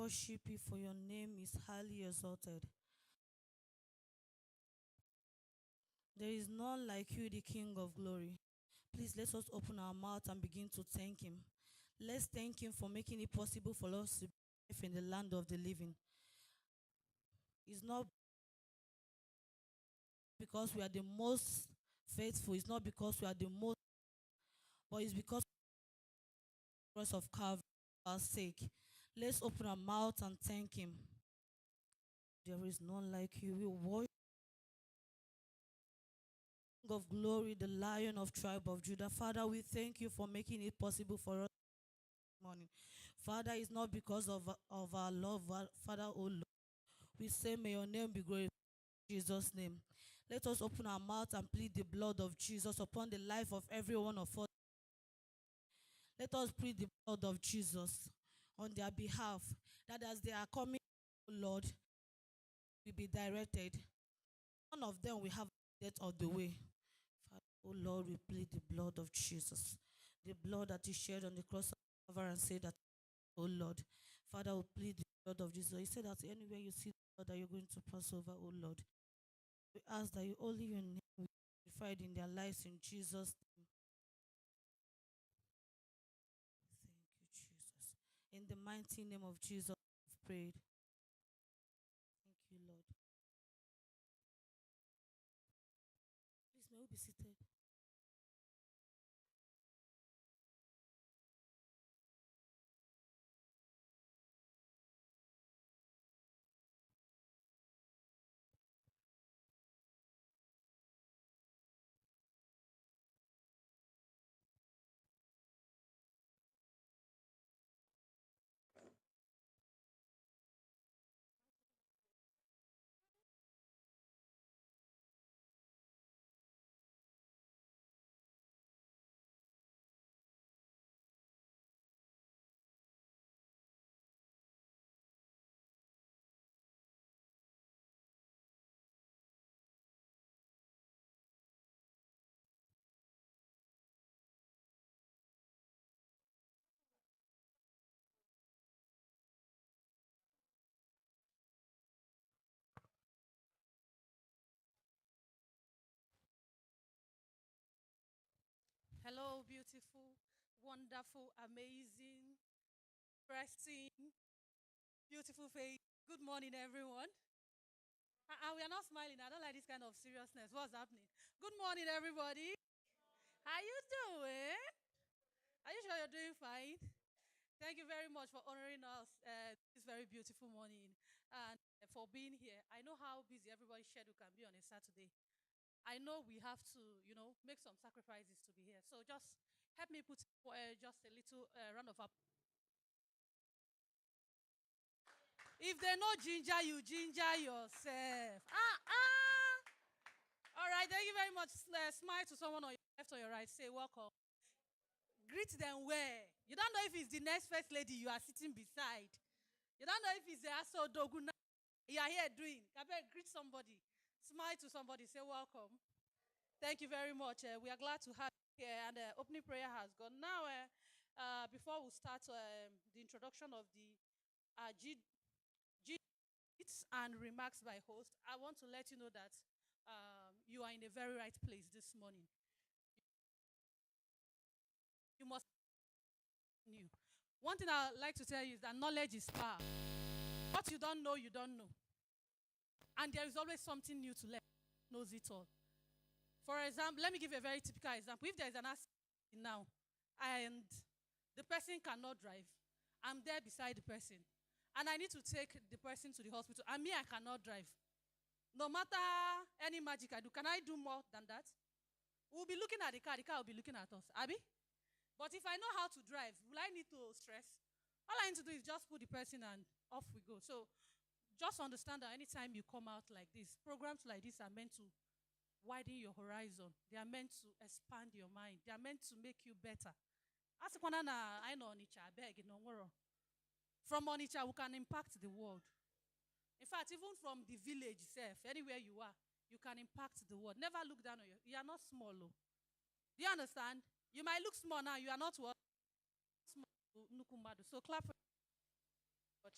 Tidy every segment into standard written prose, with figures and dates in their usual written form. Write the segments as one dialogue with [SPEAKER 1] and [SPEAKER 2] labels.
[SPEAKER 1] worship you, for your name is highly exalted. There is none like you, the King of glory. Please let us open our mouth and begin to thank him. Let's thank him for making it possible for us to live in the land of the living. It's not because we are the most faithful, it's not because we are the most, but it's because of the cross of Calvary for our sake. Let's open our mouth and thank him. There is none like you. We worship King of glory, the Lion of tribe of Judah. Father, we thank you for making it possible for us this morning. Father, it's not because of our love, Father, oh Lord. We say, may your name be glorified in Jesus' name. Let us open our mouth and plead the blood of Jesus upon the life of every one of us. Let us plead the blood of Jesus on their behalf, that as they are coming, oh Lord, will be directed. None of them will have death of the way. Father, oh Lord, we plead the blood of Jesus, the blood that is shed on the cross of Calvary, and say that, oh Lord, Father, we plead the blood of Jesus. He said that anywhere you see the blood that you're going to pass over, oh Lord, we ask that you only your name will be glorified in their lives in Jesus' name. Thank you, Jesus. In the mighty name of Jesus, we've prayed. Thank you, Lord. Please, may we be seated.
[SPEAKER 2] Hello, beautiful, wonderful, amazing, pressing, beautiful face. Good morning, everyone. We are not smiling. I don't like this kind of seriousness. What's happening? Good morning, everybody. How you doing? Are you sure you're doing fine? Thank you very much for honoring us this very beautiful morning and for being here. I know how busy everybody's schedule can be on a Saturday. I know we have to, make some sacrifices to be here. So just help me put just a little round of applause. If they know ginger, you ginger yourself. All right, thank you very much. Smile to someone on your left or your right. Say welcome. Greet them where. You don't know if it's the next first lady you are sitting beside. You don't know if it's the Aso Doguna you are here doing. Greet somebody. Smile to somebody. Say welcome. Thank you very much. We are glad to have you here, and the opening prayer has gone. Now, before we start the introduction of the G and remarks by host, I want to let you know that you are in a very right place this morning. You must know. One thing I would like to tell you is that knowledge is power. What you don't know, you don't know. And there is always something new to learn. Knows it all. For example, let me give you a very typical example. If there is an accident now and the person cannot drive, I'm there beside the person. And I need to take the person to the hospital. And me, I cannot drive. No matter any magic I do, can I do more than that? We'll be looking at the car will be looking at us. Abby? But if I know how to drive, will I need to stress? All I need to do is just put the person and off we go. So just understand that anytime you come out like this, programs like this are meant to widen your horizon. They are meant to expand your mind. They are meant to make you better. I know Onitsha, I beg, no worry. From Onitsha, we can impact the world. In fact, even from the village itself, anywhere you are, you can impact the world. Never look down on you. You are not small. Oh. Do you understand? You might look small now. You are not what? Small. So clap for God.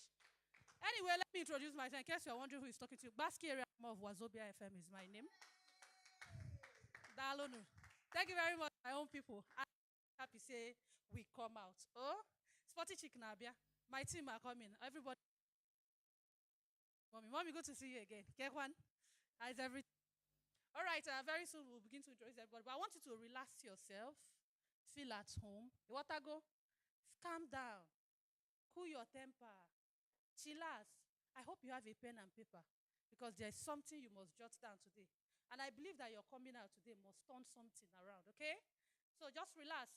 [SPEAKER 2] Anyway, let me introduce myself in case you're wondering who is talking to you. Baski area of Wazobia FM is my name. Dalonu. Thank you very much, my own people. I'm happy say we come out. Oh, Sporty Chicken Abia. My team are coming. Everybody, mommy, good to see you again. Get one. How's everything? All right, very soon we'll begin to introduce everybody. But I want you to relax yourself, feel at home. You want to go? Calm down, cool your temper, chillax. I hope you have a pen and paper because there's something you must jot down today. And I believe that your coming out today must turn something around, okay? So just relax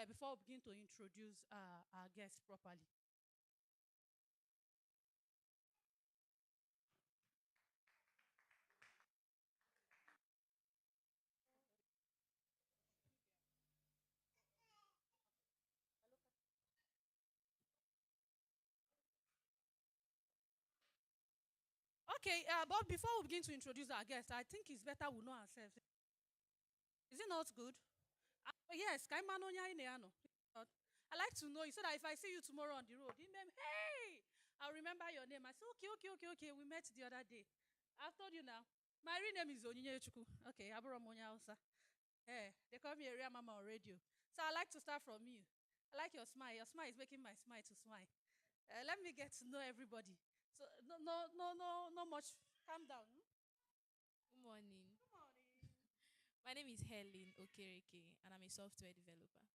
[SPEAKER 2] before we begin to introduce our guests properly. Okay, but before we begin to introduce our guests, I think it's better we know ourselves. Is it not good? Yes, I like to know you so that if I see you tomorrow on the road, hey, I'll remember your name. I say, okay. We met the other day. I've told you now. My real name is Onyinye Chuku. Okay, Aburamonya Hausa. Hey, they call me Area Mama on radio. So I like to start from you. I like your smile. Your smile is making my smile to smile. Let me get to know everybody. So no much. Calm down.
[SPEAKER 3] Good morning.
[SPEAKER 2] Good morning.
[SPEAKER 3] My name is Helen Okereke, and I'm a software developer.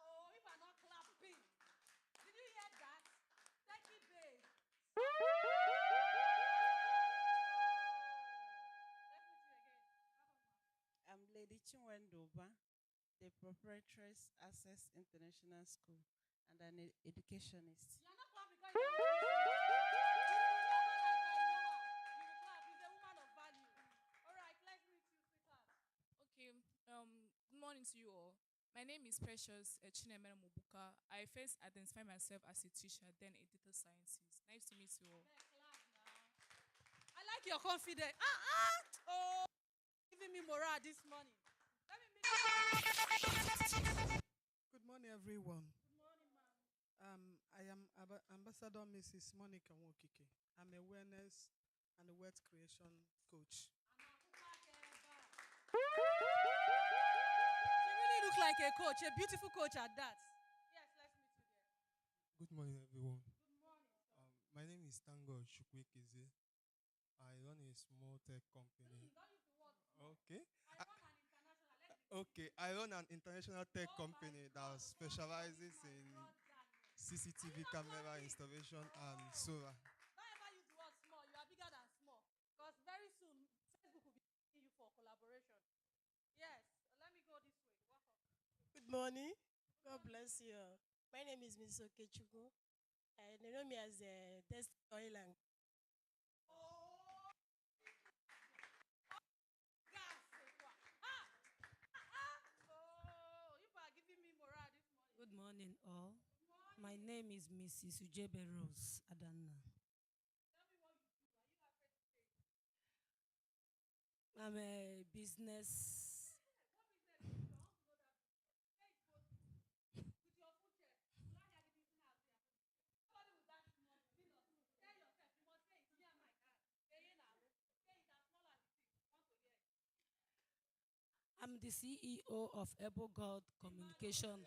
[SPEAKER 2] Oh, if I'm not clapping. Did you hear that? Thank you, babe. Let's meet you again.
[SPEAKER 4] I'm Lady Chinwendoba, the proprietress Access International School and an educationist.
[SPEAKER 2] You're not clapping because you're a You will clap. She's a woman of value. All right, let's meet you, sweetheart.
[SPEAKER 3] Okay, good morning to you all. My name is Precious Chinemere Mobuka. I first identify myself as a teacher, then a data scientist. Nice to meet you all.
[SPEAKER 2] Yeah, clap now. I like your confidence. Oh, giving me morale this morning. Let me meet you.
[SPEAKER 5] Good morning, everyone.
[SPEAKER 2] Good morning, ma'am.
[SPEAKER 5] I am Ambassador Mrs. Monica Wokike. I'm a wellness and a wealth creation coach.
[SPEAKER 2] She really looks like a coach, a beautiful coach at that. Yes, let's meet you there.
[SPEAKER 6] Good morning, everyone.
[SPEAKER 2] Good morning, sir.
[SPEAKER 6] My name is Tango Chukwuekeze. I run a small tech company.
[SPEAKER 2] Don't use the word small.
[SPEAKER 6] Okay.
[SPEAKER 2] I run an international.
[SPEAKER 6] Okay, I run an international tech
[SPEAKER 2] Oh
[SPEAKER 6] company
[SPEAKER 2] my
[SPEAKER 6] that
[SPEAKER 2] God,
[SPEAKER 6] specializes
[SPEAKER 2] my
[SPEAKER 6] in
[SPEAKER 2] brother.
[SPEAKER 6] CCTV
[SPEAKER 2] Are you not
[SPEAKER 6] camera
[SPEAKER 2] working?
[SPEAKER 6] installation and
[SPEAKER 2] Oh.
[SPEAKER 6] solar.
[SPEAKER 2] Don't ever use the word small. You are bigger than small. Because very soon, Facebook will be asking you for collaboration. Yes, let me go this way. Welcome.
[SPEAKER 7] Good morning. God bless you. My name is Ms. Okechuku. They know me as Test Oil and
[SPEAKER 2] Oh, gas. Ah, oh, you are giving me morale this morning.
[SPEAKER 8] Good morning, all.
[SPEAKER 2] Good morning.
[SPEAKER 8] My name is Mrs. Ujebe Rose Adanna.
[SPEAKER 2] Tell me what you do. Are you afraid to say?
[SPEAKER 8] I'm a business.
[SPEAKER 2] What business do you do? I want to know that business. Where is posting? With your full chest. Will I hear the business house here? Nobody will dash money. Tell yourself. You must say it's me and my card. Say it now. Say it as small as it is. Want to hear it.
[SPEAKER 8] I'm the CEO of Ebo God Communication.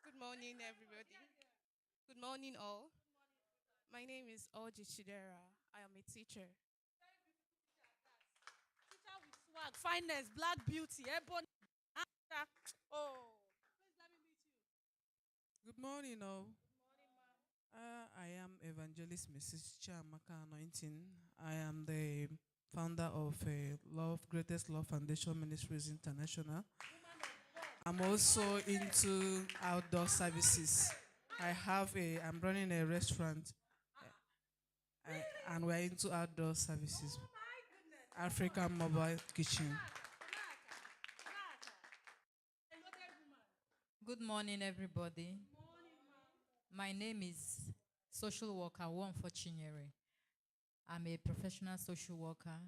[SPEAKER 9] Good morning, everybody. Good morning, all. My name is Oji Chidera. I am a teacher.
[SPEAKER 2] Very beautiful teacher at that. Teacher with swag, fineness, black beauty, ebony. Oh, please let me meet you.
[SPEAKER 5] Good morning, all.
[SPEAKER 2] Good morning, ma'am.
[SPEAKER 5] I am Evangelist Mrs. Chiamaka Anointing. I am the founder of Love Greatest Love Foundation Ministries International. I'm also into outdoor services. I'm running a restaurant, and we're into outdoor services.
[SPEAKER 2] Oh my goodness.
[SPEAKER 5] African Mobile Kitchen.
[SPEAKER 10] Good morning, everybody.
[SPEAKER 2] Good morning, ma'am.
[SPEAKER 10] My name is Social Worker One for Chinyere. I'm a professional social worker.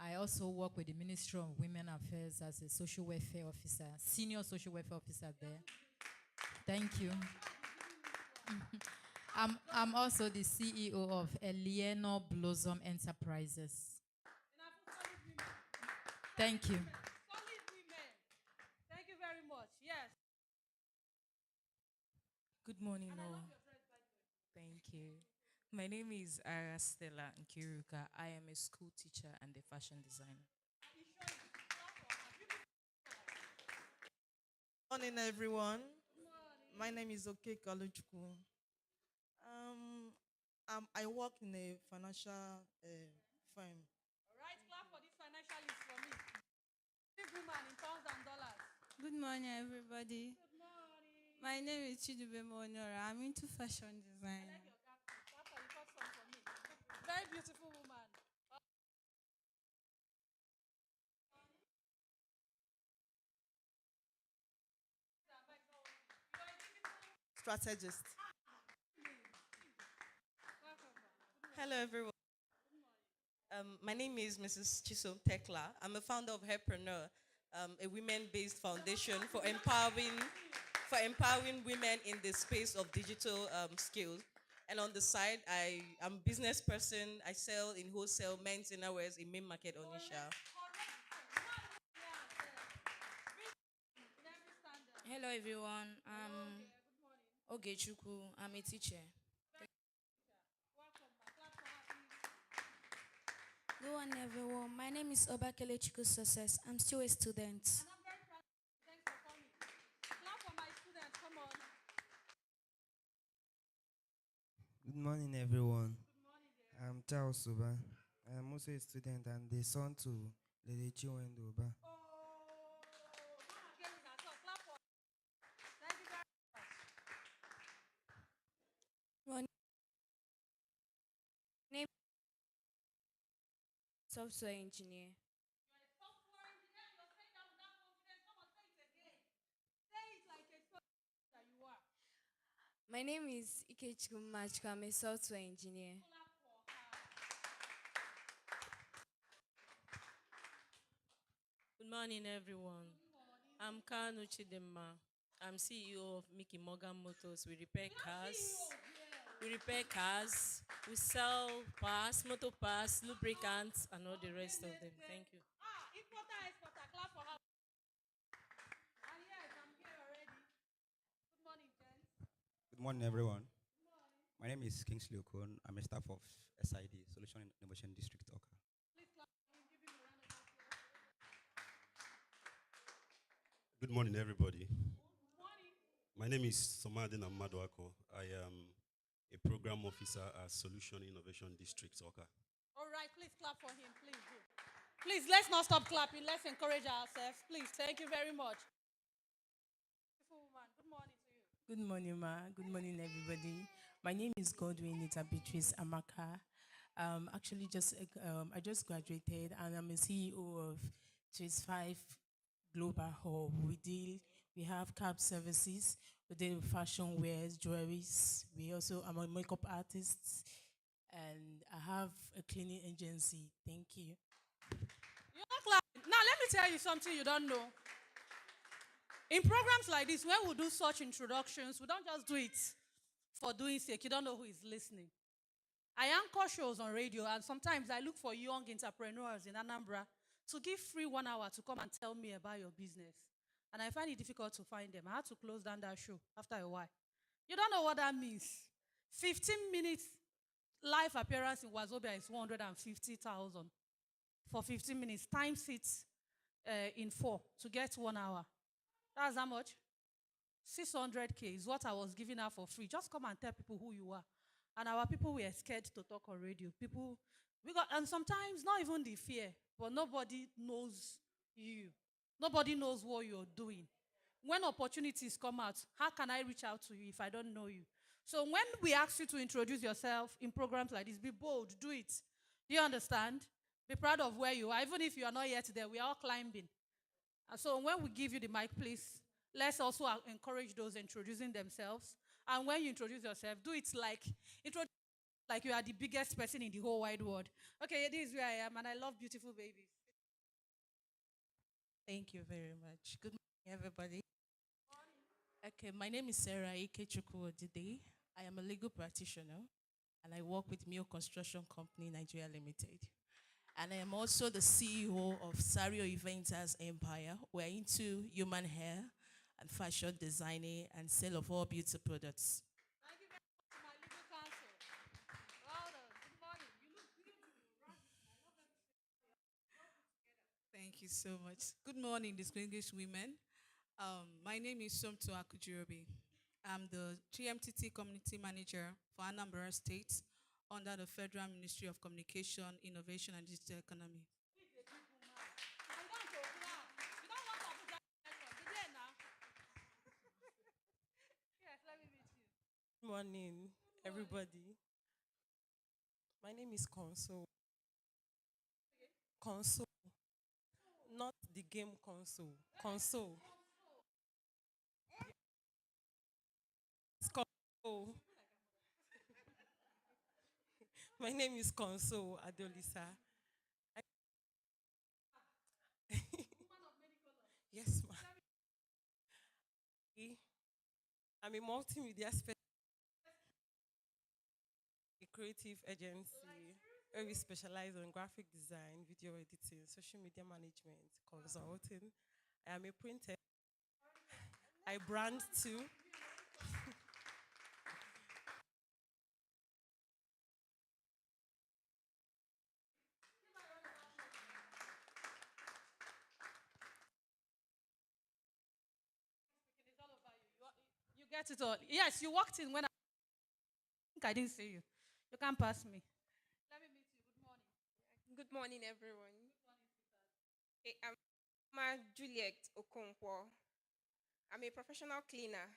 [SPEAKER 10] I also work with the Ministry of Women Affairs as a social welfare officer, senior social welfare officer there. Thank you. I'm also the CEO of Elieno Blossom Enterprises. Thank you.
[SPEAKER 2] Solid women. Thank you very much. Yes.
[SPEAKER 11] Good morning, all. Thank you. My name is Arastella Nkiruka. I am a school teacher and a fashion designer.
[SPEAKER 12] Morning, everyone. My name is Oke Kaluchku. I work in a financial firm.
[SPEAKER 2] All right, clap for this financialist for me. Big woman in pounds and dollars.
[SPEAKER 13] Good morning, everybody.
[SPEAKER 2] Good morning.
[SPEAKER 13] My name is Chidube Monora. I'm into fashion design.
[SPEAKER 2] I like your cap. Clap for the first one for me. Very beautiful woman.
[SPEAKER 12] Strategist. Hello, everyone. My name is Mrs. Chisom Tekla. I'm a founder of Herpreneur, a women-based foundation for empowering women in the space of digital skills. And on the side, I am a business person. I sell in wholesale men's innerwears in main market Onitsha.
[SPEAKER 14] Hello everyone. Ogechuku. I'm a teacher.
[SPEAKER 15] Good morning, everyone. My name is Obakele Chiku Success. I'm still a student.
[SPEAKER 2] And I'm very proud. Thanks for coming. Clap for my students. Come on.
[SPEAKER 16] Good morning, everyone.
[SPEAKER 2] Good morning, dear.
[SPEAKER 16] I'm Charles Suba. I'm also a student and the son to Lady Chiwendo Oba.
[SPEAKER 2] Oh, again, that's all. Clap for. Thank you very much.
[SPEAKER 15] Name software engineer.
[SPEAKER 2] You're a software engineer. You're saying that with that confidence. Come on, say it again. Say it like a software that you are.
[SPEAKER 15] My name is Ikechukwu Machka. I'm a software engineer.
[SPEAKER 2] Clap for her.
[SPEAKER 17] Good morning, everyone. I'm Kanu Chidema. I'm CEO of Mickey Morgan Motors. We repair cars. We sell parts, motor parts, lubricants, and all the rest of them. Thank you.
[SPEAKER 2] Importer, exporter. Clap for her. And yes, I'm here already. Good morning, gents.
[SPEAKER 18] Good morning, everyone. My name is Kingsley Okon. I'm a staff of SID, Solution Innovation District, Oka.
[SPEAKER 2] Please clap for him. Give him a round of applause.
[SPEAKER 19] Good morning, everybody.
[SPEAKER 2] Good morning.
[SPEAKER 19] My name is Somadin Amadoako. I am a program officer at Solution Innovation District, Oka.
[SPEAKER 2] All right, please clap for him. Please do. Please, let's not stop clapping. Let's encourage ourselves. Please, thank you very much. Beautiful woman. Good morning to you.
[SPEAKER 20] Good morning, ma. Good morning, everybody. My name is Godwin Nita Beatrice Amaka. I just graduated, and I'm a CEO of 5 Global Hub. We have cab services. We deal with fashion wears, jewelries. I'm a makeup artist, and I have a cleaning agency. Thank you.
[SPEAKER 2] You're not clapping. Now, let me tell you something you don't know. In programs like this, when we do such introductions, we don't just do it for doing sake. You don't know who is listening. I anchor shows on radio, and sometimes I look for young entrepreneurs in Anambra to give free 1 hour to come and tell me about your business. And I find it difficult to find them. I had to close down that show after a while. You don't know what that means. 15 minutes live appearance in Wazobia is 150,000 for 15 minutes. Times it in 4 to get 1 hour. That's how much? 600K is what I was giving out for free. Just come and tell people who you are. And our people were scared to talk on radio. And sometimes not even the fear, but nobody knows you. Nobody knows what you're doing. When opportunities come out, how can I reach out to you if I don't know you? So when we ask you to introduce yourself in programs like this, be bold, do it. Do you understand? Be proud of where you are. Even if you are not yet there, we are all climbing. And so when we give you the mic, please, let's also encourage those introducing themselves. And when you introduce yourself, do it like introduce like you are the biggest person in the whole wide world. Okay, this is where I am, and I love beautiful babies.
[SPEAKER 21] Thank you very much. Good morning, everybody. Okay, my name is Sarah Ikechukwu Odide. I am a legal practitioner and I work with Mio Construction Company Nigeria Limited. And I am also the CEO of Sario Eventers Empire. We're into human hair and fashion designing and sale of all beauty products.
[SPEAKER 2] Thank you very much to my legal counsel. Louder. Good morning. You look beautiful.
[SPEAKER 22] Thank you so much. Good morning, distinguished women. My name is Somto Akujirobi. I'm the GMTT Community Manager for Anambra State under the Federal Ministry of Communication, Innovation, and Digital Economy.
[SPEAKER 2] Yes, let me meet you.
[SPEAKER 23] Good morning, everybody. My name is Console. Console. Not the game console. Console. It's Console. My name is Console Adolisa. Yes, ma'am. I'm a multimedia specialist, a creative agency where we specialize on graphic design, video editing, social media management, consulting. I am a printer. I brand too.
[SPEAKER 2] You get it all. Yes, you walked in when I think I didn't see you. You can't pass me. Let me meet you. Good morning.
[SPEAKER 24] Good morning, everyone. Hey, I'm Ma Juliet Okonkwo. I'm a professional cleaner.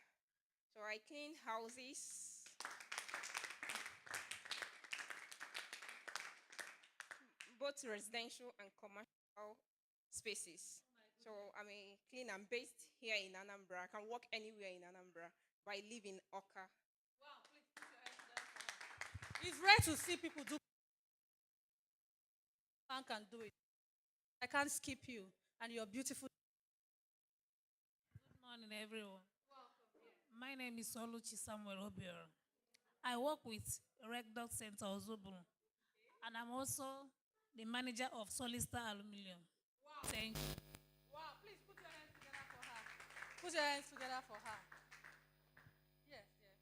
[SPEAKER 24] So I clean houses, both residential and commercial spaces. So I'm a cleaner. I'm based here in Anambra. I can work anywhere in Anambra, but I live in Oka.
[SPEAKER 2] Wow, please put your hands together. It's rare to see people do. Man can do it. I can't skip you, and you're beautiful.
[SPEAKER 8] Good morning, everyone. My name is Oluchi Samuel Obiora. I work with Rec Dog Center Ozobun, and I'm also the manager of Solistar Aluminium.
[SPEAKER 2] Wow.
[SPEAKER 8] Thank you.
[SPEAKER 2] Wow, please put your hands together for her. Put your hands together for her. Yes, yes.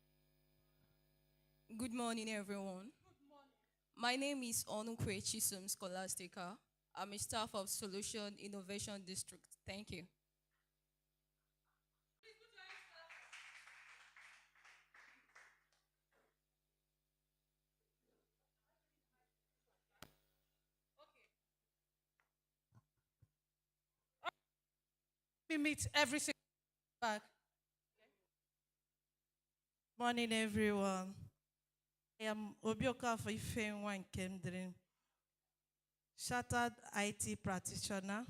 [SPEAKER 25] Good morning, everyone.
[SPEAKER 2] Good morning.
[SPEAKER 25] My name is Onukwe Chisum Scholastica. I'm a staff of Solution Innovation District. Thank you.
[SPEAKER 2] Please put your hands together. Okay. We meet every single back.
[SPEAKER 26] Morning, everyone. I am Obioka Ifenwa Nkemdrin, Chartered IT practitioner,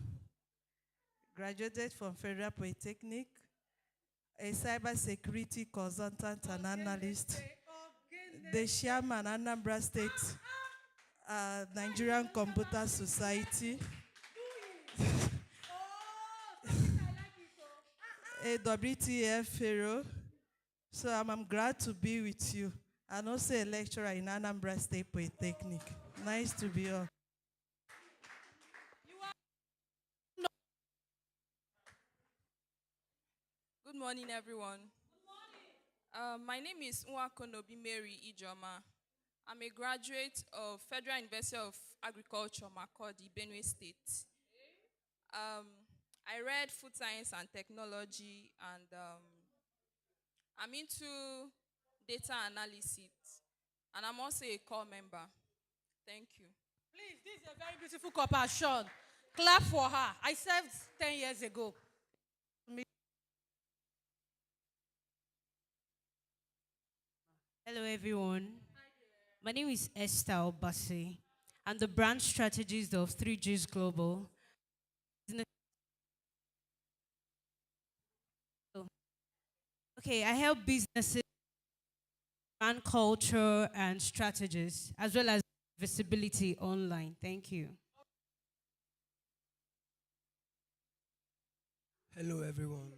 [SPEAKER 26] graduated from Federal Polytechnic, a cybersecurity consultant and analyst, the chairman Anambra State Nigerian Computer Society, a WTF fellow. So I'm glad to be with you, and also a lecturer in Anambra State Polytechnic. Nice to be here.
[SPEAKER 25] Good morning, everyone. My name is Nwakonobi Mary Ijoma. I'm a graduate of Federal University of Agriculture, Makurdi, Benue State. I read food science and technology, and I'm into data analysis, and I'm also a core member. Thank you.
[SPEAKER 2] Please, this is a very beautiful couple, Sean. Clap for her. I served 10 years ago.
[SPEAKER 27] Hello, everyone. My name is Esther Obasi. I'm the brand strategist of 3Gs Global. Okay, I help businesses brand culture and strategies, as well as visibility online. Thank you.
[SPEAKER 1] Hello, everyone.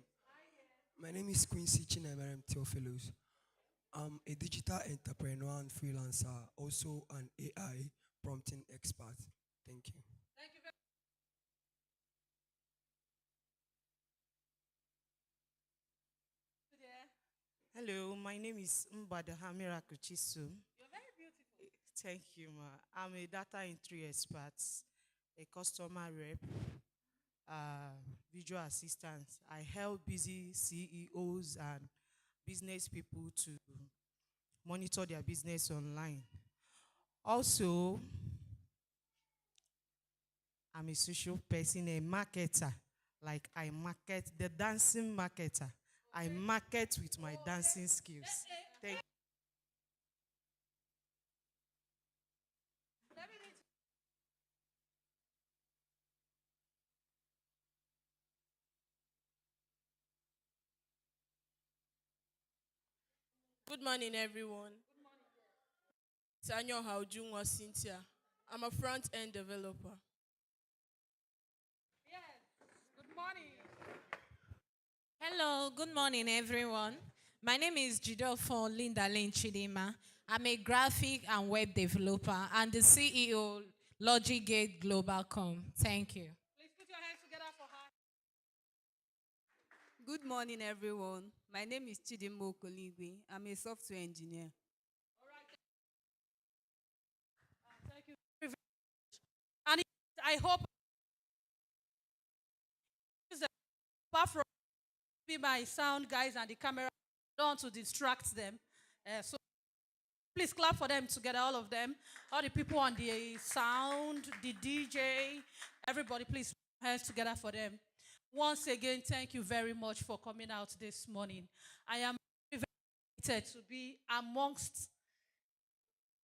[SPEAKER 1] My name is Quincy Chinemerem Theophilus. I'm a digital entrepreneur and freelancer, also an AI prompting expert. Thank you.
[SPEAKER 3] Hello, my name is Mbadahamira Kuchisu.
[SPEAKER 2] You're very beautiful.
[SPEAKER 3] Thank you, ma. I'm a data entry expert, a customer rep, visual assistant. I help busy CEOs and business people to monitor their business online. Also, I'm a social person, a marketer. Like I market, the dancing marketer. I market with my dancing skills. Thank
[SPEAKER 17] Good morning, everyone. Sanyo Haujunwa Cynthia. I'm a front-end developer.
[SPEAKER 2] Good morning.
[SPEAKER 4] Hello, good morning, everyone. My name is Jidofon Linda Lane Chidima. I'm a graphic and web developer and the CEO, Logigate Global.com. Thank you.
[SPEAKER 2] Please put your hands together for her.
[SPEAKER 5] Good morning, everyone. My name is Chidimo Koligwe. I'm a software engineer.
[SPEAKER 2] Thank you very much. And I hope, apart from be my sound guys and the camera, don't want to distract them. So please clap for them together, all of them. All the people on the sound, the DJ, everybody, please put your hands together for them. Once again, thank you very much for coming out this morning. I am very excited to be amongst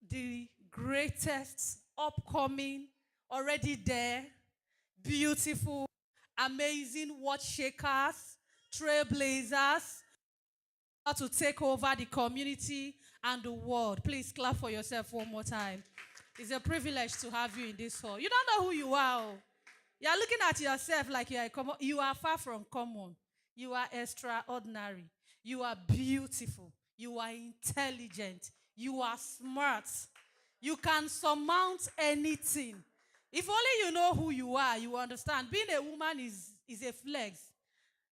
[SPEAKER 2] the greatest upcoming, already there, beautiful, amazing watch shakers, trailblazers, how to take over the community and the world. Please clap for yourself one more time. It's a privilege to have you in this hall. You don't know who you are. You're looking at yourself like you are far from common. You are extraordinary. You are beautiful. You are intelligent. You are smart. You can surmount anything. If only you know who you are, you understand. Being a woman is a flex.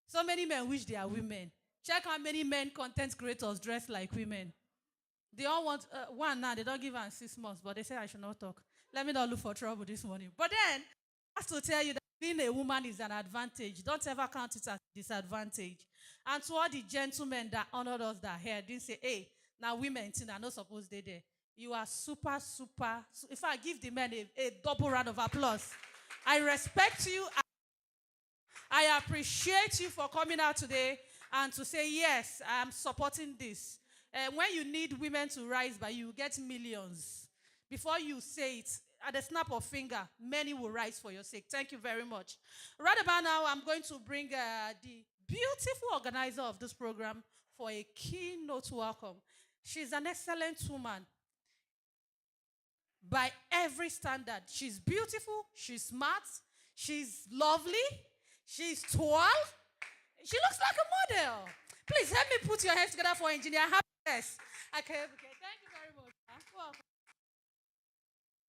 [SPEAKER 2] So many men wish they are women. Check how many men content creators dress like women. They all want one now. They don't give her 6 months, but they say I should not talk. Let me not look for trouble this morning. But then, I have to tell you that being a woman is an advantage. Don't ever count it as a disadvantage. And to all the gentlemen that honored us that here, didn't say, hey, now women are not supposed to be there. You are super, super. If I give the men a double round of applause, I respect you. I appreciate you for coming out today and to say, yes, I am supporting this. When you need women to rise by you get millions. Before you say it, at the snap of finger, many will rise for your sake. Thank you very much. Right about now, I'm going to bring the beautiful organizer of this program for a keynote welcome. She's an excellent woman. By every standard. She's beautiful, she's smart, she's lovely, she's tall, she looks like a model. Please help me put your hands together for engineer happiness. Okay, thank you very much. Welcome.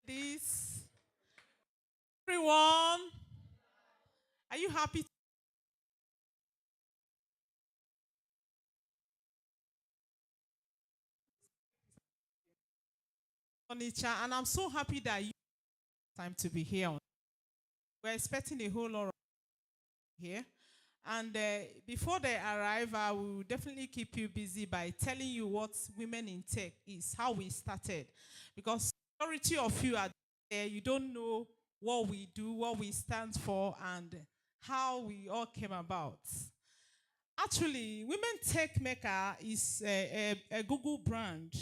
[SPEAKER 6] This everyone, are you happy? Onitsha, and I'm so happy that you have time to be here. We're expecting a whole lot of here. And before they arrive, I will definitely keep you busy by telling you what Women in Tech is, how we started. Because majority of you are there, you don't know what we do, what we stand for, and how we all came about. Actually, Women Techmaker is a Google brand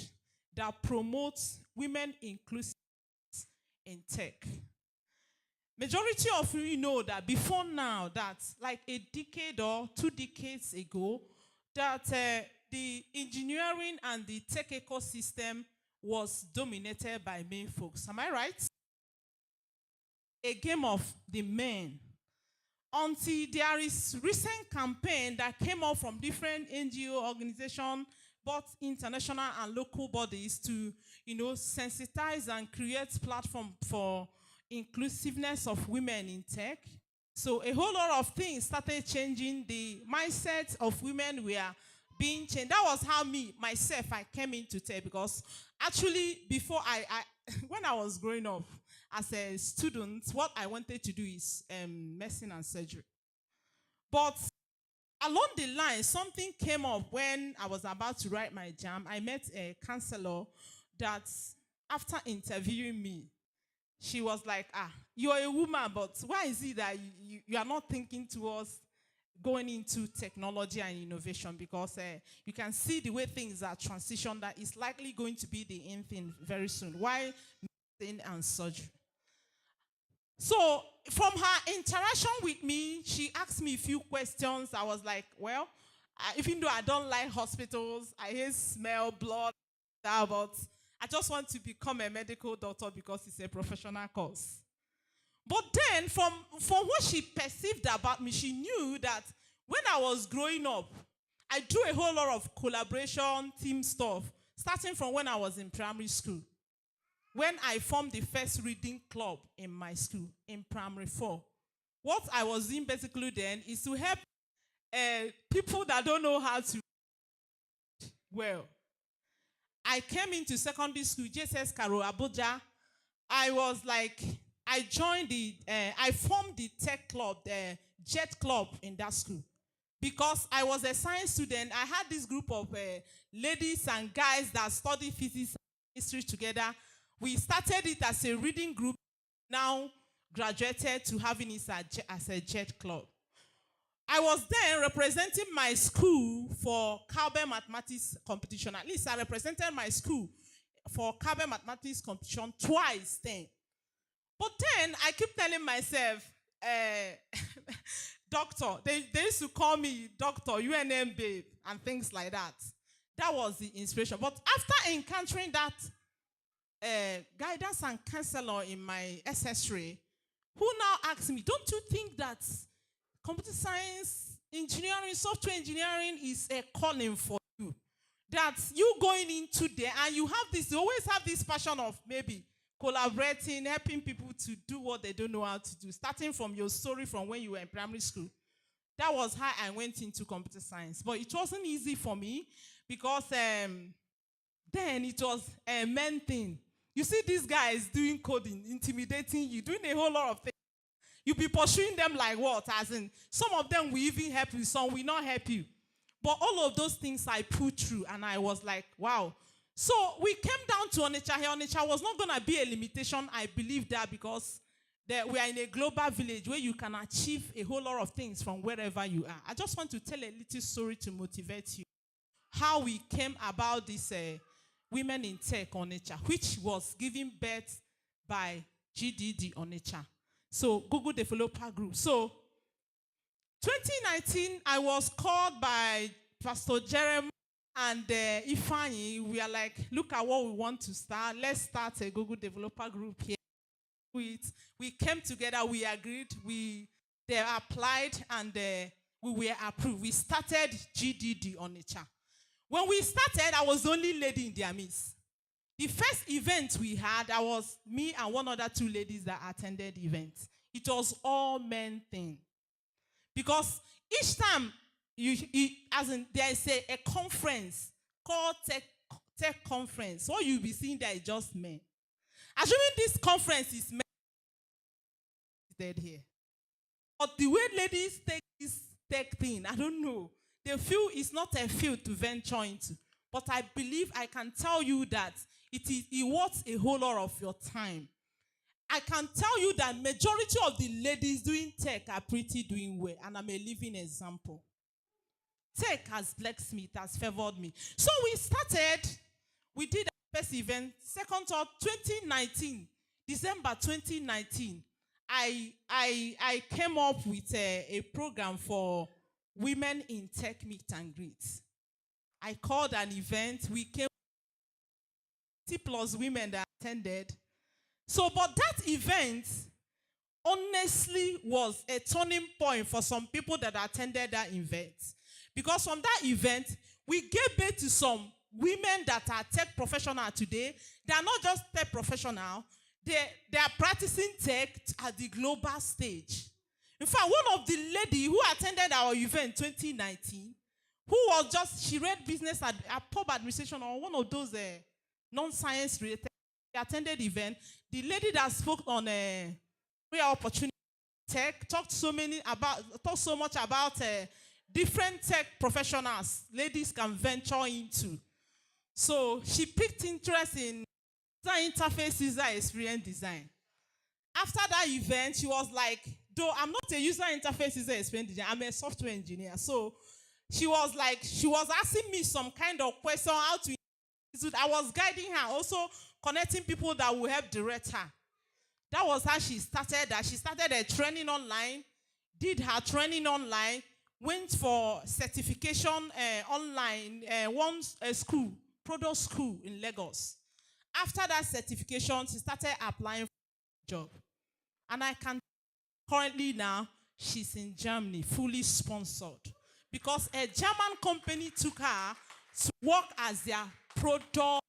[SPEAKER 6] that promotes women inclusive in tech. Majority of you know that before now, that like a decade or 2 decades ago, that the engineering and the tech ecosystem was dominated by men folks. Am I right? A game of the men. Until there is recent campaign that came up from different NGO organizations, both international and local bodies, to sensitize and create platform for inclusiveness of women in tech. So a whole lot of things started changing. The mindset of women were being changed. That was how I came into tech, because actually before I when I was growing up as a student, what I wanted to do is medicine and surgery. But along the line, something came up when I was about to write my JAM. I met a counselor that, after interviewing me, she was like, you're a woman, but why is it that you are not thinking towards going into technology and innovation? Because you can see the way things are transitioned, that it's likely going to be the in thing very soon. Why medicine and surgery? So from her interaction with me, she asked me a few questions. I was like, well, even though I don't like hospitals, I hate smell, blood, but I just want to become a medical doctor because it's a professional course. But then from what she perceived about me, she knew that when I was growing up, I do a whole lot of collaboration, team stuff, starting from when I was in primary school. When I formed the first reading club in my school in primary 4, what I was doing basically then is to help people that don't know how to read well. I came into secondary school, JSS Karo Abuja. I formed the tech club, the JET club in that school. Because I was a science student, I had this group of ladies and guys that study physics and history together. We started it as a reading group, now graduated to having it as a JET club. I was then representing my school for cowbell mathematics competition. At least I represented my school for cowbell mathematics competition twice then. But then I keep telling myself, doctor, they used to call me doctor, UNM babe, and things like that. That was the inspiration. But after encountering that guidance and counselor in my SS3, who now asked me, don't you think that computer science, engineering, software engineering is a calling for you? That you going into there and you always have this passion of maybe collaborating, helping people to do what they don't know how to do, starting from your story from when you were in primary school. That was how I went into computer science. But it wasn't easy for me because then it was a men thing. You see these guys doing coding, intimidating you, doing a whole lot of things. You be pursuing them like what? As in, some of them will even help you, some will not help you. But all of those things I put through, and I was like, wow. So we came down to Onitsha here. Onitsha was not going to be a limitation. I believe that because we are in a global village where you can achieve a whole lot of things from wherever you are. I just want to tell a little story to motivate you. How we came about this Women in Tech Onitsha, which was given birth by GDD Onitsha. So Google Developer Group. So 2019, I was called by Pastor Jeremy and Ifani. We are like, look at what we want to start. Let's start a Google Developer Group here. We came together, we agreed, they applied, and we were approved. We started GDD Onitsha. When we started, I was the only lady in their midst. The first event we had, I was me and one other 2 ladies that attended the event. It was all men thing. Because each time, there is a conference called tech conference. What you'll be seeing there is just men. Assuming this conference is men dead here. But the way ladies take this tech thing, I don't know. They feel it's not a field to venture into. But I believe I can tell you that it worth a whole lot of your time. I can tell you that majority of the ladies doing tech are pretty doing well, and I'm a living example. Tech has blessed me, it has favored me. So we did our first event, second thought, 2019, December 2019. I came up with a program for women in tech meet and greet. I called an event. We came 50 plus women that attended. So, but that event honestly was a turning point for some people that attended that event. Because from that event, we gave birth to some women that are tech professional today. They are not just tech professional, they are practicing tech at the global stage. In fact, one of the lady who attended our event 2019, who was just, she read business at pub administration or one of those non-science related, she attended the event. The lady that spoke on real opportunity tech talked so much about different tech professionals ladies can venture into. So she picked interest in user interface, user experience design. After that event, she was like, though I'm not a user interface user experience designer, I'm a software engineer. So she was asking me some kind of question how to. I was guiding her, also connecting people that will help direct her. That was how she started. She started a training online, did her training online, went for certification online, a school, product school in Lagos. After that certification, she started applying for a job. And I can currently now, she's in Germany, fully sponsored. Because a German company took her to work as their product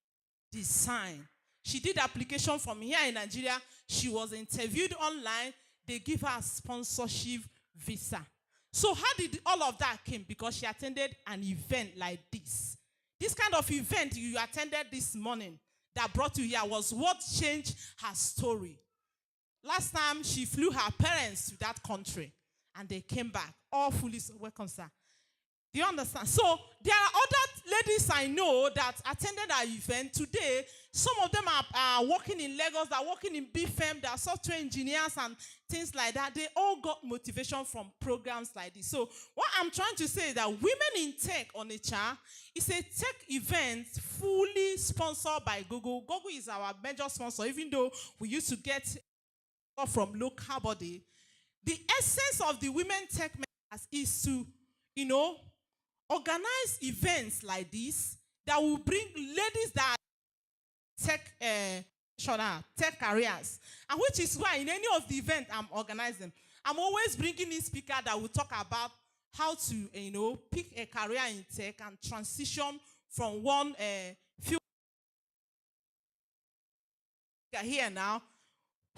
[SPEAKER 6] design. She did application from here in Nigeria. She was interviewed online. They give her a sponsorship visa. So how did all of that came? Because she attended an event like this. This kind of event you attended this morning that brought you here was what changed her story. Last time she flew her parents to that country and they came back all fully welcome, sir. Do you understand? So there are other ladies I know that attended our event today. Some of them are working in Lagos, they're working in BFM, they're software engineers and things like that. They all got motivation from programs like this. So what I'm trying to say is that Women in Tech Onitsha is a tech event fully sponsored by Google. Google is our major sponsor, even though we used to get from local body. The essence of the Women Techmakers is to, organize events like this that will bring ladies that are tech careers. And which is why in any of the events I'm organizing, I'm always bringing in speaker that will talk about how to, pick a career in tech and transition from one field here now,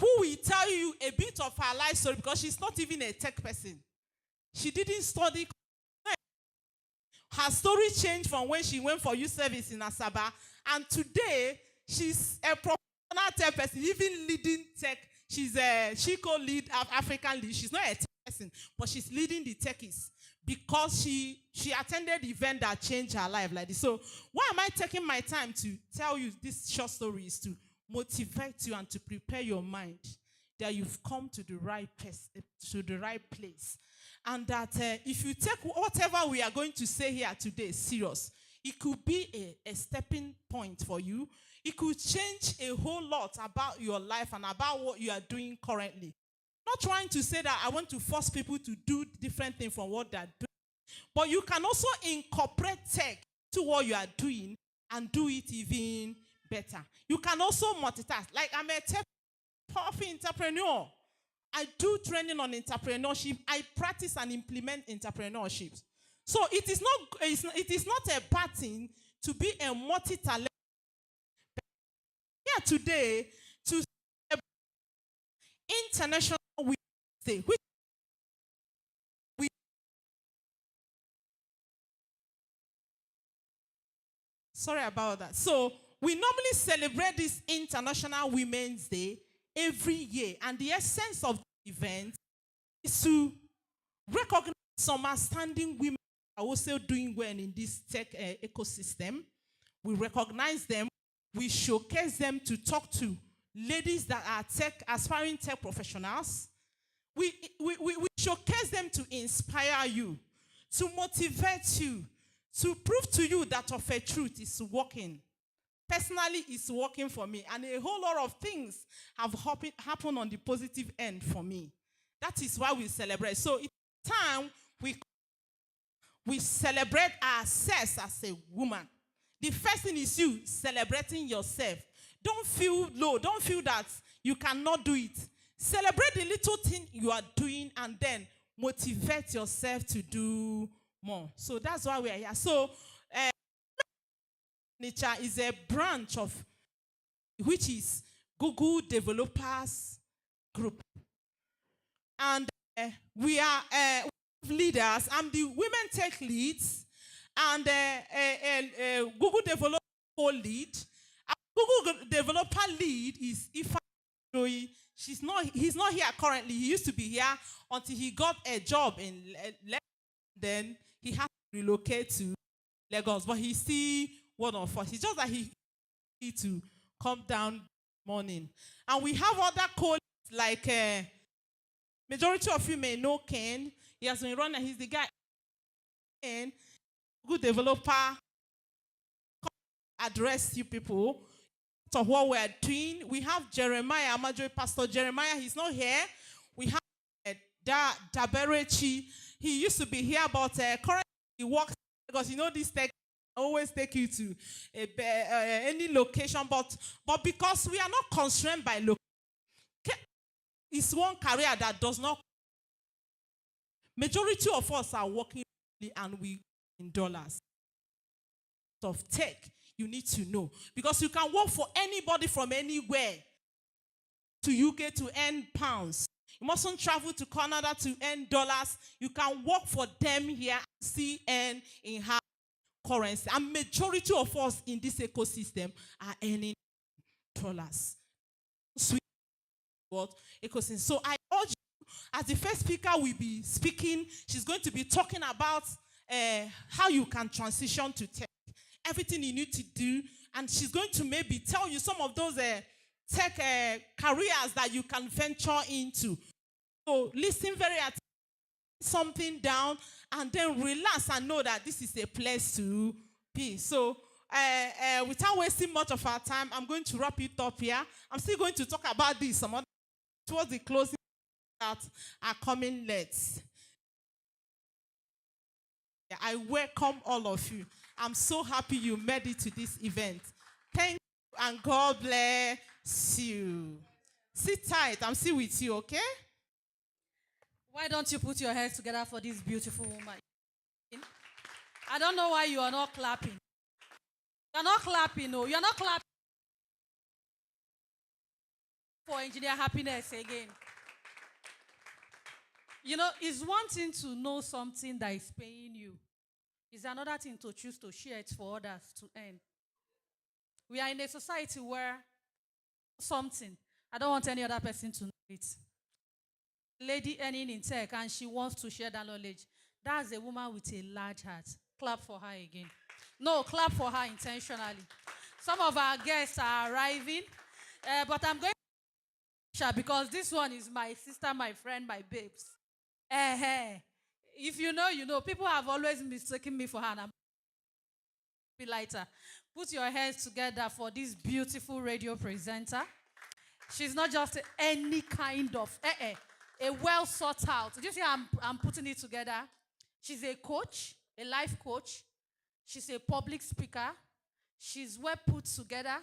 [SPEAKER 6] who will tell you a bit of her life story because she's not even a tech person. She didn't study. Her story changed from when she went for youth service in Asaba, and today she's a professional tech person, even leading tech. She co-lead African lead. She's not a tech person, but she's leading the techies because she attended the event that changed her life like this. So why am I taking my time to tell you this short story? Is to motivate you and to prepare your mind that you've come to the right place. And that if you take whatever we are going to say here today serious, it could be a stepping point for you. It could change a whole lot about your life and about what you are doing currently. Not trying to say that I want to force people to do different things from what they're doing. But you can also incorporate tech to what you are doing and do it even better. You can also multitask. Like I'm a tech entrepreneur. I do training on entrepreneurship. I practice and implement entrepreneurship. So it is not a bad thing to be a multi-talent. Here today to International Women's Day, which sorry about that. So we normally celebrate this International Women's Day every year, and the essence of the event is to recognize some outstanding women are also doing well in this tech ecosystem. We recognize them, we showcase them to talk to ladies that are aspiring tech professionals. We showcase them to inspire you, to motivate you, to prove to you that of a truth is working. Personally, it's working for me. And a whole lot of things have happened on the positive end for me. That is why we celebrate. So it's time we celebrate ourselves as a woman. The first thing is you celebrating yourself. Don't feel low. Don't feel that you cannot do it. Celebrate the little thing you are doing and then motivate yourself to do more. So that's why we are here. So Onitsha is a branch of which is Google Developers Group. And we are leaders. I'm the women tech leads and Google Developer lead. Google Developer lead is Ifa Joey. He's not here currently. He used to be here until he got a job in then he had to relocate to Lagos. But he's still one of us. It's just that he need to come down morning. And we have other colleagues like majority of you may know Ken. He has been running. He's the guy. Ken, good developer. Address you people. So what we're doing, we have Jeremiah Amajoy, Pastor Jeremiah. He's not here. We have Daberechi. He used to be here, but currently he works because you know this tech always take you to any location, but because we are not constrained by location, it's one career that does not. Majority of us are working and we in dollars. Of tech, you need to know because you can work for anybody from anywhere to UK to earn pounds. You mustn't travel to Canada to earn dollars. You can work for them here and see earn in hard currency. And majority of us in this ecosystem are earning dollars. Sweet what ecosystem. So I urge you, as the first speaker will be speaking, she's going to be talking about how you can transition to tech. Everything you need to do, and she's going to maybe tell you some of those tech careers that you can venture into. So listen very attentively, something down, and then relax and know that this is a place to be. So without wasting much of our time, I'm going to wrap it up here. I'm still going to talk about this some other towards the closing that are coming late. I welcome all of you. I'm so happy you made it to this event. Thank you and God bless you. Sit tight. I'm still with you, okay?
[SPEAKER 2] Why don't you put your hands together for this beautiful woman? I don't know why you are not clapping. You're not clapping, no. You're not clapping for engineer happiness again. You know, it's one thing to know something that is paying you. It's another thing to choose to share it for others to earn. We are in a society where something, I don't want any other person to know it. Lady earning in tech and she wants to share that knowledge. That's a woman with a large heart. Clap for her again. No, clap for her intentionally. Some of our guests are arriving, but I'm going to share because this one is my sister, my friend, my babes. If you know, you know. People have always mistaken me for her. And I'm be lighter. Put your hands together for this beautiful radio presenter. She's not just any kind of a well sought out. Do you see I'm putting it together? She's a coach, a life coach. She's a public speaker. She's well put together.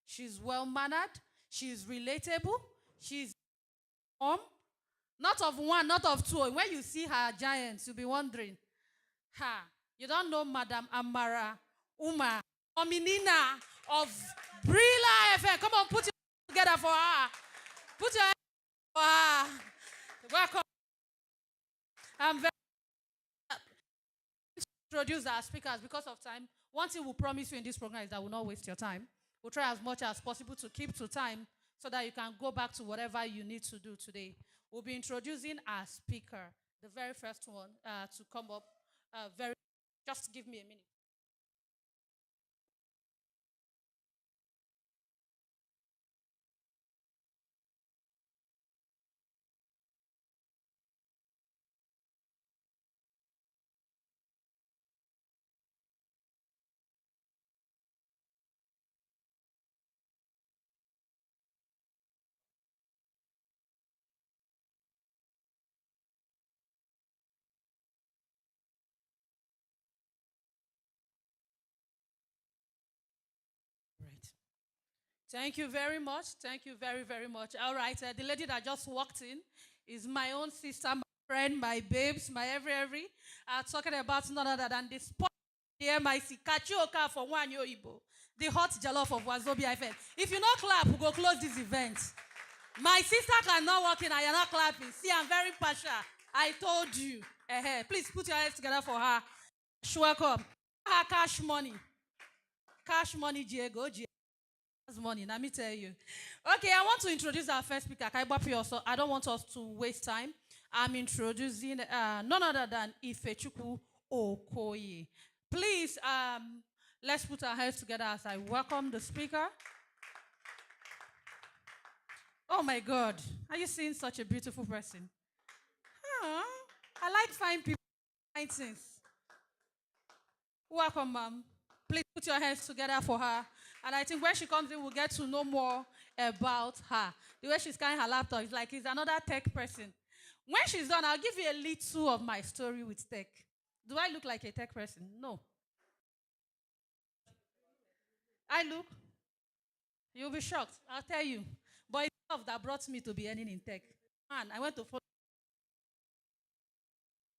[SPEAKER 2] She's well mannered. She's relatable. She's not of one, not of two. When you see her giants, you'll be wondering, you don't know Madam Amara Uma Ominina of Brila FM. Come on, put your hands together for her. Put your hands for her. Welcome. I'm very introduce our speakers because of time. One thing we'll promise you in this program is that we'll not waste your time. We'll try as much as possible to keep to time so that you can go back to whatever you need to do today. We'll be introducing our speaker, the very first one to come up. Just give me a minute. Thank you very much. Thank you very, very much. All right, the lady that just walked in is my own sister, my friend, my babes, my every. Talking about none other than the sport, the MIC, Kachioka for one Yoibo, the hot jollof of Wazobia FM. If you not clap, we go close this event. My sister cannot walk in, I am not clapping. See, I'm very partial. I told you. Please put your hands together for her. Sure, come. Her cash money. Cash money, Diego. That's money, let me tell you. Okay, I want to introduce our first speaker, Kaibapi also. I don't want us to waste time. I'm introducing none other than Ifechukwu Okoye. Please, let's put our hands together as I welcome the speaker. Oh my God, are you seeing such a beautiful person? I like fine people, fine things. Welcome, ma'am. Please put your hands together for her. And I think when she comes in, we'll get to know more about her. The way she's carrying her laptop is like he's another tech person. When she's done, I'll give you a little of my story with tech. Do I look like a tech person? No. I look. You'll be shocked. I'll tell you. But it's love that brought me to be earning in tech. Man, I went to follow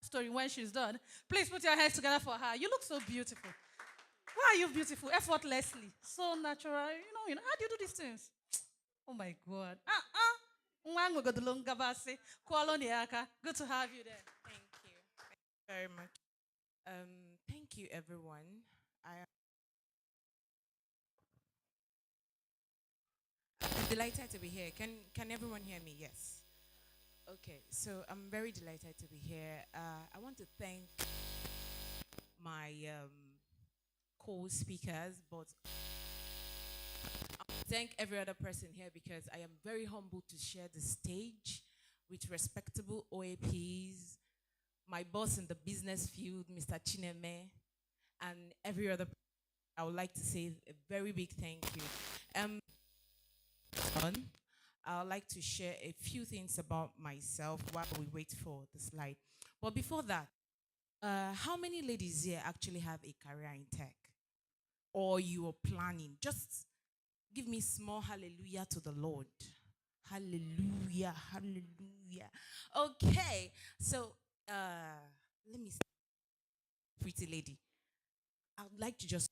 [SPEAKER 2] story when she's done. Please put your hands together for her. You look so beautiful. Why are you beautiful? Effortlessly. So natural. You know, how do you do these things? Oh my God. Good to have you there.
[SPEAKER 7] Thank you. Thank you very much. Thank you, everyone. I'm delighted to be here. Can everyone hear me? Yes. Okay, so I'm very delighted to be here. I want to thank my co-speakers, but I thank every other person here because I am very humbled to share the stage with respectable OAPs, my boss in the business field, Mr. Chineme, and every other person. I would like to say a very big thank you. I would like to share a few things about myself while we wait for the slide. But before that, how many ladies here actually have a career in tech? Or you are planning? Just give me small hallelujah to the Lord. Hallelujah, hallelujah. Okay, so let me start. Pretty lady. I would like to just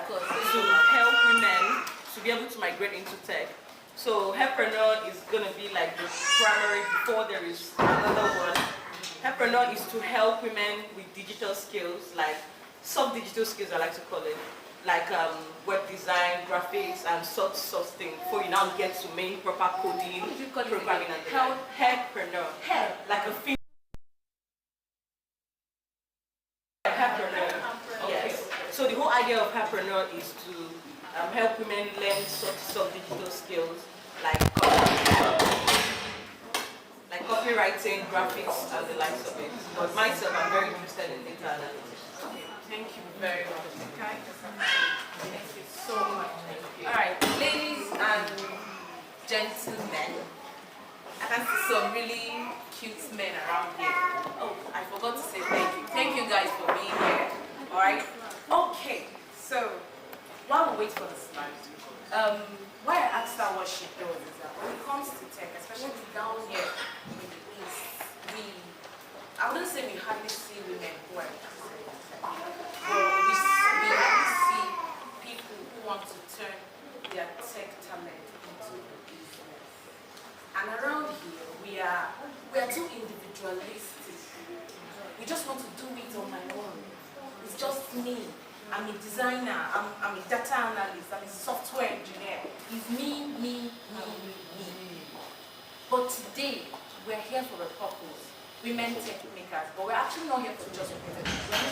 [SPEAKER 9] to help women to be able to migrate into tech. So Helppreneur is going to be like the primary before there is another one. Helppreneur is to help women with digital skills, like soft digital skills I like to call it, like web design, graphics, and such things before you now get to main proper coding, programming, and Helppreneur. Like a female. Helppreneur. Yes. So the whole idea of Helppreneur is to help women learn some digital skills like copywriting, graphics, and the likes of it. But myself, I'm very interested in data analytics. Thank you very much. Thank you so much.
[SPEAKER 10] All right, ladies and gentlemen, I can see some really cute men around here. Oh, I forgot to say thank you. Thank you guys for being here. All right. Okay. So while we wait for the slide, why I asked her what she does is that when it comes to tech, especially down here in the East, I wouldn't say we hardly see women who are interested in tech, but we hardly see people who want to turn their tech talent into a business. And around here, we are too individualistic. We just want to do it on my own. It's just me.
[SPEAKER 7] I'm a designer, I'm a data analyst, I'm a software engineer. It's me, me, me, me. But today, we're here for a purpose. Women Techmakers, but we're actually not here for just women.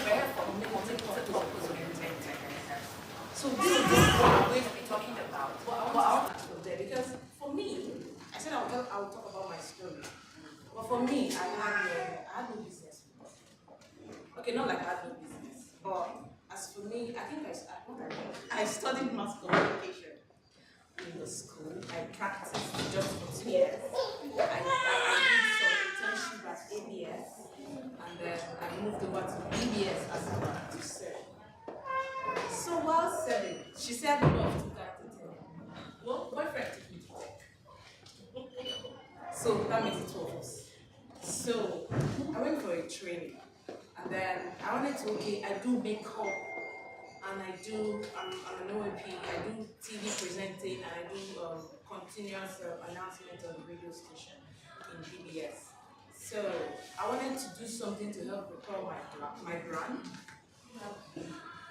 [SPEAKER 7] We're here for multiple purpose women Techmakers. So this is what I'm going to be talking about. But I want to start there because for me, I said I will talk about my story. But for me, I had no business. Okay, not like I had no business, but as for me, I think I studied mass communication in the school. I practiced just for 2 years. I did some internship at ABS, and then I moved over to BBS as a to serve. So while serving, she said love to that to tell. Well, boyfriend took me to tech. So that makes it 2 of us. So I went for a training, and then I wanted to, okay, I do makeup, and I'm an OAP, I do TV presenting, and I do continuous announcement on the radio station in BBS. So I wanted to do something to help propel my brand.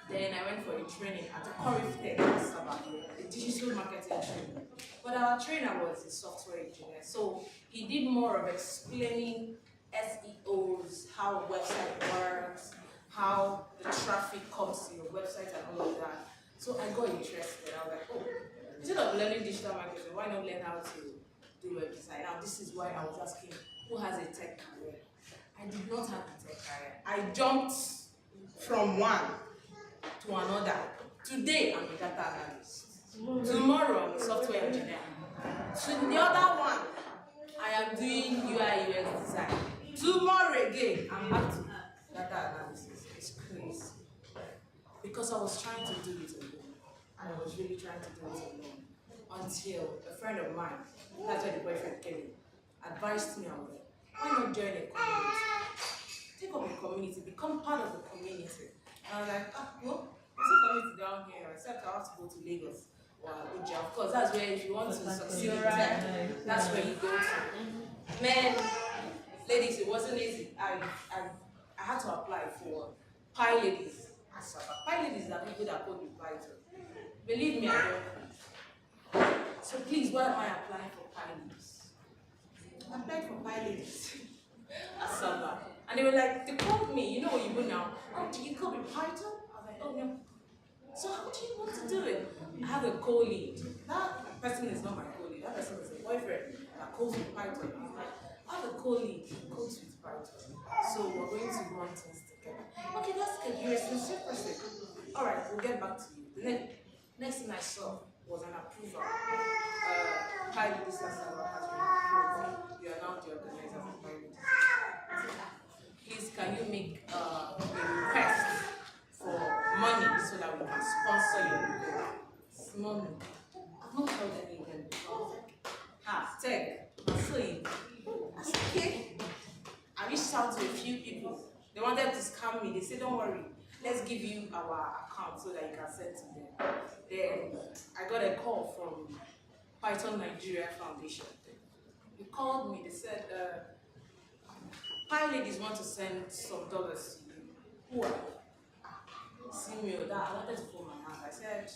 [SPEAKER 7] Then I went for a training at the Corif Tech a digital marketing training. But our trainer was a software engineer, so he did more of explaining SEOs, how a website works, how the traffic comes to your website and all of that. So I got interested. I was like, oh, instead of learning digital marketing, why not learn how to do web design? Now this is why I was asking, who has a tech career? I did not have a tech career. I jumped from one to another. Today, I'm a data analyst. Tomorrow, I'm a software engineer. So the other one, I am doing UI UX design. Tomorrow again, I'm back to data analysis. It's crazy. Because I was trying to do it alone. And I was really trying to do it alone. Until a friend of mine, that's where the boyfriend came in, advised me, I was like, why not join a community? Take up a community, become part of the community. And I was like, well, there's a community down here, except I have to go to Lagos or Abuja. Of course, that's where if you want to succeed in tech, that's where you go to. Man, ladies, it wasn't easy. I had to apply for Pi Ladies. Pi Ladies are people that code with Python. Believe me, I don't. So please, why am I applying for Pi Ladies? I applied for Pi Ladies. Asaba. And they were like, they called me, you know what you do now? Oh, do you code with Python? I was like, oh no. So how do you want to do it? I have a co-lead. That person is not my co-lead. That person is a boyfriend that codes with Python. I was like, I have a co-lead who codes with Python. So we're going to run things together. Okay, that's good. You're a sincere person. All right, we'll get back to you. The next thing I saw was an approval. Pilot Distance Server has been approved. You are now the organizer of Pilot. Please, can you make a request for money so that we can sponsor your program? Money. I've not heard any of them before. Tech. So I said, okay. I reached out to a few people. They wanted to scam me. They said, don't worry, let's give you our account so that you can send to them. Then I got a call from Python Nigeria Foundation. They called me. They said, Pi Ladies want to send some dollars to you. Who are you? Simio, that I wanted to pull my hand. I said,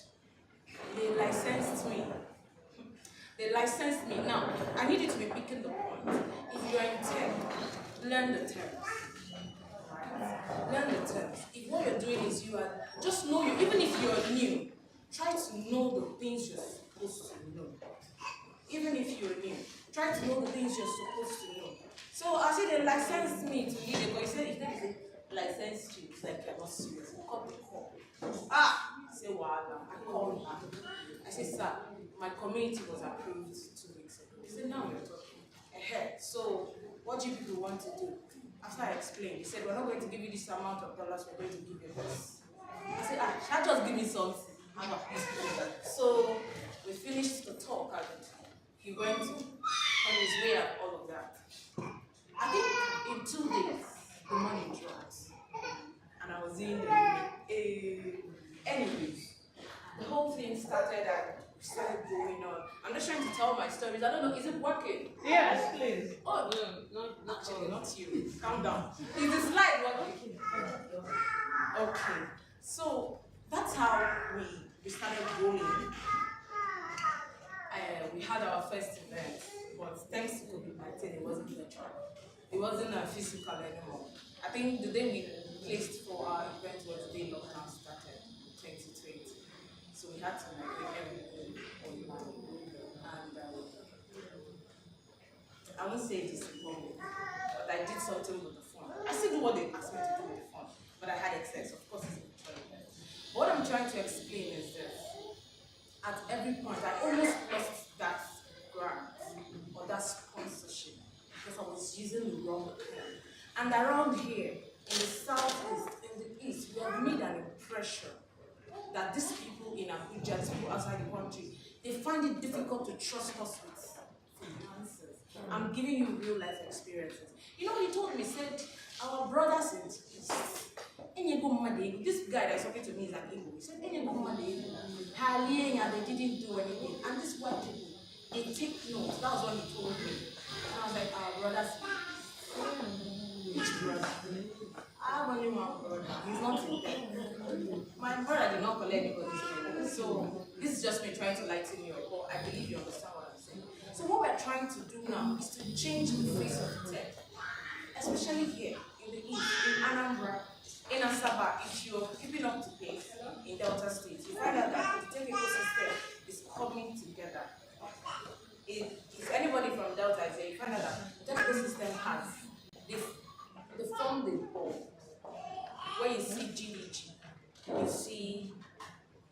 [SPEAKER 7] they licensed me. They licensed me. Now, I need you to be picking the point. If you are in tech, learn the terms. Right? Learn the terms. If what you're doing is you are, just know you, even if you're new, try to know the things you're supposed to know. Even if you're new, try to know the things you're supposed to know. So I said they licensed me to lead it, but he said if they licensed you, it's like you're not serious. Cut the call. I said, wow, I called her. I said, sir, my community was approved 2 weeks ago. He said, now you're talking. Ahead. So what do you people want to do? After I explained, he said, we're not going to give you this amount of dollars, we're going to give you this. I said, shall I just give me something? So we finished the talk and he went on his way and all of that. I think in 2 days, the money dropped. And I was in the anyways, the whole thing started going on. I'm just trying to tell my stories. I don't know, is it working?
[SPEAKER 6] Yes, please.
[SPEAKER 7] Oh, no, actually, not you. Calm down. Is the slide working? Okay. So that's how we started rolling. We had our first event, but thanks to COVID-19, it wasn't virtual. It wasn't physical anymore. I think the day we placed for our event was the day lockdown started, 2020. So we had to migrate everything online. And I won't say disappointed, but I did something with the phone. I still do what they asked me to do with the phone, but I had excess. Of course, it's a virtual event. But what I'm trying to explain is this. At every point, I almost lost that grant or that sponsorship because I was using the wrong pen. And around here, in the southeast, in the east, we have made an impression that these people in Abuja, these people outside the country, they find it difficult to trust us with finances. I'm giving you real life experiences. You know, he told me, said, our brothers in the east, this guy that's talking to me is an Igbo. He said, they didn't do anything. And these white people, they take notes. That was what he told me. And I was like, our brothers, which brother? I have only one brother. He's not in there. My brother did not collect anybody's money. So this is just me trying to lighten you up. But I believe you understand what I'm saying. So what we're trying to do now is to change the face of tech, especially here in the east, in Anambra, in Asaba. If you're keeping up to pace in Delta State, you find out that the tech ecosystem is coming together. If anybody from Delta is there, you find out that the tech ecosystem has they form the whole. Where you see GDG, you see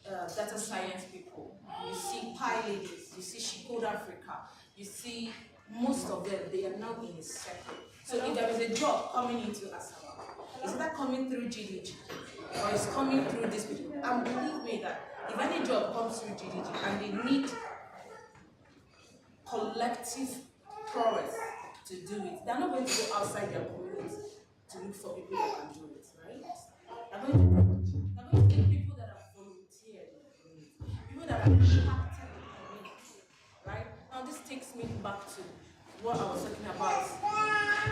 [SPEAKER 7] data science people, you see Pi ladies, you see She Code Africa, you see most of them, they are now in a circle. So if there is a job coming into Asaba, is that coming through GDG or is coming through this people? And believe me that if any job comes through GDG and they need collective prowess to do it, they're not going to go outside their community to look for people that can do it, right? They're going to get people that are volunteered in the community, people that are impacted in the community, right? Now this takes me back to what I was talking about,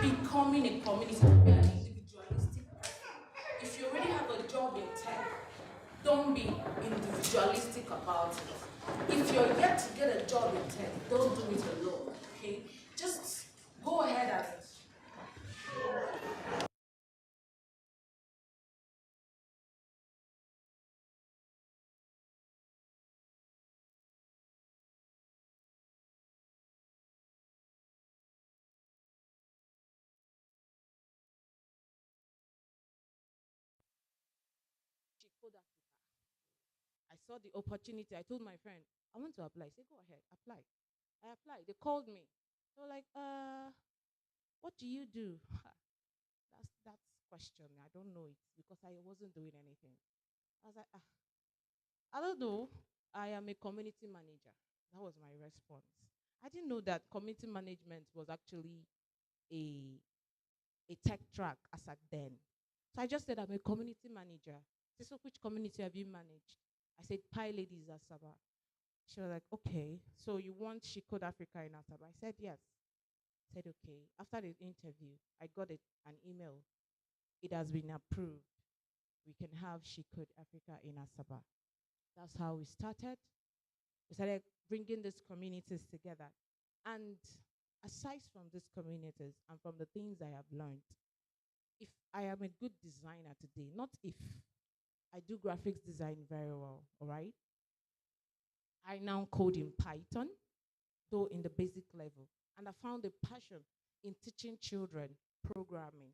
[SPEAKER 7] becoming a community, be an individualistic person. If you already have a job in tech, don't be individualistic about it. If you're yet to get a job in tech, don't do it alone, okay? Just go ahead and I saw the opportunity. I told my friend, I want to apply. I said, go ahead, apply. I applied. They called me. They were like, what do you do? That's question. I don't know it because I wasn't doing anything. I was like, I don't know. I am a community manager. That was my response. I didn't know that community management was actually a tech track as at then. So I just said, I'm a community manager. She said, so which community have you managed? I said, Pi Ladies Asaba. She was like, okay, so you want She Code Africa in Asaba? I said, yes. I said, okay. After the interview, I got an email. It has been approved. We can have She Code Africa in Asaba. That's how we started. We started bringing these communities together. And aside from these communities and from the things I have learned, if I am a good designer today, not if, I do graphics design very well, all right? I now code in Python, though in the basic level. And I found a passion in teaching children programming.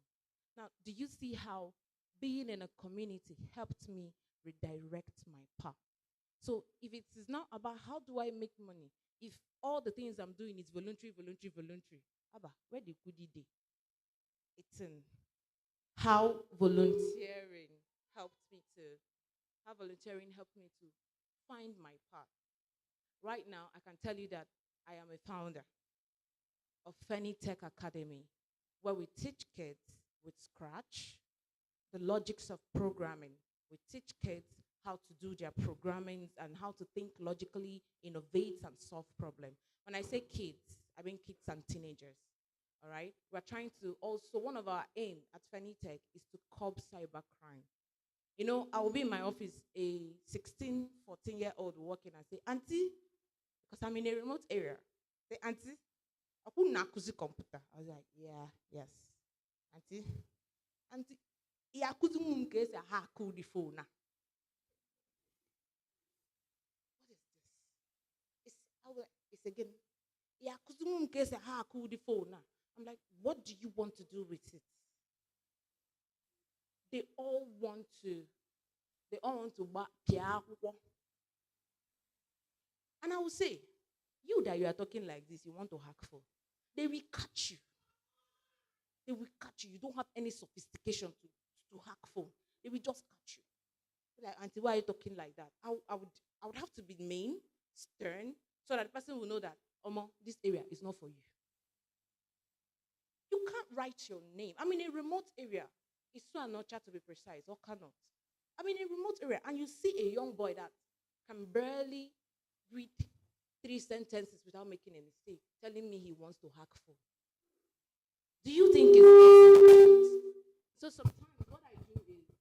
[SPEAKER 7] Now, do you see how being in a community helped me redirect my path? So if it is not about how do I make money, if all the things I'm doing is voluntary, Abba, where the goodie day? It's in how volunteering helped me to find my path. Right now, I can tell you that I am a founder of Feni Tech Academy, where we teach kids with Scratch, the logics of programming. We teach kids how to do their programming and how to think logically, innovate, and solve problems. When I say kids, I mean kids and teenagers. All right? We're trying to also, one of our aim at Feni Tech is to curb cybercrime. You know, I will be in my office, a 16, 14-year-old will walk in and say, Auntie, because I'm in a remote area. Say, Auntie, I couldn't akuzi computer. I was like, yeah, yes. Auntie, Auntie, yeah, akuzi mumke se ha ku the phone na. What is this? It's again. Yeah, akuzi mumke se ha ku the phone na. I'm like, what do you want to do with it? They all want to pia. And I will say, you that you are talking like this, you want to hack for. They will catch you. They will catch you. You don't have any sophistication to hack phone. They will just catch you. Like, Auntie, why are you talking like that? I would have to be mean, stern, so that the person will know that, Omo, this area is not for you. You can't write your name. I'm in a remote area. It's so Onitsha to be precise, or cannot. I'm in a remote area, and you see a young boy that can barely read 3 sentences without making a mistake, telling me he wants to hack phone. Do you think it's easy? So sometimes what I do is like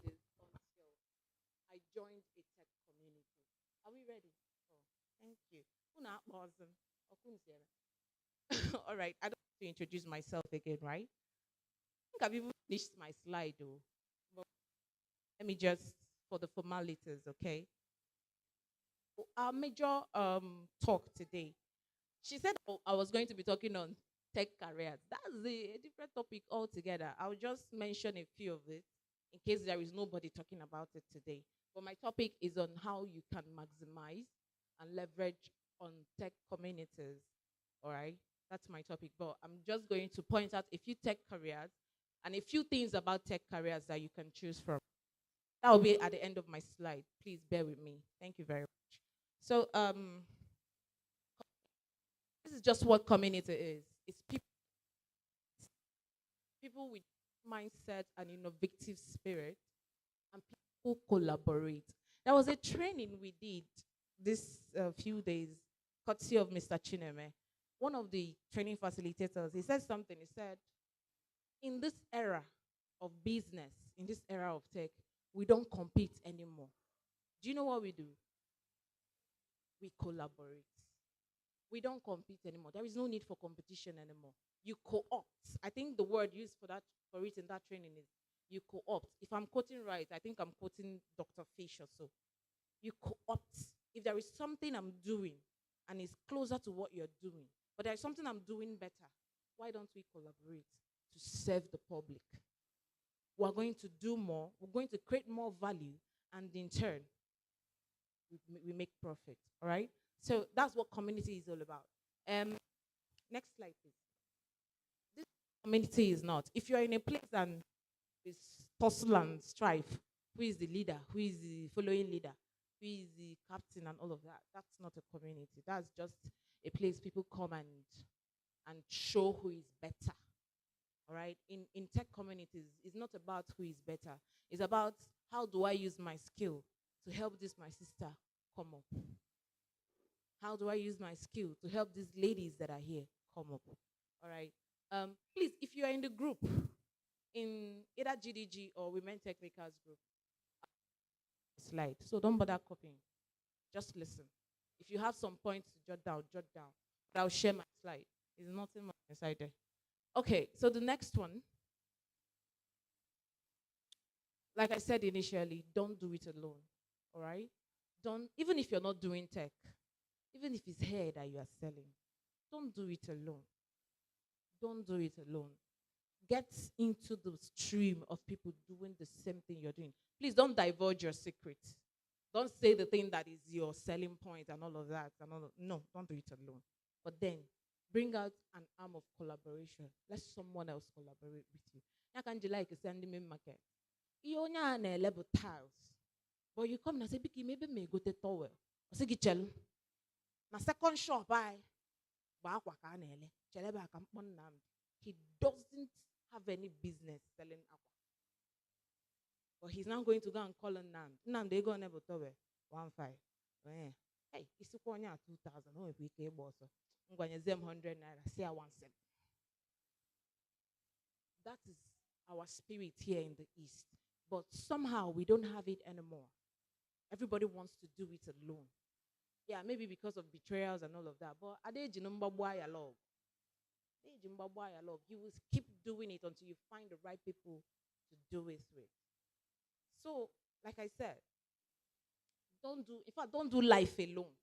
[SPEAKER 7] this until I joined a tech community. Are we ready? Oh, thank you. Una awesome. All right, I don't have to introduce myself again, right? I think I've even finished my slide though. But let me just for the formalities, okay? Our major talk today. She said I was going to be talking on tech careers. That's a different topic altogether. I'll just mention a few of it in case there is nobody talking about it today. But my topic is on how you can maximize and leverage on tech communities. All right, that's my topic. But I'm just going to point out a few tech careers and a few things about tech careers that you can choose from. That will be at the end of my slide. Please bear with me. Thank you very much. So, this is just what community is. It's people with mindset and innovative spirit, and people who collaborate. There was a training we did this few days, courtesy of Mr. Chineme. One of the training facilitators, he said something. He said, in this era of business, in this era of tech, we don't compete anymore. Do you know what we do? We collaborate. We don't compete anymore. There is no need for competition anymore. You co-opt. I think the word used for it in that training is you co-opt. If I'm quoting right, I think I'm quoting Dr. Fish or so. You co-opt. If there is something I'm doing and it's closer to what you're doing, but there's something I'm doing better, why don't we collaborate to serve the public? We're going to do more. We're going to create more value, and in turn, we make profit. All right. So that's what community is all about. Next slide, please. This community is not. If you're in a place and it's tussle and strife, who is the leader? Who is the following leader? Who is the captain and all of that? That's not a community. That's just a place people come and show who is better. All right. In tech communities, it's not about who is better. It's about how do I use my skill to help this my sister come up. How do I use my skill to help these ladies that are here come up? All right. Please, if you are in the group, in either GDG or Women Techmakers group, slide. So don't bother copying. Just listen. If you have some points to jot down, jot down. But I'll share my slide. There's nothing much inside there. Okay, so the next one. Like I said initially, don't do it alone. All right? Don't, even if you're not doing tech, even if it's hair that you are selling, don't do it alone. Don't do it alone. Get into the stream of people doing the same thing you're doing. Please don't divulge your secrets. Don't say the thing that is your selling point and all of that. No, don't do it alone. But then bring out an arm of collaboration. Let someone else collaborate with you. Like sending me market. ihe onye a na-ele bụ tiles, but you come and say biko maybe me go te towel ọ sị gị chelu na second shop anyị bụ akwa ka a na-ele chere ebe a ka mkpọ Nnamdi. He doesn't have any business selling aqua. But he's now going to go and call Nnamdi. Nnamdi, ego one bụ towel 15. Hey, isikwa onye a 2000 o nwekwa ike ịgba ọsọ ngwanyezie m 100 naira si ya 17. That is our spirit here in the East. But somehow we don't have it anymore. Everybody wants to do it alone. Yeah, maybe because of betrayals and all of that. But you will keep doing it until you find the right people to do it with. So, like I said, don't do life alone.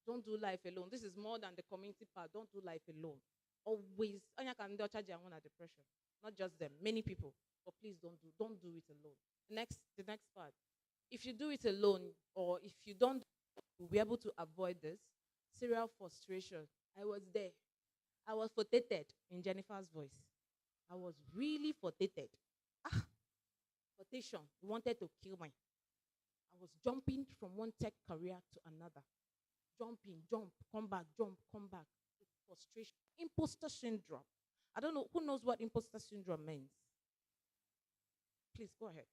[SPEAKER 7] Don't do life alone. This is more than the community part. Don't do life alone. Always, depression. Not just them, many people. But please don't do it alone. The next part. If you do it alone, or if you don't, you'll be able to avoid this serial frustration. I was there. I was frustrated in Jennifer's voice. I was really frustrated. Frustration. He wanted to kill me. I was jumping from one tech career to another. Jumping, jump, come back, jump, come back. Frustration. Imposter syndrome. I don't know. Who knows what imposter syndrome means? Please go ahead.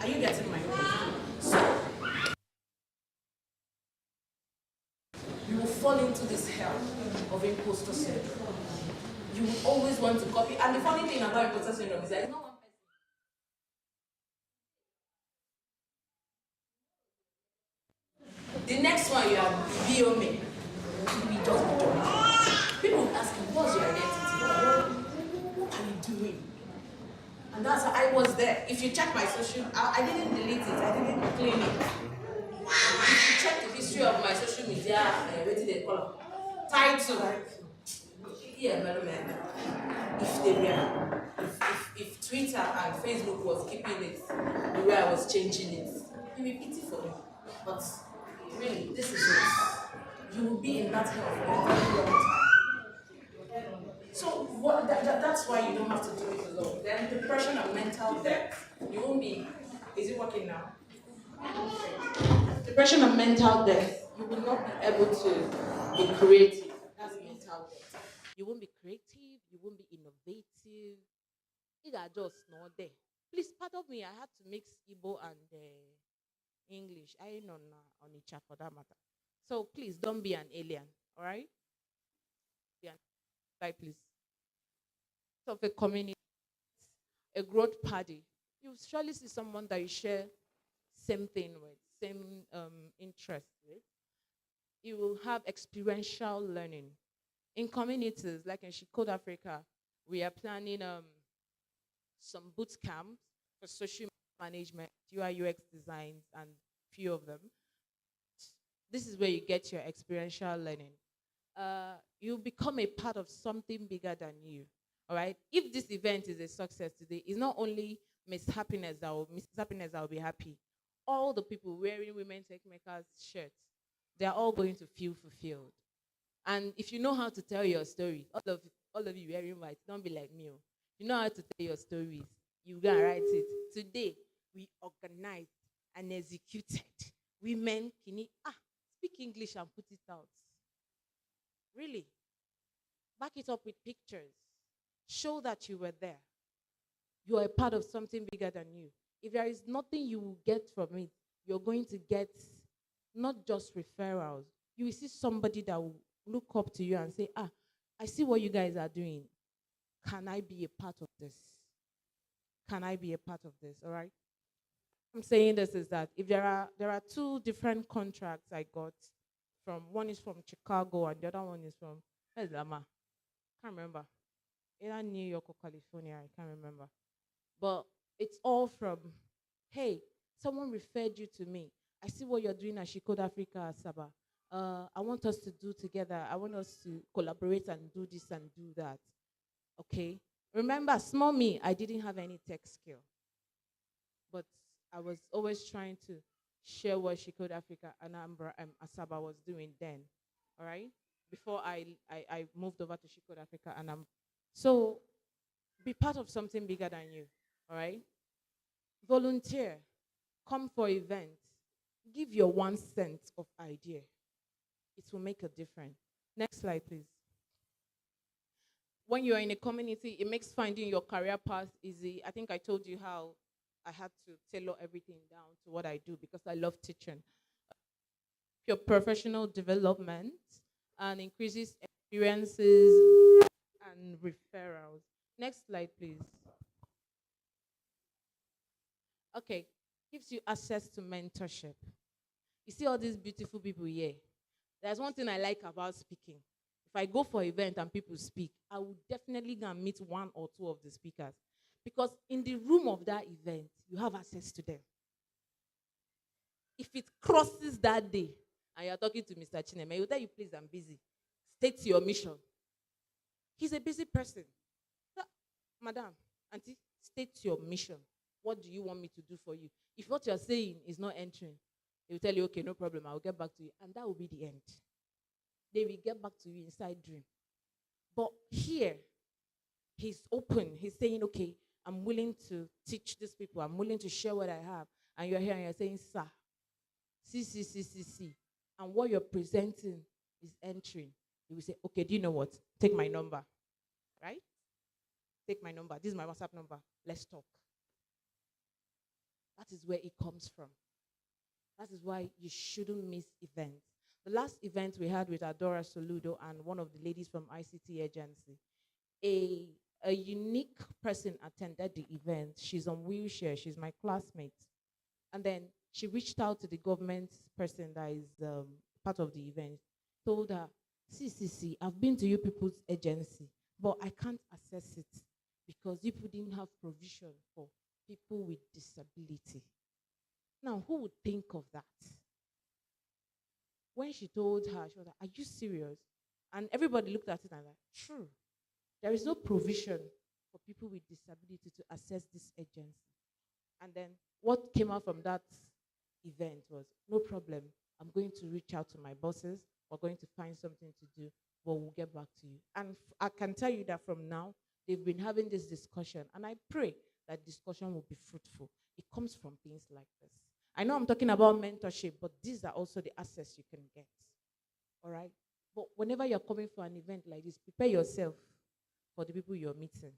[SPEAKER 7] Are you getting my point? So you will fall into this hell of imposter syndrome. You will always want to copy. And the funny thing about imposter syndrome is that no one person. The next one you are video me. We just do. People will ask you, what's your identity? What are you doing? And that's how I was there. If you check my social, I didn't delete it. I didn't clean it. If you check the history of my social media, what did they call it? Title. Yeah, man. If they were, if Twitter and Facebook was keeping it the way I was changing it, it would be pity for me. But really, this is it. You will be in that hell for a very long time. So that's why you don't have to do it alone. Then depression and mental depth. You won't be. Is it working now? Depression and mental depth. You will not be able to be creative. That's mental depth. You won't be creative. You won't be innovative. It are just not there. Please pardon me. I had to mix Igbo and English. I ain't on Onitsha for that matter. So please don't be an alien. All right? Right, please. Of a community, a growth party, you surely see someone that you share same thing with, same interest with. You will have experiential learning. In communities, like in Code Africa, we are planning some boot camps for social management, UI UX designs, and few of them. This is where you get your experiential learning. You become a part of something bigger than you. All right. If this event is a success today, it's not only Miss Happiness that will be happy. all the people wearing women Techmakers shirts, they are all going to feel fulfilled. And if you know how to tell your story, all of you wearing white, don't be like me. Oh. You know how to tell your stories. You go and write it. Today, we organized and executed women. Speak English and put it out. Really. Back it up with pictures. Show that you were there. You are a part of something bigger than you. If there is nothing you will get from it, you're going to get not just referrals. You will see somebody that will look up to you and say, I see what you guys are doing. Can I be a part of this? Can I be a part of this? All right. I'm saying this is that if there are two different contracts I got from, one is from Chicago and the other one is from, where's Lama? Can't remember. Either New York or California, I can't remember. But it's all from, hey, someone referred you to me. I see what you're doing at Shikod Africa, Asaba. I want us to do together. I want us to collaborate and do this and do that. Okay? Remember, small me, I didn't have any tech skill. But I was always trying to share what Shikod Africa and Asaba was doing then. All right? Before I moved over to Shikod Africa. So be part of something bigger than you. All right? Volunteer. Come for events. Give your 1 cent of idea. It will make a difference. Next slide, please. When you're in a community, it makes finding your career path easy. I think I told you how I had to tailor everything down to what I do because I love teaching. Your professional development and increases experiences and referrals. Next slide, please. Okay, gives you access to mentorship. You see all these beautiful people here. There's one thing I like about speaking. If I go for an event and people speak, I will definitely go and meet 1 or 2 of the speakers. Because in the room of that event, you have access to them. If it crosses that day, and you're talking to Mr. Chineme, he'll tell you, please, I'm busy. State your mission. He's a busy person. So, Madam, Auntie, state your mission. What do you want me to do for you? If what you're saying is not entering, he will tell you, okay, no problem, I will get back to you. And that will be the end. They will get back to you inside dream. But here, he's open. He's saying, okay, I'm willing to teach these people. I'm willing to share what I have. And you're here and you're saying, sir, see. And what you're presenting is entering. You will say, okay, do you know what? Take my number. Right? Take my number. This is my WhatsApp number. Let's talk. That is where it comes from. That is why you shouldn't miss events. The last event we had with Adora Soludo and one of the ladies from ICT agency, a unique person attended the event. She's on wheelchair. She's my classmate. And then she reached out to the government person that is part of the event, told her, see, I've been to you people's agency, but I can't access it because you people didn't have provision for people with disability. Now, who would think of that? When she told her, she was like, are you serious? And everybody looked at it and like, true. There is no provision for people with disability to access this agency. And then what came out from that event was, no problem, I'm going to reach out to my bosses. We're going to find something to do, but we'll get back to you. And I can tell you that from now, they've been having this discussion, and I pray that discussion will be fruitful. It comes from things like this. I know I'm talking about mentorship, but these are also the access you can get. All right? But whenever you're coming for an event like this, prepare yourself for the people you're meeting.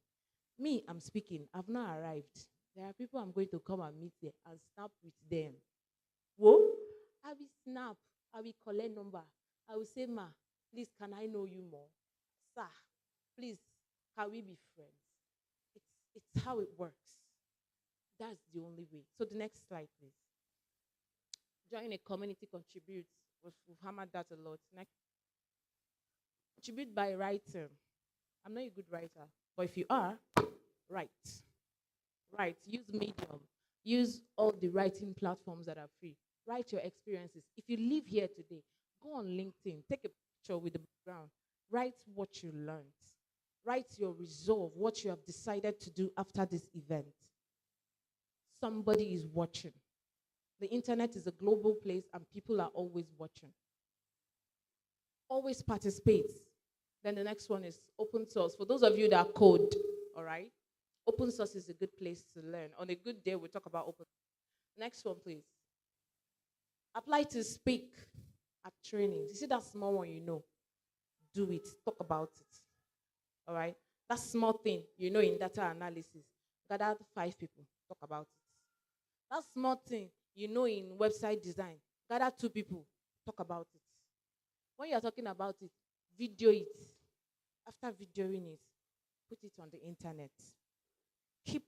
[SPEAKER 7] Me, I'm speaking. I've not arrived. There are people I'm going to come and meet there and snap with them. Whoa, I will snap. I will collect number. I will say, ma, please, can I know you more? Sir, please, can we be friends? It's how it works. That's the only way. So the next slide, please. Join a community contributes. We've hammered that a lot. Next. Contribute by writing. I'm not a good writer, but if you are, write. Write. Use Medium. Use all the writing platforms that are free. Write your experiences. If you live here today, go on LinkedIn. Take a picture with the background. Write what you learned. Write your resolve, what you have decided to do after this event. Somebody is watching. The internet is a global place and people are always watching. Always participate. Then the next one is open source. For those of you that code, all right? Open source is a good place to learn. On a good day, we'll talk about open source. Next one, please. Apply to speak at trainings. You see that small one you know? Do it. Talk about it. All right? That small thing you know in data analysis. Gather 5 people. Talk about it. That small thing you know in website design. Gather 2 people. Talk about it. When you're talking about it, video it. After videoing it, put it on the internet. Keep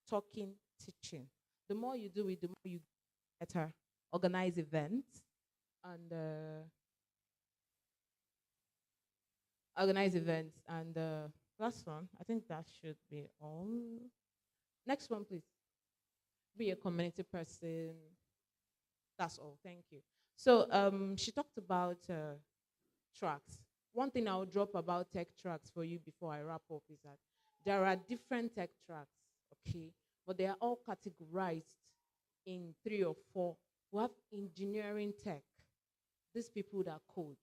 [SPEAKER 7] talking, teaching. The more you do it, the more you get better. Organize events and last one, I think that should be all. Next one, please. Be a community person. That's all. Thank you. So she talked about tracks. One thing I'll drop about tech tracks for you before I wrap up is that there are different tech tracks, okay? But they are all categorized in 3 or 4. We have engineering tech. These people that code.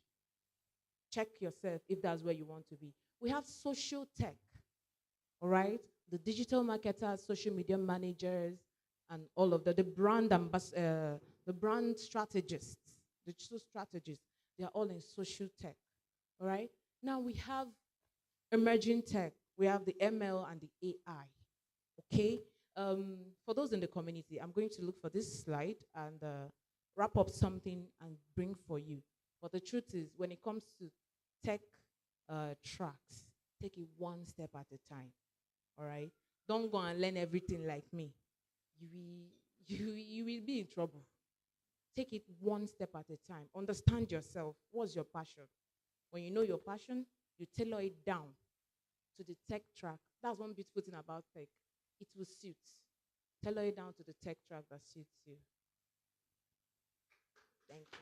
[SPEAKER 7] Check yourself if that's where you want to be. We have social tech, all right? The digital marketers, social media managers, and all of the brand the brand strategists, digital strategists, they are all in social tech, all right? Now we have emerging tech. We have the ML and the AI, okay? For those in the community, I'm going to look for this slide and wrap up something and bring for you. But the truth is, when it comes to tech tracks, take it one step at a time, all right? Don't go and learn everything like me. You will be in trouble. Take it one step at a time. Understand yourself. What's your passion? When you know your passion, you tailor it down to the tech track. That's one beautiful thing about tech. It will suit. Tailor it down to the tech track that suits you. Thank you.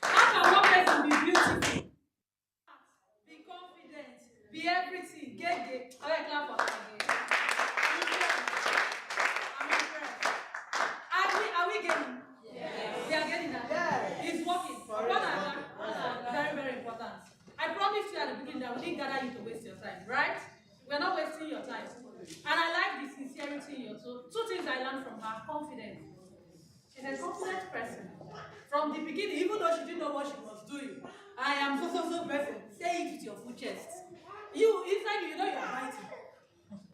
[SPEAKER 2] How can one person be beautiful, be confident, be everything, get? All right, clap for her again. I'm impressed. Are we getting? Yes. We are getting that. Yes. It's working. Very, very important. I promised you at the beginning that we didn't gather you to waste your time, right? We're not wasting your time. And I like the sincerity in your tone. 2 things I learned from her: confidence. She's a confident person. From the beginning, even though she didn't know what she was doing, I am so person. Say it with your full chest. You, inside you know you're writing.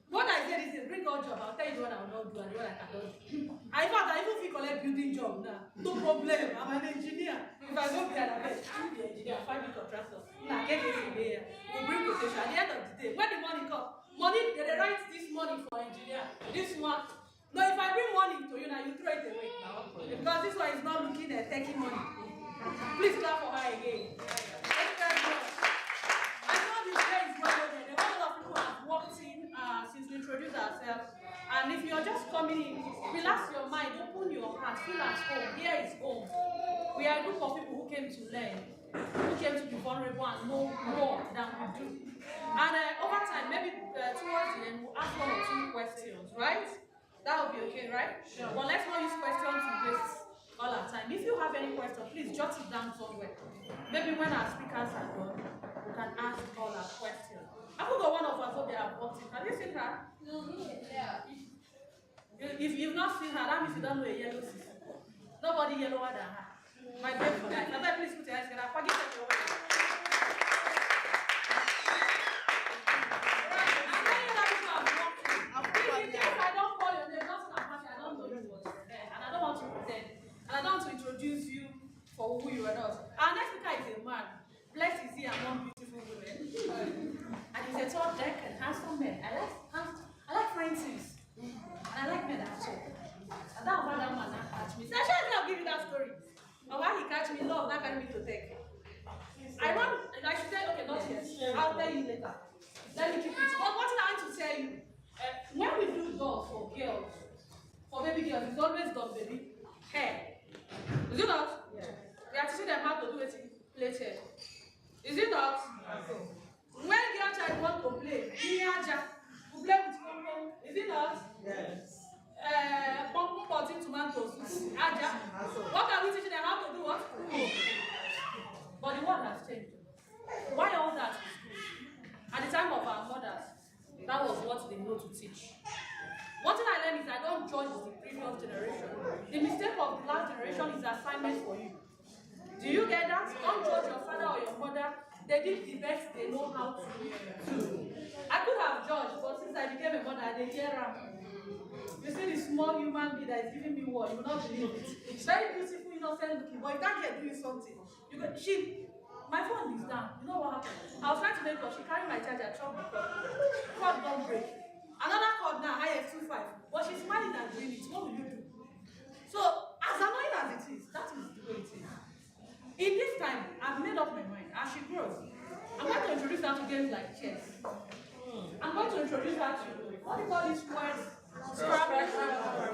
[SPEAKER 2] What I said is, bring out job. I'll tell you what I will not do and what I cannot do. In fact, I even feel collect building job now. No problem. I'm an engineer. If I go there, I bet I'm the engineer, find the contractor. Now get this in there. We'll bring quotation. At the end of the day, when the money comes, they write this money for engineer. This one. No, if I bring money to you now, you throw it away. Because this one is not looking at taking money. Please clap for her again. Thank you very much. I know this day is well over. There are a lot of people have walked in since we introduced ourselves. And if you're just coming in, relax your mind, open your heart, feel at home. Here is home. We are a group of people who came to learn, who came to be vulnerable and know more than we do. And over time, maybe towards the end, we'll ask 1 or 2 questions, right? That will be okay, right? Sure. But let's not use questions to waste all our time. If you have any question, please jot it down somewhere. Maybe when our speakers are done, we can ask all our questions. I have got one of us over there I've walked in. Have you seen her? Yeah. If you've not seen her, that means you don't know a yellow sister. Nobody yellower than her. My baby guys. Can I please put your eyes together? Forget it. If I don't call your name, nothing about you. I don't know you was there. And I don't want to pretend. And I don't want to introduce you for who you are not. Our next speaker is a man. Blessed is he among beautiful women. And he's a tall, dark, and handsome man. I like fine things. And I like men that talk. And that's why that man that catch me. So I'll give you that story. And why he catch me, love, that carry me to take. I should tell you, okay, not yet. I'll tell you later. Let me keep it. But what I want to tell you, when we do doors for girls, for has changed. Why all that is good? At the time of our mothers, that was what they know to teach. One thing I learned is I don't judge the previous generation. The mistake of the last generation is assignment for you. Do you get that? Don't judge your father or your mother. They did the best they know how to do. I could have judged, but since I became a mother, I didn't hear her. You see the small human being that is giving me what? You will not believe it. It's very beautiful, innocent looking, but you can't get doing something. You go, my phone is down. You know what happened? I was trying to make her. She carried my charger, chopped the cord. Cord don't break. Another cord now, IS25. But she's smiling and doing it. What will you do? So, as annoying as it is, that is the way it is. In this time, I've made up my mind. As she grows, I'm going to introduce her to games like chess. I'm going to introduce her to, what do you call these words? Scrabble.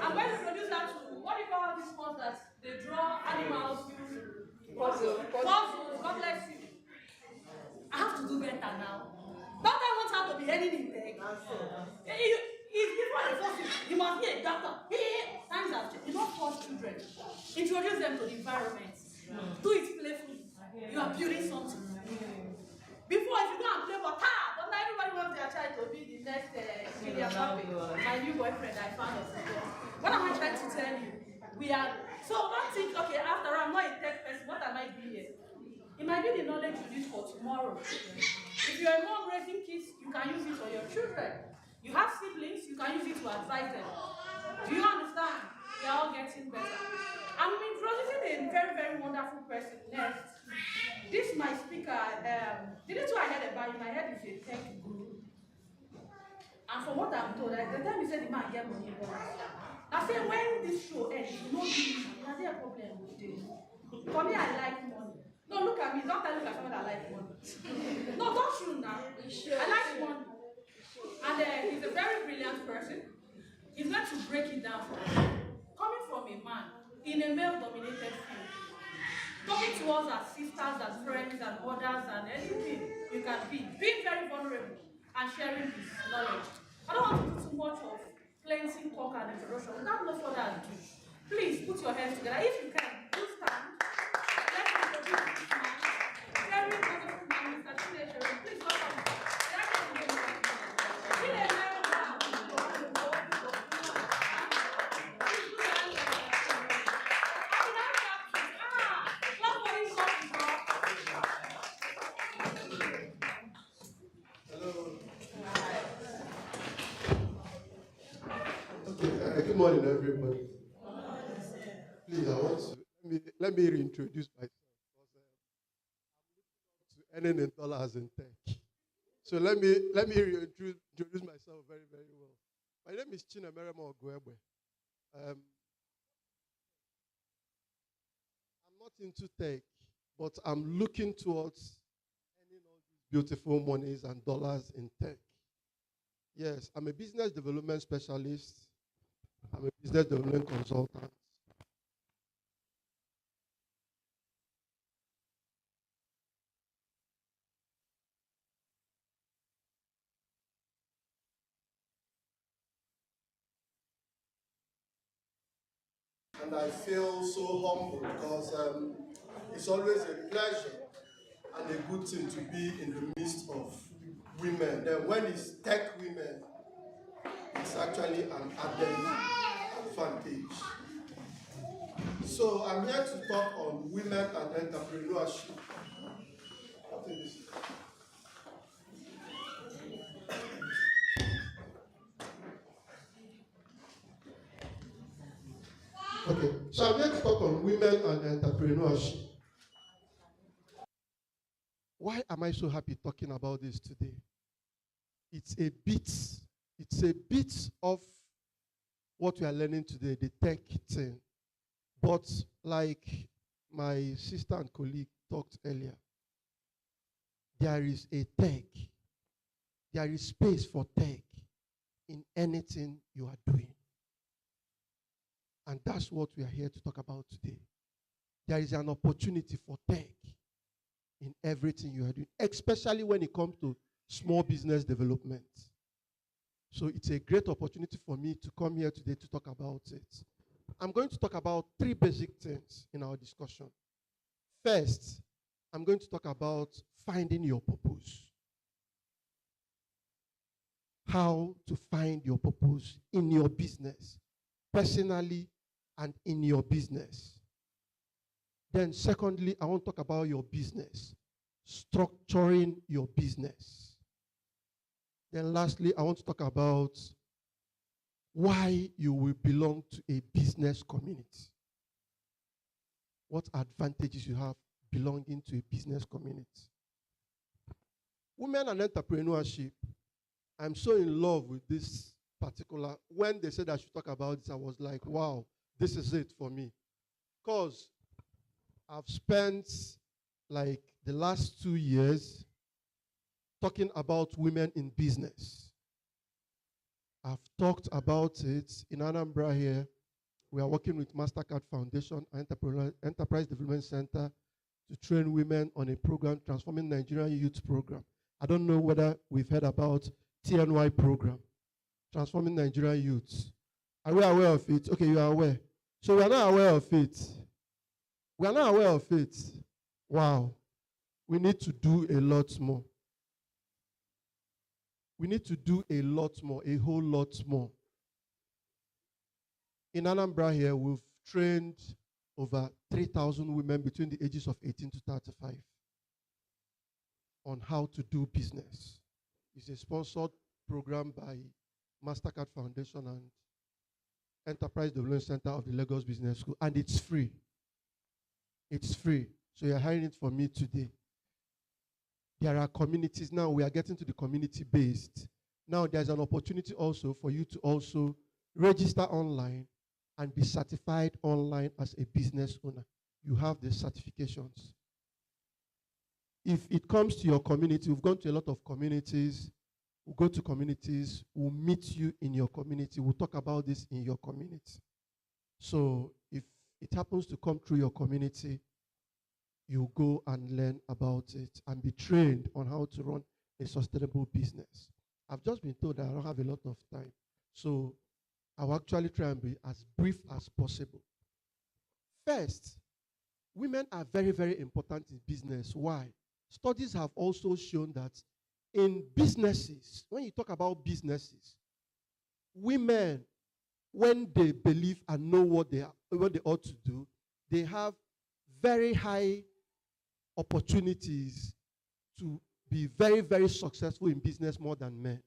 [SPEAKER 2] I'm going to introduce her to, what do you call these ones that they draw animals use? Puzzles. God bless you. I have to do better now. Not I want her to be any in tech. If people are forcing, you must be a doctor. Times have changed. You don't force children. Introduce them to the environment. Do it playfully. You are building something. Before, if you go and play for don't everybody wants their child to be the next Kylian Mbappe. My new boyfriend I found on football. What am I trying to tell you? We are so don't think, okay, after I'm not a tech person, what am I doing here? It might be the knowledge you need for tomorrow. If you're a mom raising kids, you can use it for your children. You have siblings, you can use it to advise them. Do you understand? They're all getting better. I'm introducing a very, very wonderful person next. This my speaker, the little I heard about him, I heard he's a tech guru. And from what I'm told, like, the time he said the man get money, I said when this show ends, you know, there's a problem with this. For me, I like money. No, look at me. Don't look at someone that likes money. No, don't you now. I like money. And he's a very brilliant person. He's going to break it down for us. Coming from a man in a male-dominated field, talking to us as sisters, as friends, and mothers, and anything you can be, being very vulnerable and sharing his knowledge. I don't want to do too much of plenty talk and introduction. Without no further ado, please put your hands together. If you can, do stand. Let's introduce this man. Very wonderful man, Mr. Chineche. Please welcome him.
[SPEAKER 11] Good morning, everybody. Please, I want to let me reintroduce myself because I'm looking up to earning in dollars in tech. So let me introduce myself very, very well. My name is Chinemeremo Ogwebwe. I'm not into tech, but I'm looking towards earning all these beautiful monies and dollars in tech. Yes, I'm a business development specialist. I'm a business development consultant. And I feel so humble because it's always a pleasure and a good thing to be in the midst of women. Then when it's tech women, it's actually an added advantage. So I'm here to talk on women and entrepreneurship. Okay, so I'm here to talk on women and entrepreneurship. Why am I so happy talking about this today? It's a bit of what we are learning today, the tech thing. But like my sister and colleague talked earlier, there is a tech. There is space for tech in anything you are doing. And that's what we are here to talk about today. There is an opportunity for tech in everything you are doing, especially when it comes to small business development. So it's a great opportunity for me to come here today to talk about it. I'm going to talk about 3 basic things in our discussion. First, I'm going to talk about finding your purpose. How to find your purpose in your business, personally and in your business. Then secondly, I want to talk about your business, structuring your business. Then lastly, I want to talk about why you will belong to a business community. What advantages you have belonging to a business community. Women and entrepreneurship, I'm so in love with this particular. When they said I should talk about this, I was like, wow, this is it for me. Because I've spent like the last 2 years talking about women in business. I've talked about it in Anambra here. We are working with MasterCard Foundation, Enterprise Development Center, to train women on a program, Transforming Nigerian Youth Program. I don't know whether we've heard about TNY program, Transforming Nigerian Youth. Are we aware of it? Okay, you are aware. So we are not aware of it. We are not aware of it. Wow. We need to do a lot more. We need to do a lot more, a whole lot more. In Anambra here, we've trained over 3,000 women between the ages of 18 to 35 on how to do business. It's a sponsored program by MasterCard Foundation and Enterprise Development Center of the Lagos Business School, and it's free. It's free. So you're hiring it for me today. There are communities now. We are getting to the community-based. Now there's an opportunity also for you to also register online and be certified online as a business owner. You have the certifications. If it comes to your community, we've gone to a lot of communities. We'll go to communities. We'll meet you in your community. We'll talk about this in your community. So if it happens to come through your community, you go and learn about it and be trained on how to run a sustainable business. I've just been told that I don't have a lot of time. So I'll actually try and be as brief as possible. First, women are very, very important in business. Why? Studies have also shown that in businesses, when you talk about businesses, women, when they believe and know what they ought to do, they have very high opportunities to be very, very successful in business more than men.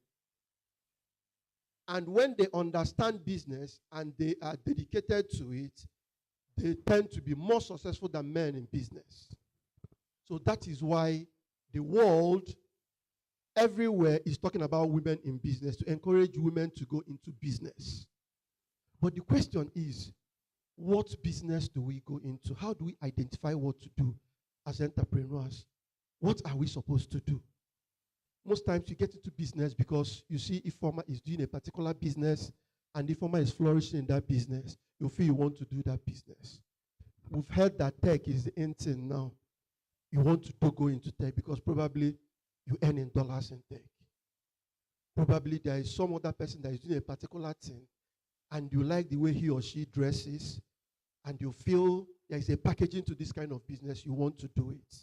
[SPEAKER 11] And when they understand business and they are dedicated to it, they tend to be more successful than men in business. So that is why the world everywhere is talking about women in business, to encourage women to go into business. But the question is, what business do we go into? How do we identify what to do as entrepreneurs? What are we supposed to do? Most times you get into business because you see Ifeoma is doing a particular business and Ifeoma is flourishing in that business. You feel you want to do that business. We've heard that tech is the in thing now. You want to go into tech because probably you earn in dollars in tech. Probably there is some other person that is doing a particular thing and you like the way he or she dresses and you feel there is a packaging to this kind of business, you want to do it.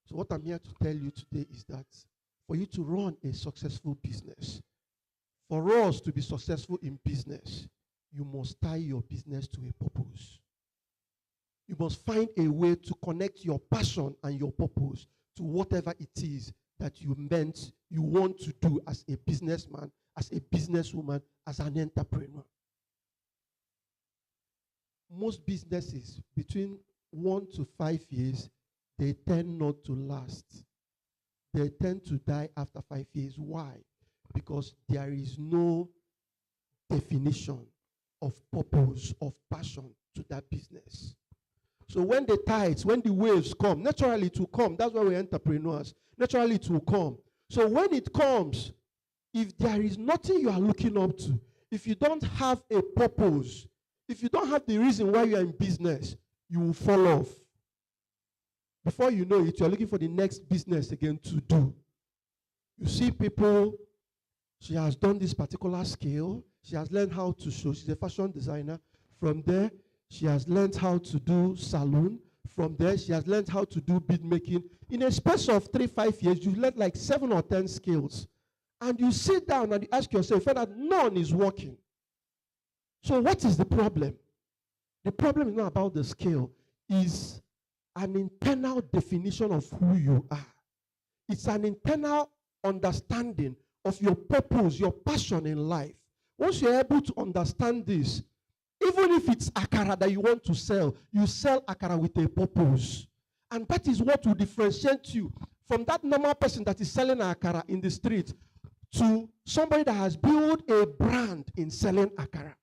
[SPEAKER 11] So what I'm here to tell you today is that for you to run a successful business, for us to be successful in business, you must tie your business to a purpose. You must find a way to connect your passion and your purpose to whatever it is that you want to do as a businessman, as a businesswoman, as an entrepreneur. Most businesses, between 1 to 5 years, they tend not to last. They tend to die after 5 years. Why? Because there is no definition of purpose, of passion to that business. So when the tides, when the waves come, naturally it will come. That's why we're entrepreneurs. Naturally it will come. So when it comes, if there is nothing you are looking up to, if you don't have a purpose, if you don't have the reason why you are in business, you will fall off. Before you know it, you're looking for the next business again to do. You see people, she has done this particular skill. She has learned how to sew. She's a fashion designer. From there, she has learned how to do salon. From there, she has learned how to do bead making. In a space of 3-5 years, you've learned like 7 or 10 skills. And you sit down and you ask yourself, that none is working. So what is the problem? The problem is not about the skill. It's an internal definition of who you are. It's an internal understanding of your purpose, your passion in life. Once you're able to understand this, even if it's akara that you want to sell, you sell akara with a purpose. And that is what will differentiate you from that normal person that is selling akara in the street to somebody that has built a brand in selling akara.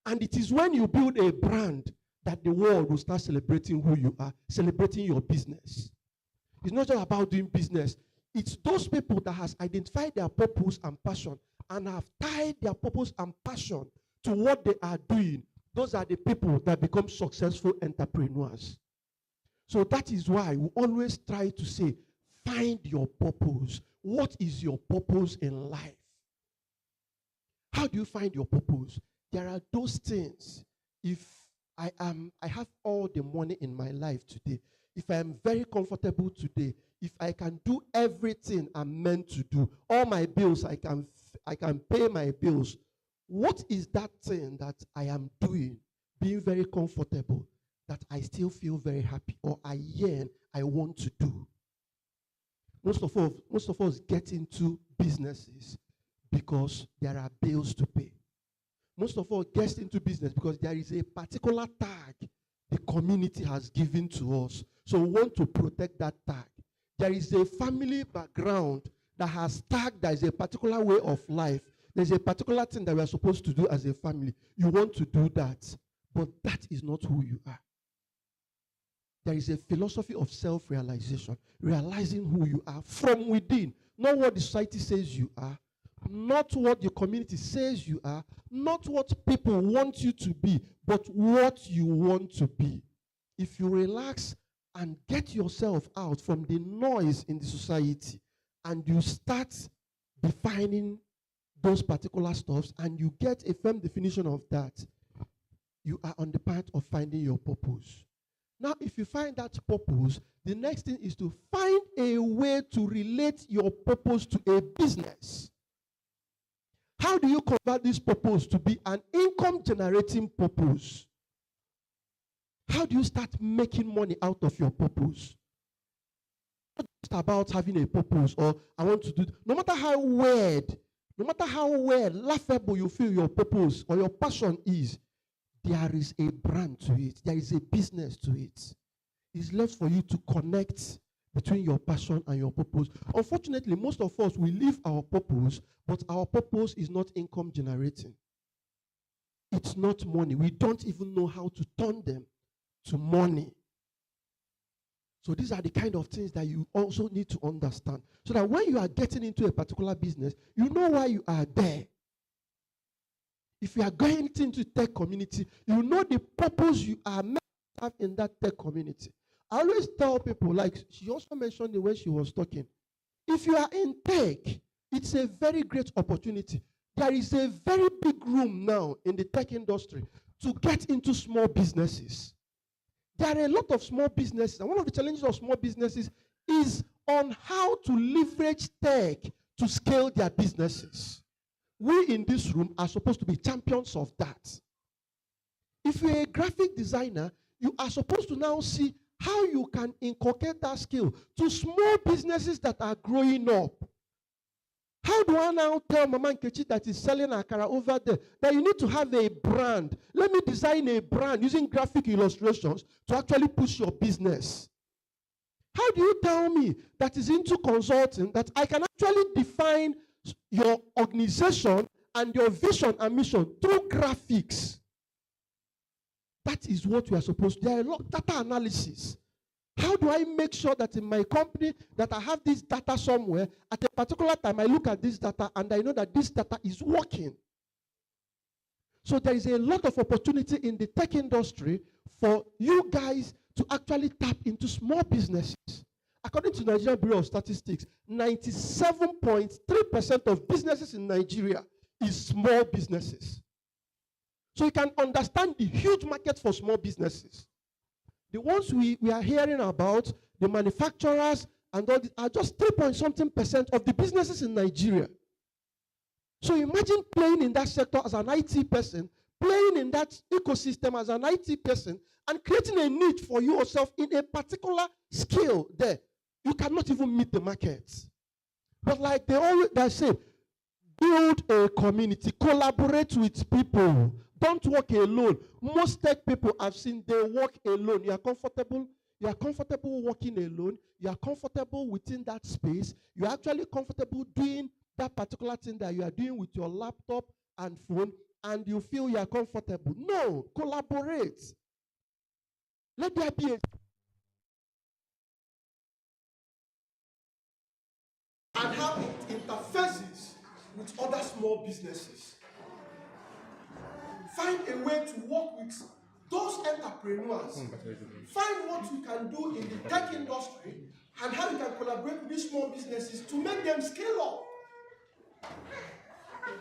[SPEAKER 11] And it is when you build a brand that the world will start celebrating who you are, celebrating your business. It's not just about doing business. It's those people that has identified their purpose and passion and have tied their purpose and passion to what they are doing. Those are the people that become successful entrepreneurs. So that is why we always try to say, find your purpose. What is your purpose in life? How do you find your purpose? There are those things. If I have all the money in my life today, if I am very comfortable today, if I can do everything I'm meant to do, all my bills, I can pay my bills, what is that thing that I am doing, being very comfortable, that I still feel very happy, or I want to do? Most of us get into businesses because there are bills to pay. Most of us get into business because there is a particular tag the community has given to us. So we want to protect that tag. There is a family background that has tagged that is a particular way of life. There's a particular thing that we are supposed to do as a family. You want to do that, but that is not who you are. There is a philosophy of self-realization, realizing who you are from within, not what the society says you are, not what the community says you are, not what people want you to be, but what you want to be. If you relax and get yourself out from the noise in the society and you start defining those particular stuffs and you get a firm definition of that, you are on the path of finding your purpose. Now, if you find that purpose, the next thing is to find a way to relate your purpose to a business. How do you convert this purpose to be an income-generating purpose? How do you start making money out of your purpose? Not just about having a purpose or I want to do. No matter how weird, laughable you feel your purpose or your passion is, there is a brand to it. There is a business to it. It's left for you to connect between your passion and your purpose. Unfortunately, most of us, we live our purpose, but our purpose is not income generating. It's not money. We don't even know how to turn them to money. So these are the kind of things that you also need to understand. So that when you are getting into a particular business, you know why you are there. If you are going into tech community, you know the purpose you are meant to have in that tech community. I always tell people, like she also mentioned it when she was talking, if you are in tech, it's a very great opportunity. There is a very big room now in the tech industry to get into small businesses. There are a lot of small businesses, and one of the challenges of small businesses is on how to leverage tech to scale their businesses. We in this room are supposed to be champions of that. If you're a graphic designer, you are supposed to now see how you can inculcate that skill to small businesses that are growing up. How do I now tell Mama Nkechi that is selling akara over there that you need to have a brand? Let me design a brand using graphic illustrations to actually push your business. How do you tell me that is into consulting that I can actually define your organization and your vision and mission through graphics? That is what we are supposed to do. There are a lot of data analysis. How do I make sure that in my company that I have this data somewhere, at a particular time I look at this data and I know that this data is working? So there is a lot of opportunity in the tech industry for you guys to actually tap into small businesses. According to Nigeria Bureau of Statistics, 97.3% of businesses in Nigeria is small businesses. So you can understand the huge market for small businesses. The ones we are hearing about, the manufacturers and all this, are just 3-point-something% of the businesses in Nigeria. So imagine playing in that sector as an IT person, playing in that ecosystem as an IT person, and creating a need for yourself in a particular skill there. You cannot even meet the market. But like they say, build a community, collaborate with people. Don't work alone. Most tech people I've seen, they work alone. You are comfortable working alone. You are comfortable within that space. You're actually comfortable doing that particular thing that you are doing with your laptop and phone, and you feel you are comfortable. No, collaborate. Let there be a and how it interfaces with other small businesses. Find a way to work with those entrepreneurs. Find what you can do in the tech industry and how you can collaborate with these small businesses to make them scale up.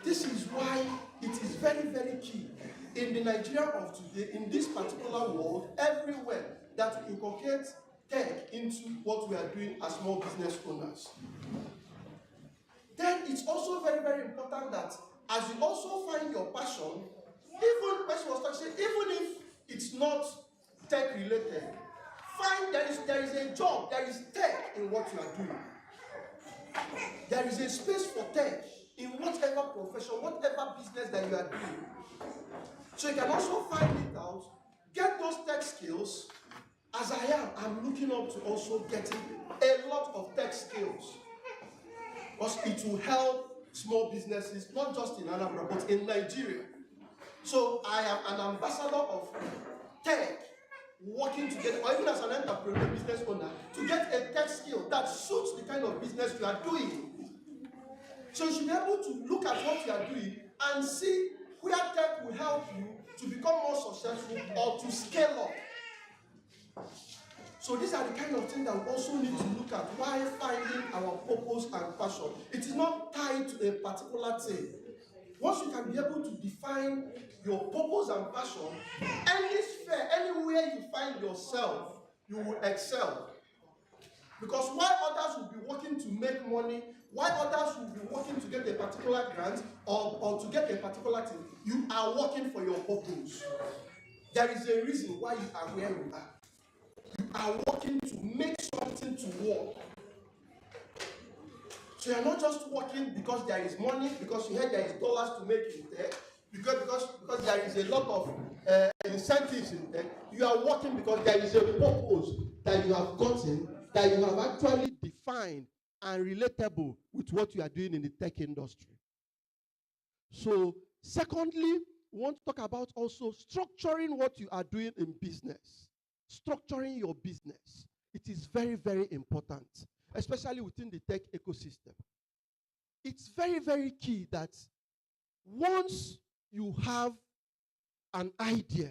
[SPEAKER 11] This is why it is very, very key in the Nigeria of today, in this particular world, everywhere, that we inculcate tech into what we are doing as small business owners. Then it's also very, very important that as you also find your passion, even when she was talking, even if it's not tech related, find there is a job, there is tech in what you are doing. There is a space for tech in whatever profession, whatever business that you are doing. So you can also find it out, get those tech skills. As I am, I'm looking up to also getting a lot of tech skills. Because it will help small businesses, not just in Anambra, but in Nigeria. So I am an ambassador of tech, working together, or even as an entrepreneur, business owner, to get a tech skill that suits the kind of business you are doing. So you should be able to look at what you are doing and see where tech will help you to become more successful or to scale up. So these are the kind of things that we also need to look at while finding our purpose and passion. It is not tied to a particular thing. Once you can be able to define your purpose and passion, any sphere, anywhere you find yourself, you will excel. Because while others will be working to make money, while others will be working to get a particular grant or to get a particular thing, you are working for your purpose. There is a reason why you are where you are. You are working to make something to work. So you're not just working because there is money, because you heard there is dollars to make in tech, because there is a lot of incentives in tech. You are working because there is a purpose that you have gotten, that you have actually defined and relatable with what you are doing in the tech industry. So secondly, we want to talk about also structuring what you are doing in business. Structuring your business. It is very, very important, especially within the tech ecosystem. It's very, very key that once you have an idea,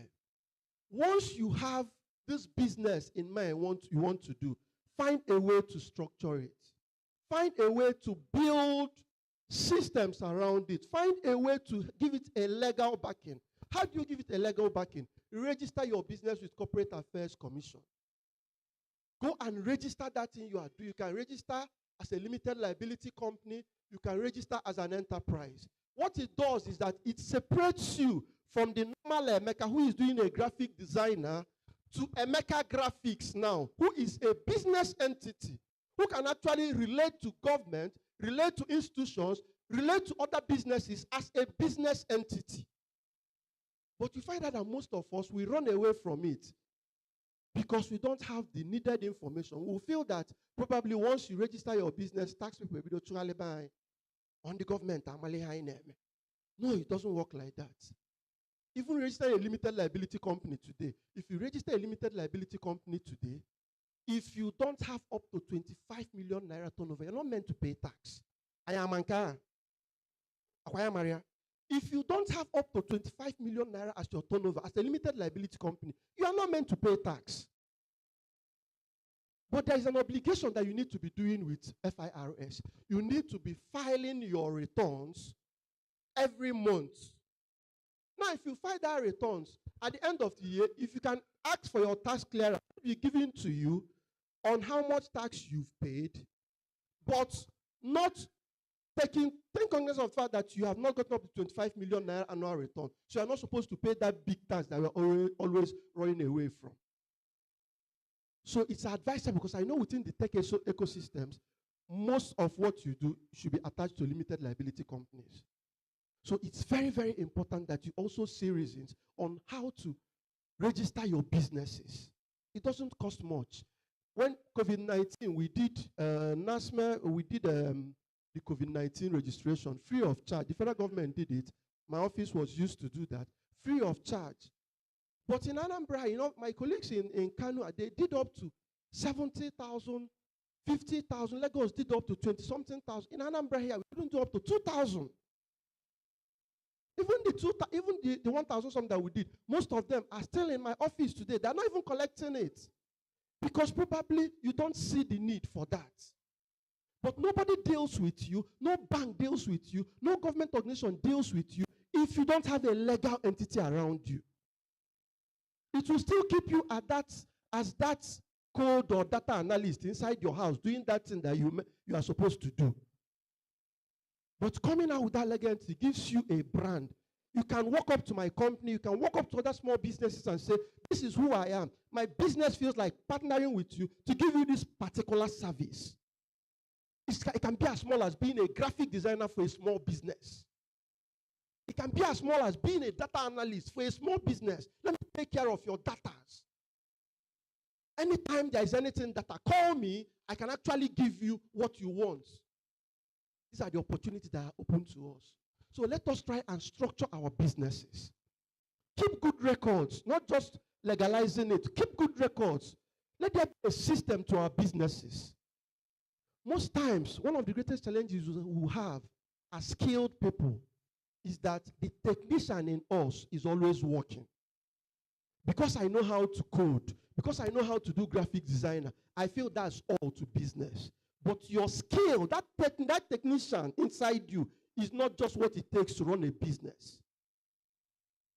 [SPEAKER 11] once you have this business in mind you want to do, find a way to structure it. Find a way to build systems around it. Find a way to give it a legal backing. How do you give it a legal backing? Register your business with Corporate Affairs Commission. Go and register that thing you are doing. You can register as a limited liability company. You can register as an enterprise. What it does is that it separates you from the normal Emeka who is doing a graphic designer to Emeka Graphics now, who is a business entity, who can actually relate to government, relate to institutions, relate to other businesses as a business entity. But you find out that most of us, we run away from it because we don't have the needed information. We feel that probably once you register your business, tax people will be buy on the government. No, it doesn't work like that. Even register a limited liability company today. If you register a limited liability company today, if you don't have up to 25 million naira turnover, you're not meant to pay tax. I am Ankara. Akwaya Maria. If you don't have up to 25 million naira as your turnover, as a limited liability company, you are not meant to pay tax. But there is an obligation that you need to be doing with FIRS. You need to be filing your returns every month. Now, if you file that returns, at the end of the year, if you can ask for your tax clearance, it will be given to you on how much tax you've paid, but not take cognizance of the fact that you have not gotten up to 25 million naira annual return. So you're not supposed to pay that big tax that we're always running away from. So it's advisable, because I know within the tech ecosystems, most of what you do should be attached to limited liability companies. So it's very, very important that you also see reasons on how to register your businesses. It doesn't cost much. When COVID-19, we did NASMA, we did the COVID-19 registration free of charge. The federal government did it. My office was used to do that, free of charge. But in Anambra, my colleagues in Kano, they did up to 70,000, 50,000. Lagos did up to 20-something thousand. In Anambra here, we couldn't do up to 2,000. Even the 1,000 something that we did, most of them are still in my office today. They're not even collecting it, because probably you don't see the need for that. But nobody deals with you, no bank deals with you, no government organization deals with you if you don't have a legal entity around you. It will still keep you as that code or data analyst inside your house doing that thing that you are supposed to do. But coming out with that legal entity gives you a brand. You can walk up to my company, you can walk up to other small businesses and say, this is who I am. My business feels like partnering with you to give you this particular service. It can be as small as being a graphic designer for a small business. It can be as small as being a data analyst for a small business. Let me take care of your data. Anytime there is anything data, call me. I can actually give you what you want. These are the opportunities that are open to us. So let us try and structure our businesses. Keep good records, not just legalizing it. Keep good records. Let there be a system to our businesses. Most times, one of the greatest challenges we have as skilled people is that the technician in us is always working. Because I know how to code, because I know how to do graphic designer, I feel that's all to business. But your skill, that technician inside you, is not just what it takes to run a business.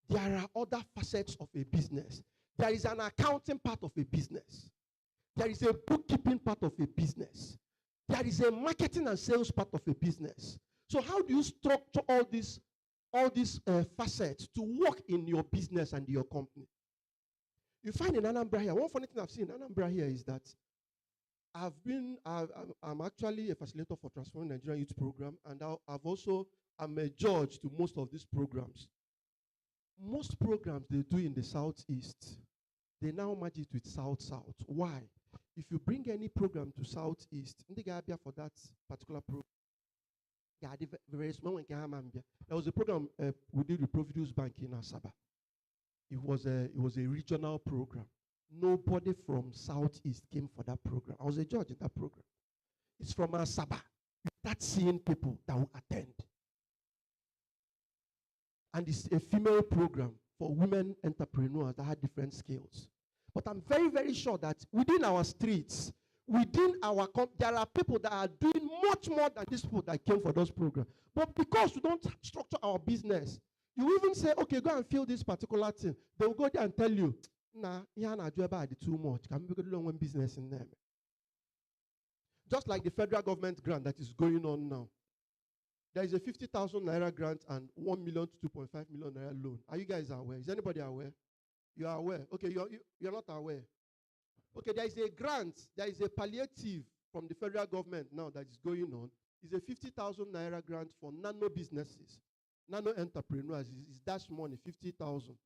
[SPEAKER 11] There are other facets of a business. There is an accounting part of a business. There is a bookkeeping part of a business. There is a marketing and sales part of a business. So how do you structure all these facets to work in your business and your company? You find in Anambra here, one funny thing I've seen in Anambra here is that I'm actually a facilitator for Transforming Nigerian Youth Program, and I'm a judge to most of these programs. Most programs they do in the Southeast, they now merge it with South-South. Why? If you bring any program to Southeast, for that particular program, there was a program we did with Providence Bank in Asaba. It was a regional program. Nobody from Southeast came for that program. I was a judge in that program. It's from Asaba. You start seeing people that will attend. And it's a female program for women entrepreneurs that had different skills. But I'm very, very sure that within our streets, there are people that are doing much more than these people that came for those programs. But because we don't structure our business, you even say, okay, go and fill this particular thing. They will go there and tell you, nah, you're not doing too much. Can we do one business in them? Just like the federal government grant that is going on now. There is a 50,000 naira grant and 1 million to 2.5 million naira loan. Are you guys aware? Is anybody aware? You are aware? Okay, you're not aware. Okay, there is a grant, there is a palliative from the federal government now that is going on. It's a 50,000 naira grant for nano businesses, nano entrepreneurs. It's dash money, 50,000.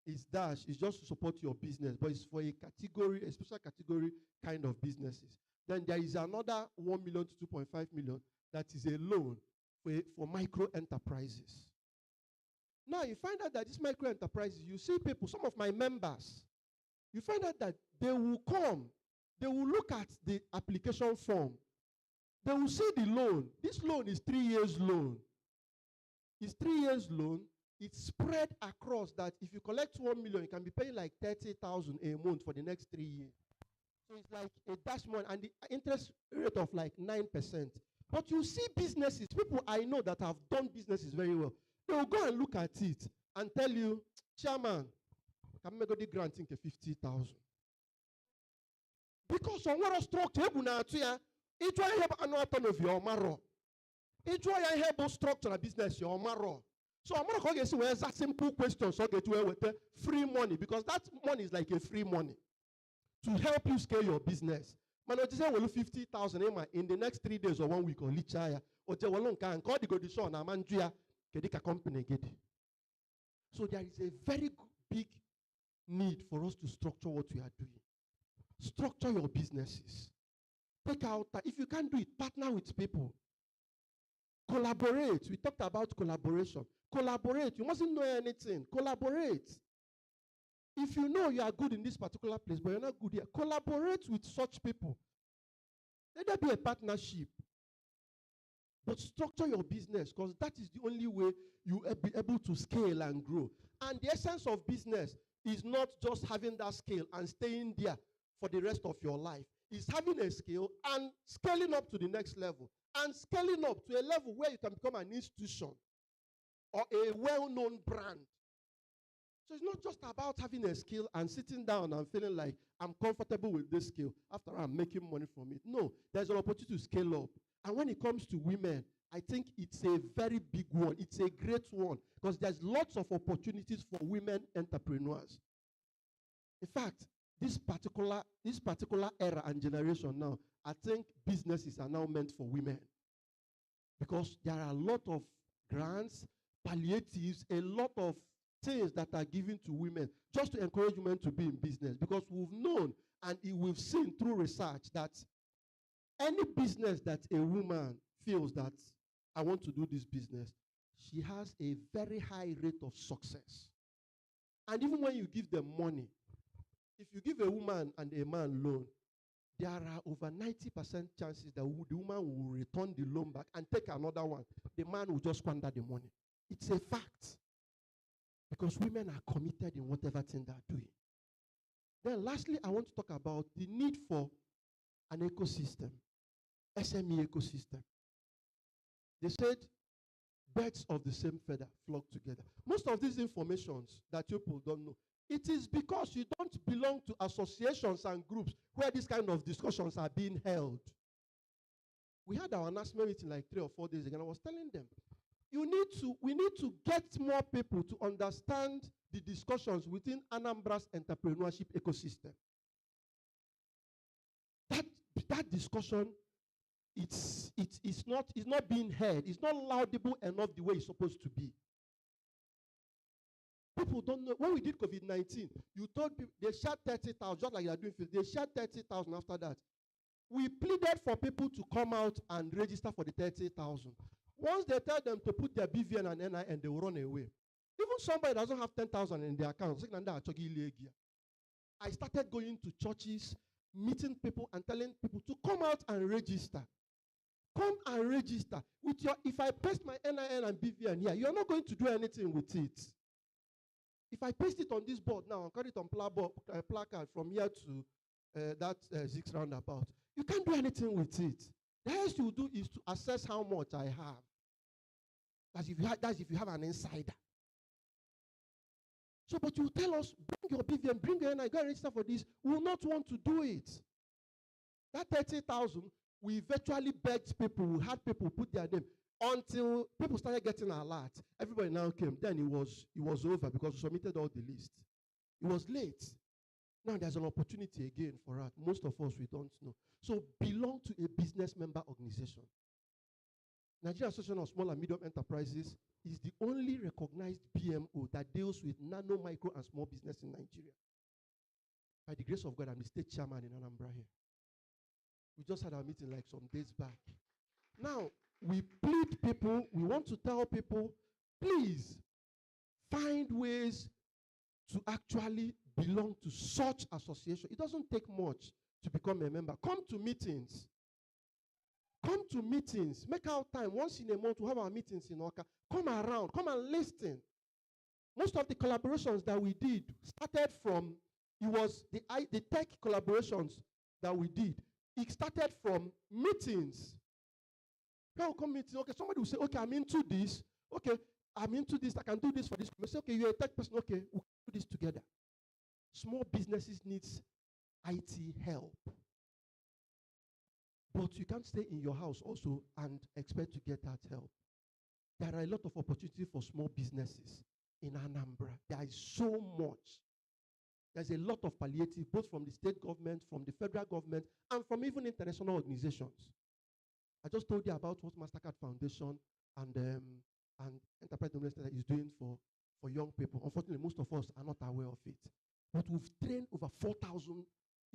[SPEAKER 11] It's dash, it's just to support your business, but it's for a category, a special category kind of businesses. Then there is another 1 million to 2.5 million that is a loan for micro enterprises. Now you find out that these micro enterprises, you see people, some of my members, you find out that they will come, they will look at the application form, they will see the loan. This loan is 3 years loan. It's 3 years loan. It's spread across that if you collect 1 million, you can be paying like 30,000 a month for the next 3 years. So it's like a dash money, and the interest rate of like 9%. But you see businesses, people I know that have done businesses very well, they will go and look at it. and tell you, Chairman, can I go the grant in 50,000? Because on what structure, each one have another turn of your marrow. Each one have structure a business your marrow. So I'm going to say a simple question so get you with free money, because that money is like a free money to help you scale your business. Man, I say well 50,000 in the next 3 days or 1 week or lichaya or te walon kan call the go the show na manjua kedika company get. So there is a very big need for us to structure what we are doing. Structure your businesses. Take out if you can't do it, partner with people. Collaborate. We talked about collaboration. Collaborate. You mustn't know anything. Collaborate. If you know you are good in this particular place, but you're not good here, collaborate with such people. Let there be a partnership. But structure your business, because that is the only way you will be able to scale and grow. And the essence of business is not just having that scale and staying there for the rest of your life. It's having a scale and scaling up to the next level. And scaling up to a level where you can become an institution or a well-known brand. So it's not just about having a skill and sitting down and feeling like I'm comfortable with this skill. After all, I'm making money from it. No, there's an opportunity to scale up. And when it comes to women, I think it's a very big one. It's a great one because there's lots of opportunities for women entrepreneurs. In fact, this particular era and generation now, I think businesses are now meant for women because there are a lot of grants, palliatives, a lot of things that are given to women just to encourage women to be in business, because we've known and we've seen through research that any business that a woman feels that I want to do this business, she has a very high rate of success. And even when you give them money, if you give a woman and a man loan, there are over 90% chances that the woman will return the loan back and take another one. The man will just squander the money. It's a fact. Because women are committed in whatever thing they're doing. Then lastly, I want to talk about the need for an ecosystem, SME ecosystem. They said birds of the same feather flock together. Most of these informations that people don't know, it is because you don't belong to associations and groups where these kind of discussions are being held. We had our announcement meeting like 3 or 4 days ago, and I was telling them, we need to get more people to understand the discussions within Anambra's entrepreneurship ecosystem. That discussion, it's not being heard. It's not laudable enough the way it's supposed to be. People don't know. When we did COVID-19, you told people, they shared 30,000, just like you are doing, they shared 30,000 after that. We pleaded for people to come out and register for the 30,000. Once they tell them to put their BVN and NIN, they will run away. Even somebody doesn't have 10,000 in their account. I started going to churches, meeting people and telling people to come out and register. Come and register. If I paste my NIN and BVN here, you're not going to do anything with it. If I paste it on this board now and cut it on placard from here to that Zix roundabout, you can't do anything with it. The highest you do is to assess how much I have. That's if you have an insider. So, but you tell us, bring your BVN, bring your NI, go and register for this. We will not want to do it. That 30,000, we virtually begged people, we had people put their name until people started getting alert. Everybody now came. Then it was over because we submitted all the list. It was late. Now there's an opportunity again for us. Most of us, we don't know. So belong to a business member organization. Nigeria Association of Small and Medium Enterprises is the only recognized BMO that deals with nano, micro, and small business in Nigeria. By the grace of God, I'm the state chairman in Anambra here. We just had our meeting like some days back. Now, we plead people, we want to tell people, please find ways to actually belong to such association. It doesn't take much to become a member. Come to meetings. Come to meetings. Make out time. Once in a month, we have our meetings in Oka. Come around. Come and listen. Most of the collaborations that we did started from, it was the tech collaborations that we did. It started from meetings. People come meeting. Okay, somebody will say, okay, I'm into this. Okay, I'm into this, I can do this for this. You say, okay, you're a tech person, okay, we'll do this together. Small businesses needs IT help. But you can't stay in your house also and expect to get that help. There are a lot of opportunity for small businesses in Anambra. There is so much. There's a lot of palliative, both from the state government, from the federal government, and from even international organizations. I just told you about what MasterCard Foundation and Enterprise University is doing for young people. Unfortunately, most of us are not aware of it. But we've trained over 4,000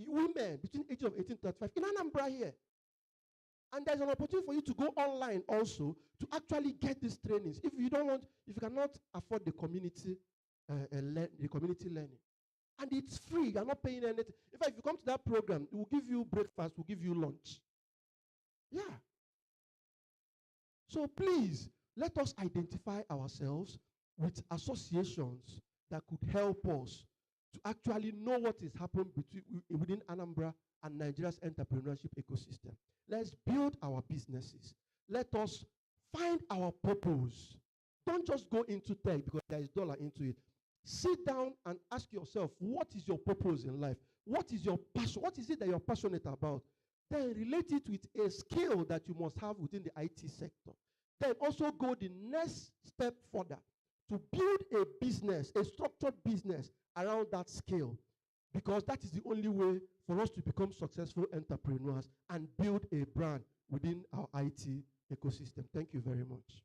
[SPEAKER 11] women between ages of 18 to 35 in Anambra here. And there's an opportunity for you to go online also to actually get these trainings. If you cannot afford the community learning. And it's free, you're not paying anything. In fact, if you come to that program, it will give you breakfast, will give you lunch. Yeah. So please, let us identify ourselves with associations that could help us to actually know what is happening within Anambra and Nigeria's entrepreneurship ecosystem. Let's build our businesses. Let us find our purpose. Don't just go into tech because there is dollar into it. Sit down and ask yourself, what is your purpose in life? What is your passion? What is it that you're passionate about? Then relate it with a skill that you must have within the IT sector. Then also go the next step further to build a business, a structured business around that skill. Because that is the only way for us to become successful entrepreneurs and build a brand within our IT ecosystem. Thank you very much.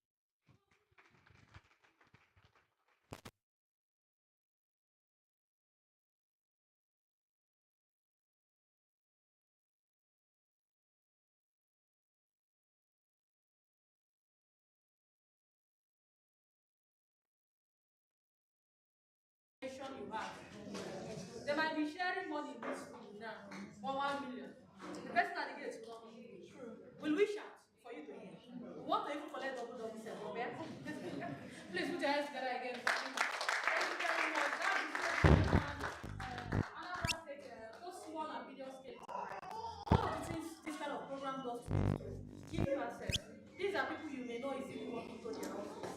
[SPEAKER 2] You have. They might be sharing money in this room now for 1 million. The person at the gate will not believe it. Will we shout for you to hear? We want to even collect double set. Please put your hands together again. Thank you very much. That is Anambra State, those small and medium scale. One of the things this kind of program does to give you access. These are people you may know is even working to their office.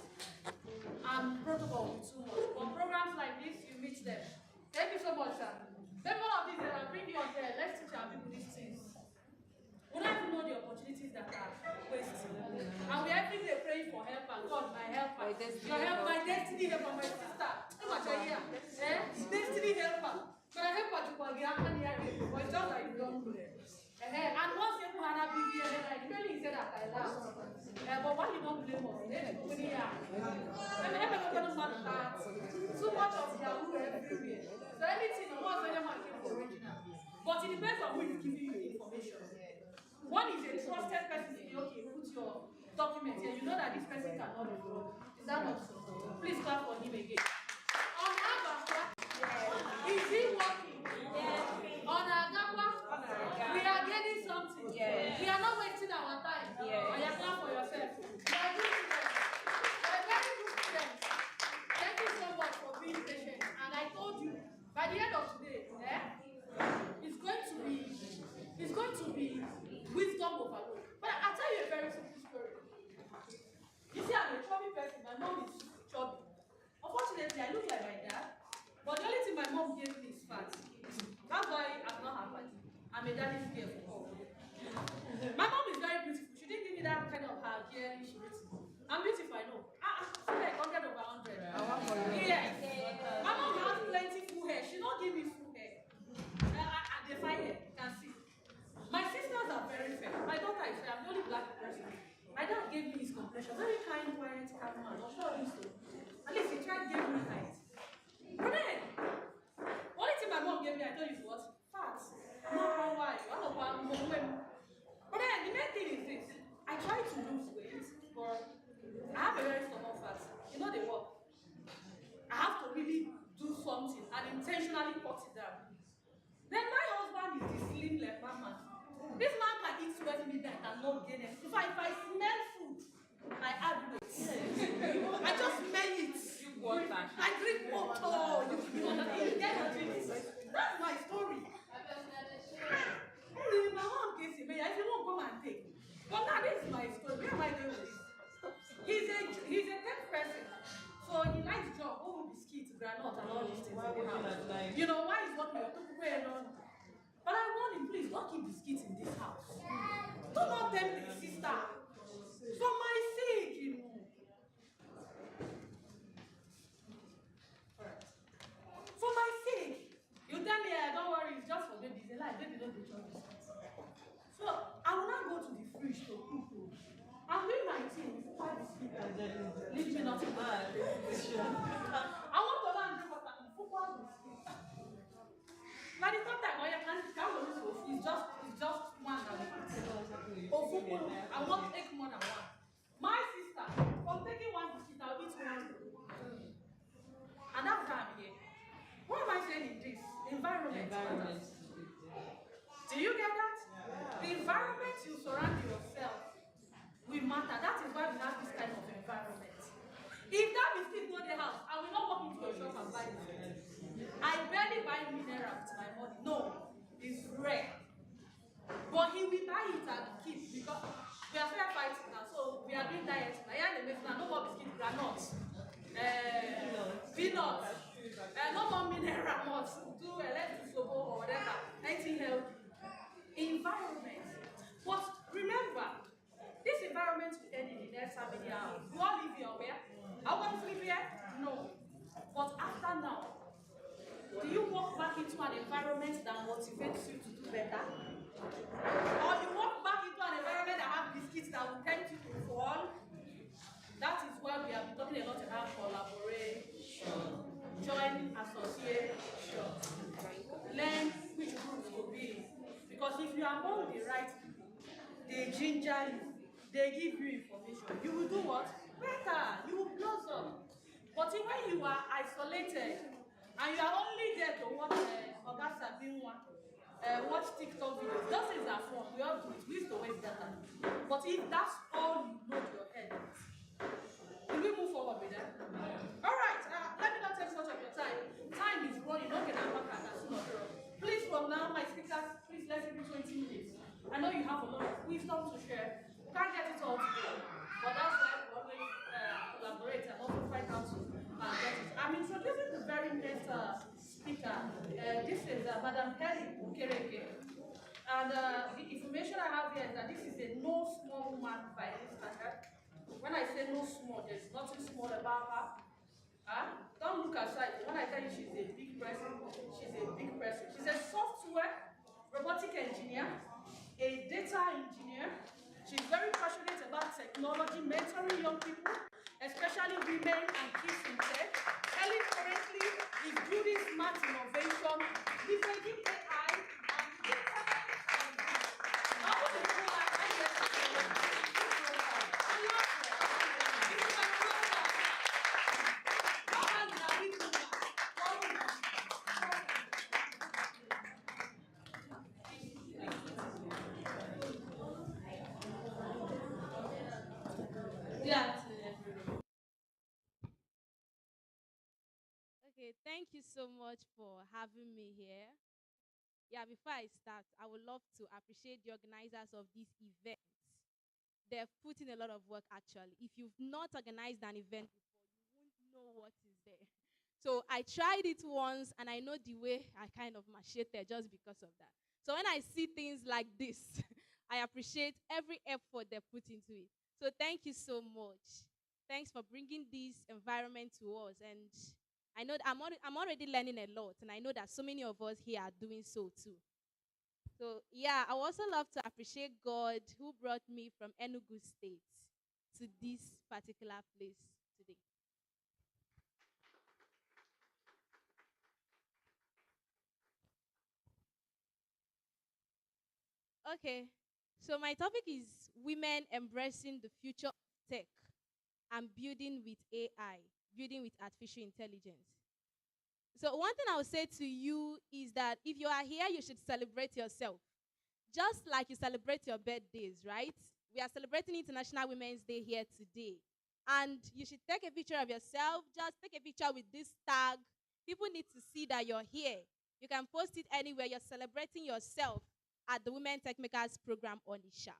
[SPEAKER 2] And protocol will be too much. But programs like this, you meet them. Thank you so much, sir. Maybe one of these, I'll bring you on there. Let's teach our people these things. We don't even know the opportunities that are wasted. And we every day praying for help, and God, my helper. Your help, my destiny helper, my sister. Look what you're here. Destiny helper. But I help you for the but it's just like you don't know. And once you had a BBL, I really said that I laughed. But why you don't blame us? Too much of Yahoo everywhere. So anything, once anyone came original. But it depends on who is giving you the information. One is a trusted person. Okay, put your documents here. You know that this person cannot be wrong. Is that not so? Please clap for him again. On Agakwa, is he working? Yes. On Agakwa, we are getting something. Yes. We are not wasting our time. Yes. And you clap for yourself. You are good students. You are very good students. Thank you so much for being patient. And I told you, by the end of today, it's going to be wisdom overload. But I'll tell you a very simple story. You see, I'm a chubby person. My mom is chubby. Unfortunately, I look like my dad. But the only thing my mom gave me is fat. That's why I'm not her party. I'm a daddy's girl. My mom is very beautiful. She didn't give me that kind of her girlish beautiful. I'm beautiful, I know. She's like 100 over 100. Yes. My mom has plenty full hair. She don't give me full hair. They find it. You can see. My sisters are very fair. My daughter is fair. I'm the only black person. My dad gave me his complexion. Very kind, quiet, calm man. I'm sure you so. At least he tried to give me height. But then, only thing my mom gave me, I told you, is what? Fat. Not why. But then, the main thing is this. I try to lose weight, but I have a very stubborn fat. You know they work. I have to really do something and intentionally cut it down. Then my husband is the slim left man. This man can eat 12 midnight and not gain it. If I smell food, I add weight. I just smell it. I drink water. That's my story. My mom gets it. If you won't come and take. But now this is my story. Where am I going with this? He's a tech person. in the house. You know, why is what we are talking about? But I warn him, please don't keep biscuits in this house. Do not tempt the sister. For my sake, you know. For my sake. You tell me, don't worry, it's just for babies. They like, baby don't do biscuits. So I will now go to the fridge to cook. I'm doing my thing. Why biscuit? Leave me nothing but I want to learn water and football biscuit. Now the third time, I can't it's just one that we I won't take more than one. My sister, from taking one biscuit, I'll eat one. And that's why I'm here. What am I saying in this? Environment. Do you get that? Yeah. The environment you surround yourself will matter. That is why we have this kind of environment. If that biscuit go the house, I will not walk into a shop and buy biscuit. I barely buy mineral with my money. No, it's rare. But he will buy it and keep because we are fair fighting now. So we are doing diet. No more biscuit, granuts, peanuts, no more mineral much. Do electric soap or whatever. Anything healthy. Environment. But remember, this environment will end in the next family house. You all live here where? I want to live here? No. But after now, do you walk back into an environment that motivates you to do better? Or you walk back into an environment that has biscuits that will tempt you to fall? That is why we have been talking a lot about collaboration, join association, learn which groups to be. Because if you are among the right people, they ginger you, they give you information, you will do what? Better, you will blossom. But when you are isolated and you are only there to watch Ogasa being one, watch TikTok videos, those things are fun, we all do it, we used to waste that time. But if that's all you know to your head, will we move forward with that? Alright, let me not take much of your time. Time is running, okay, please from now, my speakers, please let's give me 20 minutes. I know you have a lot of wisdom to share. We can't get it all today, but that's why we always collaborate and also find out to get it. I'm introducing the very next speaker. This is Madam Kelly Ukereke. And the information I have here is that this is a no small woman by any standard. When I say no small, there's nothing small about her. Don't look aside. When I tell you she's a big person, she's a big person. She's a software robotic engineer, a data engineer. She's very passionate about technology, mentoring young people, especially women and kids in tech. Ellie currently is building smart innovation, leveraging AI and internet.
[SPEAKER 12] Okay, thank you so much for having me here. Yeah, before I start, I would love to appreciate the organizers of this event. They've put in a lot of work actually. If you've not organized an event before, you won't know what is there. So I tried it once and I know the way I kind of macheted just because of that. So when I see things like this, I appreciate every effort they put into it. So thank you so much. Thanks for bringing this environment to us. And I know I'm already learning a lot, and I know that so many of us here are doing so too. So yeah, I also love to appreciate God who brought me from Enugu State to this particular place today. Okay, so my topic is women embracing the future of tech and building with AI, building with artificial intelligence. So one thing I would say to you is that if you are here, you should celebrate yourself. Just like you celebrate your birthdays, right? We are celebrating International Women's Day here today. And you should take a picture of yourself. Just take a picture with this tag. People need to see that you're here. You can post it anywhere. You're celebrating yourself at the Women Techmakers program Onitsha.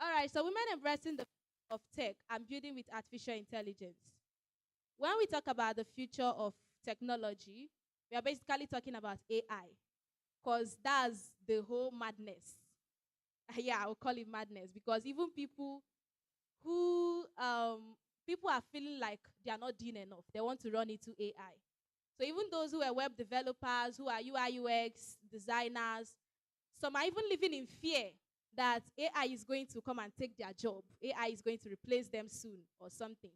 [SPEAKER 12] All right, so women embracing the of tech and building with artificial intelligence. When we talk about the future of technology, we are basically talking about AI, because that's the whole madness. Yeah, I will call it madness because even who people are feeling like they are not doing enough. They want to run into AI. So even those who are web developers, who are UI UX designers, some are even living in fear that AI is going to come and take their job. AI is going to replace them soon or something.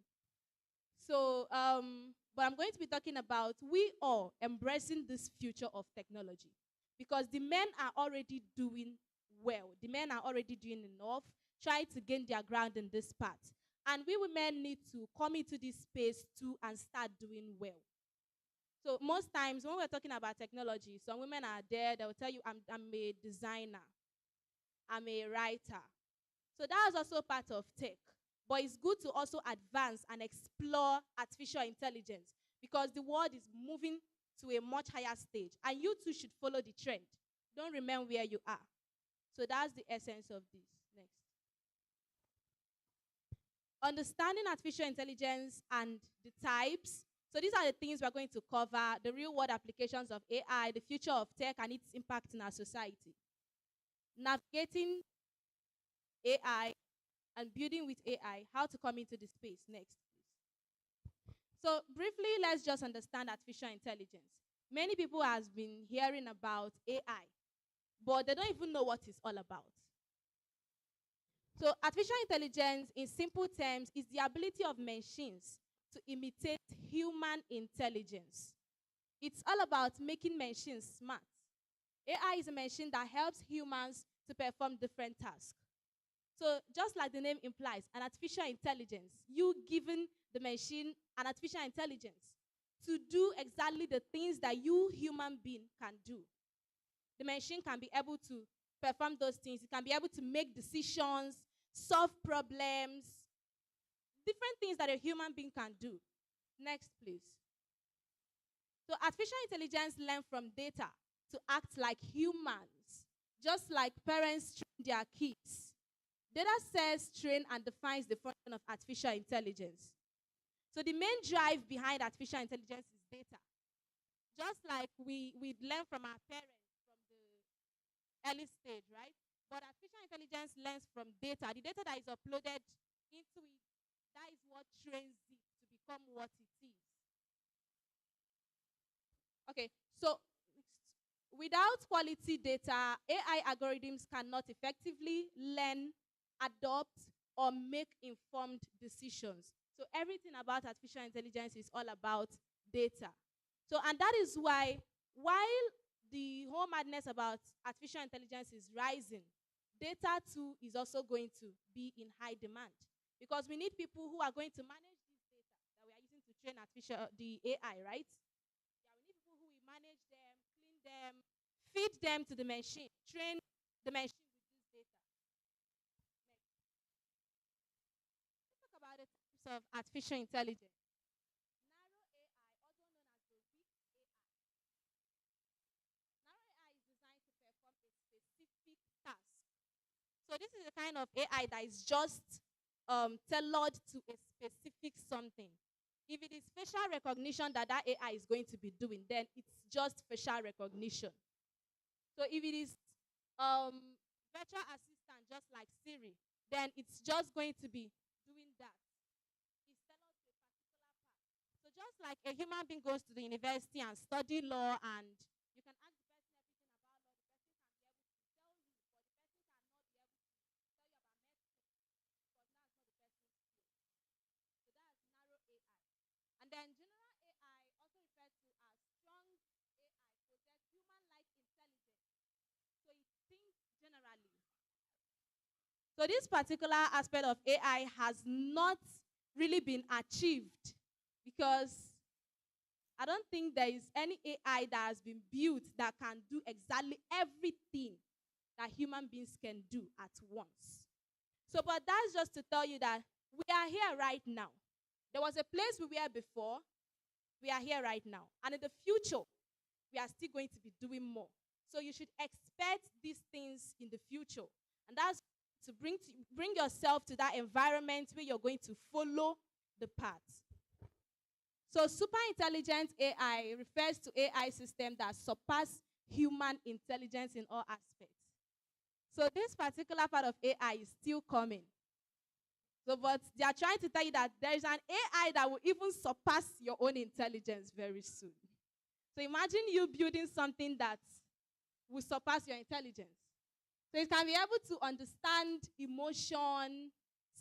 [SPEAKER 12] So, but I'm going to be talking about we all embracing this future of technology because the men are already doing well. The men are already doing enough, trying to gain their ground in this part. And we women need to come into this space too and start doing well. So most times when we're talking about technology, some women are there, they'll tell you, I'm a designer, I'm a writer. So that is also part of tech. But it's good to also advance and explore artificial intelligence because the world is moving to a much higher stage. And you too should follow the trend. Don't remain where you are. So that's the essence of this. Next. Understanding artificial intelligence and the types. So these are the things we're going to cover, the real-world applications of AI, the future of tech, and its impact in our society. Navigating AI and building with AI, how to come into the space. Next, please. So briefly, let's just understand artificial intelligence. Many people have been hearing about AI, but they don't even know what it's all about. So artificial intelligence, in simple terms, is the ability of machines to imitate human intelligence. It's all about making machines smart. AI is a machine that helps humans to perform different tasks. So just like the name implies, an artificial intelligence, you giving the machine an artificial intelligence to do exactly the things that you human being can do. The machine can be able to perform those things. It can be able to make decisions, solve problems, different things that a human being can do. Next, please. So artificial intelligence learns from data to act like humans, just like parents train their kids. Data sets train and defines the function of artificial intelligence. So the main drive behind artificial intelligence is data. Just like we learn from our parents from the early stage, right? But artificial intelligence learns from data. The data that is uploaded into it, that is what trains it to become what it is. Okay, so without quality data, AI algorithms cannot effectively learn, adopt, or make informed decisions. So everything about artificial intelligence is all about data. So, and that is why, while the whole madness about artificial intelligence is rising, data too is also going to be in high demand because we need people who are going to manage this data that we are using to train the AI, right? Yeah, we need people who will manage them, clean them, feed them to the machine, train the machine with this data. Next. Let's talk about the types of artificial intelligence. Narrow AI, also known as the weak AI. Narrow AI is designed to perform a specific task. So this is the kind of AI that is just tailored to a specific something. If it is facial recognition that AI is going to be doing, then it's just facial recognition. So if it is virtual assistant, just like Siri, then it's just going to be doing that. It's tailored to a particular part. So just like a human being goes to the university and study law, and you can ask the person everything about law, the person can be able to tell you, but the person cannot be able to tell you about medicine because that's not the person's field. So that's narrow AI. And then general AI, also referred to as strong AI, possess human-like intelligence. So it thinks generally. So this particular aspect of AI has not really been achieved because I don't think there is any AI that has been built that can do exactly everything that human beings can do at once. So, but that's just to tell you that we are here right now. There was a place we were before. We are here right now. And in the future, we are still going to be doing more. So you should expect these things in the future. And that's to bring yourself to that environment where you're going to follow the path. So super intelligent AI refers to AI systems that surpass human intelligence in all aspects. So this particular part of AI is still coming. So, but they are trying to tell you that there is an AI that will even surpass your own intelligence very soon. So imagine you building something that will surpass your intelligence. So it can be able to understand emotion,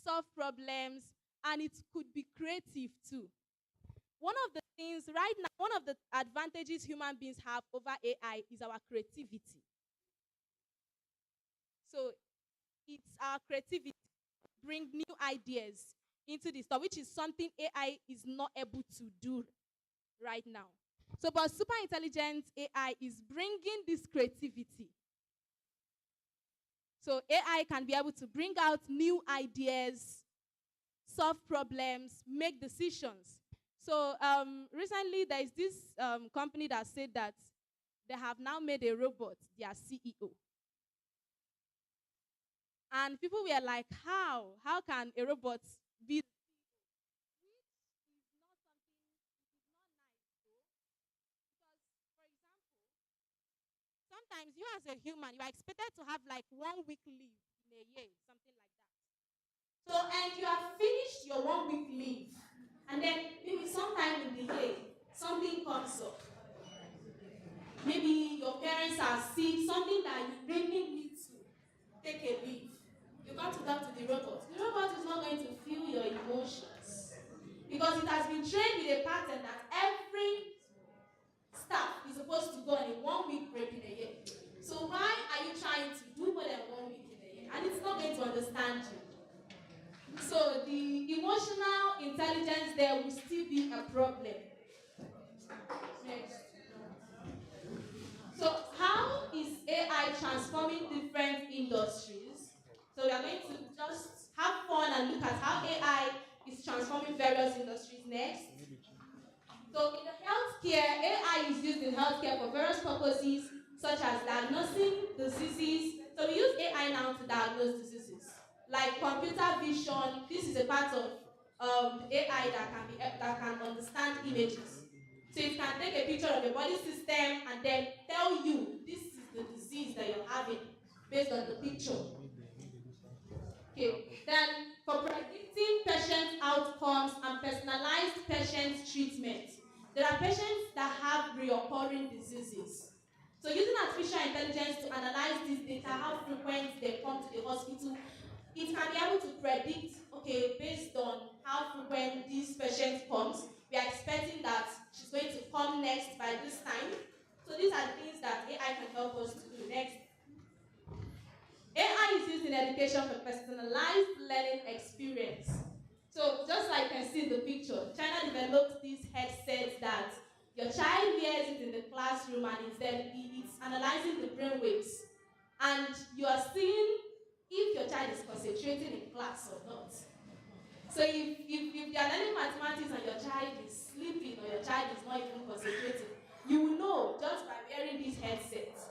[SPEAKER 12] solve problems, and it could be creative too. One of the things right now, one of the advantages human beings have over AI is our creativity. So it's our creativity bring new ideas into the stuff, which is something AI is not able to do right now. So, but super intelligent AI is bringing this creativity. So AI can be able to bring out new ideas, solve problems, make decisions. So recently there is this company that said that they have now made a robot their CEO. And people were like, how? How can a robot be? Sometimes you as a human, you are expected to have like 1 week leave in a year, something like that. So, and you have finished your 1 week leave, and then maybe sometime in the year, something comes up. Maybe your parents are sick, something that you really need to take a leave. You got to talk to the robot. The robot is not going to feel your emotions because it has been trained with a pattern that every staff is supposed to go on a 1 week break in a year. So why are you trying to do more than 1 week in a year? And it's not going to understand you. So the emotional intelligence there will still be a problem. Next. So how is AI transforming different industries? So we are going to just have fun and look at how AI is transforming various industries next. So in the healthcare, AI is used in healthcare for various purposes, such as diagnosing diseases. So we use AI now to diagnose diseases, like computer vision. This is a part of AI that can understand images. So it can take a picture of your body system and then tell you this is the disease that you're having based on the picture. Okay. Then for predicting patient outcomes and personalized patient treatment, there are patients that have recurring diseases. So using artificial intelligence to analyze this data, how frequent they come to the hospital, it can be able to predict, okay, based on how frequent this patient comes, we are expecting that she's going to come next by this time. So these are the things that AI can help us to do next. AI is used in education for personalized learning experience. So just like you can see in the picture, China developed these headsets that your child wears it in the classroom and it's analyzing the brain waves. And you are seeing if your child is concentrating in class or not. So if you are learning mathematics and your child is sleeping or your child is not even concentrating, you will know just by wearing these headsets.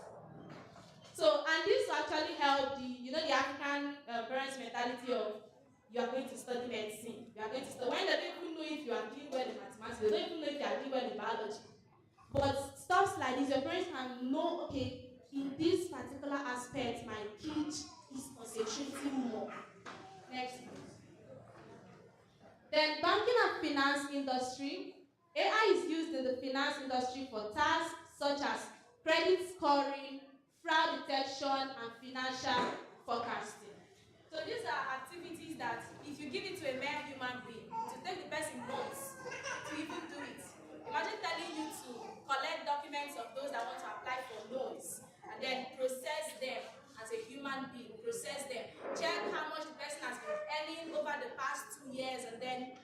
[SPEAKER 12] So, and this will actually help the African parents' mentality of you are going to study medicine. You are going to study when they don't even know if you are doing well in mathematics. They don't even know if you are doing well in biology. But stuff like this, your parents can know, okay, in this particular aspect, my kid is concentrating more. Next. Then banking and finance industry. AI is used in the finance industry for tasks such as credit scoring, fraud detection, and financial forecasting. So these are activities that if you give it to a mere human being, to take the person months to even do it. Imagine telling you to collect documents of those that want to apply for loans and then process them as a human being, process them, check how much the person has been earning over the past 2 years, and then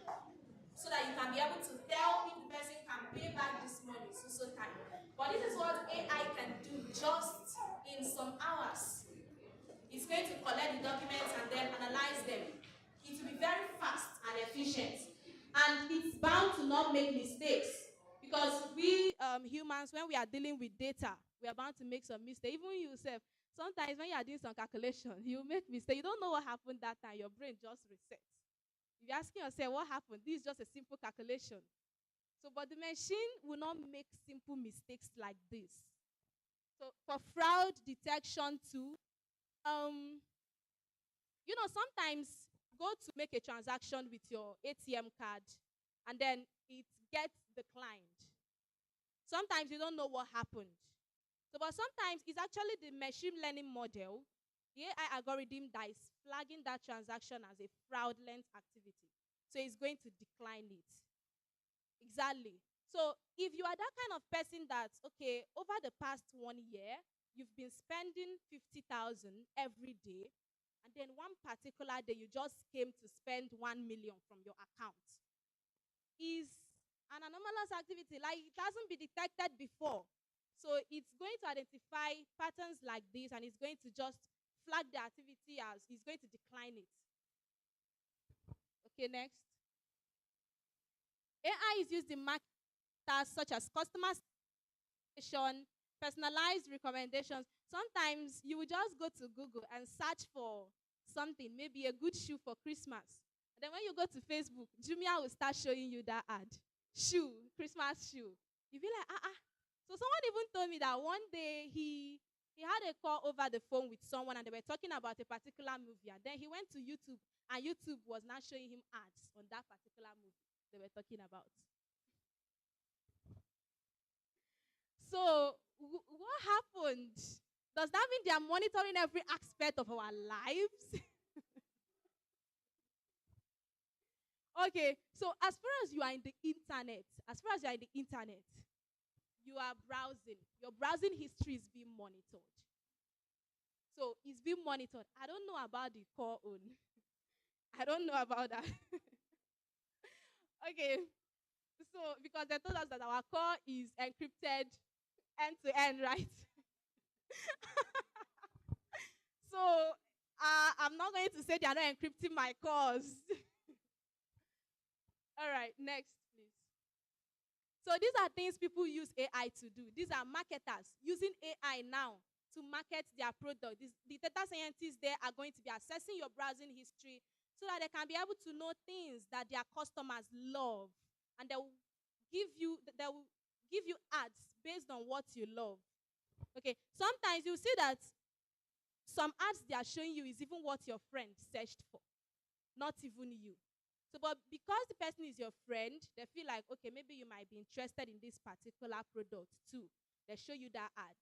[SPEAKER 12] so that you can be able to tell if the person can pay back this money so time. But this is what AI can do just in some hours. It's going to collect the documents and then analyze them. It will be very fast and efficient. And it's bound to not make mistakes. Because we humans, when we are dealing with data, we are bound to make some mistakes. Even yourself, sometimes when you are doing some calculation, you make mistake. You don't know what happened that time. Your brain just resets. If you're asking yourself what happened, this is just a simple calculation. So, but the machine will not make simple mistakes like this. So, for fraud detection too, sometimes go to make a transaction with your ATM card and then it gets declined. Sometimes you don't know what happened. So, but sometimes it's actually the machine learning model, the AI algorithm that is flagging that transaction as a fraudulent activity. So it's going to decline it. Exactly. So if you are that kind of person that, okay, over the past 1 year, you've been spending 50,000 every day, and then one particular day you just came to spend 1 million from your account, is an anomalous activity. Like, it hasn't been detected before. So it's going to identify patterns like this, and it's going to just flag the activity as it's going to decline it. Okay, next. AI is used in marketing tasks such as customer satisfaction, personalized recommendations. Sometimes you will just go to Google and search for something, maybe a good shoe for Christmas. And then when you go to Facebook, Jumia will start showing you that ad. Shoe, Christmas shoe. You'll be like, ah. So someone even told me that one day he had a call over the phone with someone and they were talking about a particular movie. And then he went to YouTube and YouTube was now showing him ads on that particular movie they were talking about. So what happened? Does that mean they are monitoring every aspect of our lives? Okay, so as far as you are in the internet, you are browsing. Your browsing history is being monitored. So it's being monitored. I don't know about the core own. I don't know about that. Okay, so because they told us that our core is encrypted end to end, right? So I'm not going to say they are not encrypting my cores. All right, next, please. So these are things people use AI to do. These are marketers using AI now to market their product. The data scientists there are going to be assessing your browsing history so that they can be able to know things that their customers love, and they will give you ads based on what you love. Okay, sometimes you see that some ads they are showing you is even what your friend searched for, not even you. So, but because the person is your friend, they feel like, okay, maybe you might be interested in this particular product too. They show you that ad.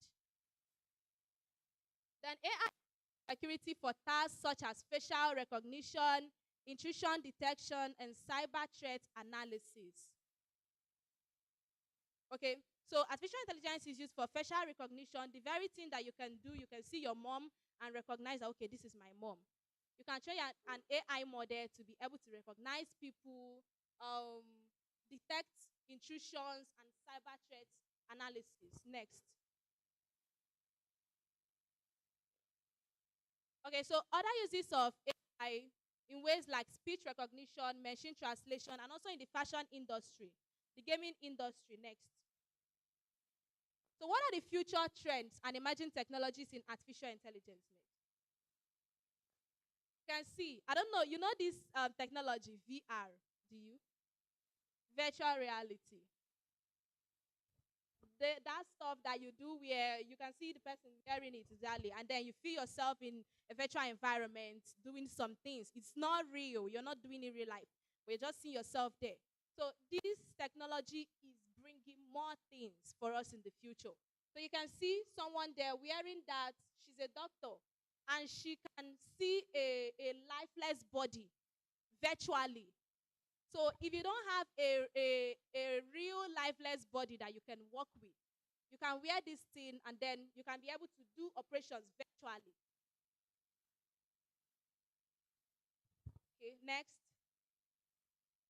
[SPEAKER 12] Then AI security for tasks such as facial recognition, intrusion detection, and cyber threat analysis. Okay, so artificial intelligence is used for facial recognition. The very thing that you can do, you can see your mom and recognize that, okay, this is my mom. You can train an AI model to be able to recognize people, detect intrusions, and cyber threat analysis. Next. Okay, so other uses of AI in ways like speech recognition, machine translation, and also in the fashion industry, the gaming industry. Next. So what are the future trends and emerging technologies in artificial intelligence? Next. You can see, I don't know, you know this technology, VR, do you? Virtual reality. That stuff that you do where you can see the person wearing it exactly, and then you feel yourself in a virtual environment doing some things. It's not real. You're not doing it in real life. But you're just seeing yourself there. So this technology is bringing more things for us in the future. So you can see someone there wearing that. She's a doctor, and she can see a lifeless body virtually. So if you don't have a real lifeless body that you can work with, you can wear this thing and then you can be able to do operations virtually. Okay, next.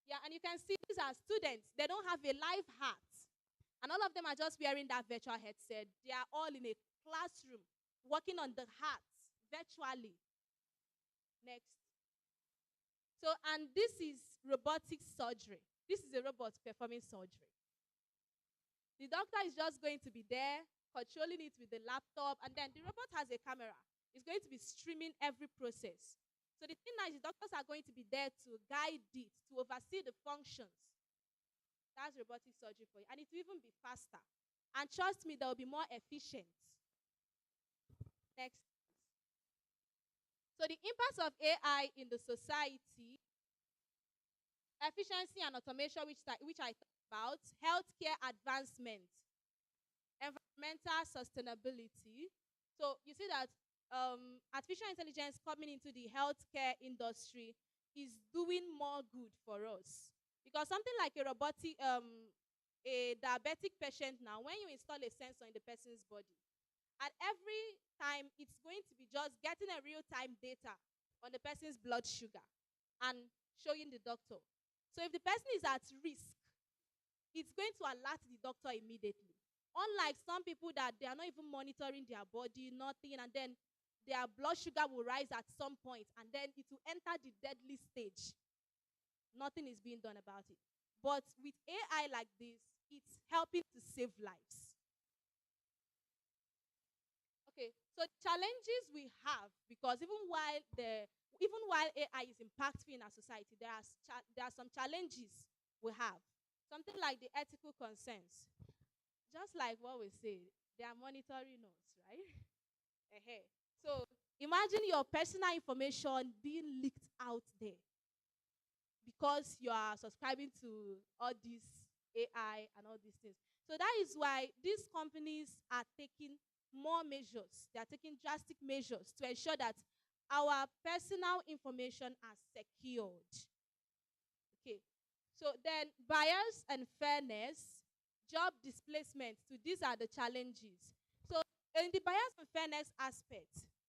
[SPEAKER 12] Yeah, and you can see these are students. They don't have a live heart. And all of them are just wearing that virtual headset. They are all in a classroom working on the heart virtually. Next. So, and this is robotic surgery. This is a robot performing surgery. The doctor is just going to be there controlling it with the laptop, and then the robot has a camera. It's going to be streaming every process. So the thing now is the doctors are going to be there to guide it, to oversee the functions. That's robotic surgery for you. And it will even be faster. And trust me, they'll be more efficient. Next. So the impact of AI in the society, efficiency and automation, which I talked about, healthcare advancement, environmental sustainability. So you see that artificial intelligence coming into the healthcare industry is doing more good for us. Because something like a diabetic patient now, when you install a sensor in the person's body, at every time it's going to be just getting a real-time data on the person's blood sugar and showing the doctor. So if the person is at risk, it's going to alert the doctor immediately. Unlike some people that they are not even monitoring their body, nothing, and then their blood sugar will rise at some point, and then it will enter the deadly stage. Nothing is being done about it. But with AI like this, it's helping to save lives. Okay, so challenges we have, because even while AI is impactful in our society, there are some challenges we have. Something like the ethical concerns. Just like what we say, they are monitoring us, right? So imagine your personal information being leaked out there because you are subscribing to all these AI and all these things. So that is why these companies are taking more measures. They are taking drastic measures to ensure that our personal information are secured. Okay. So then bias and fairness, job displacement. So these are the challenges. So in the bias and fairness aspect,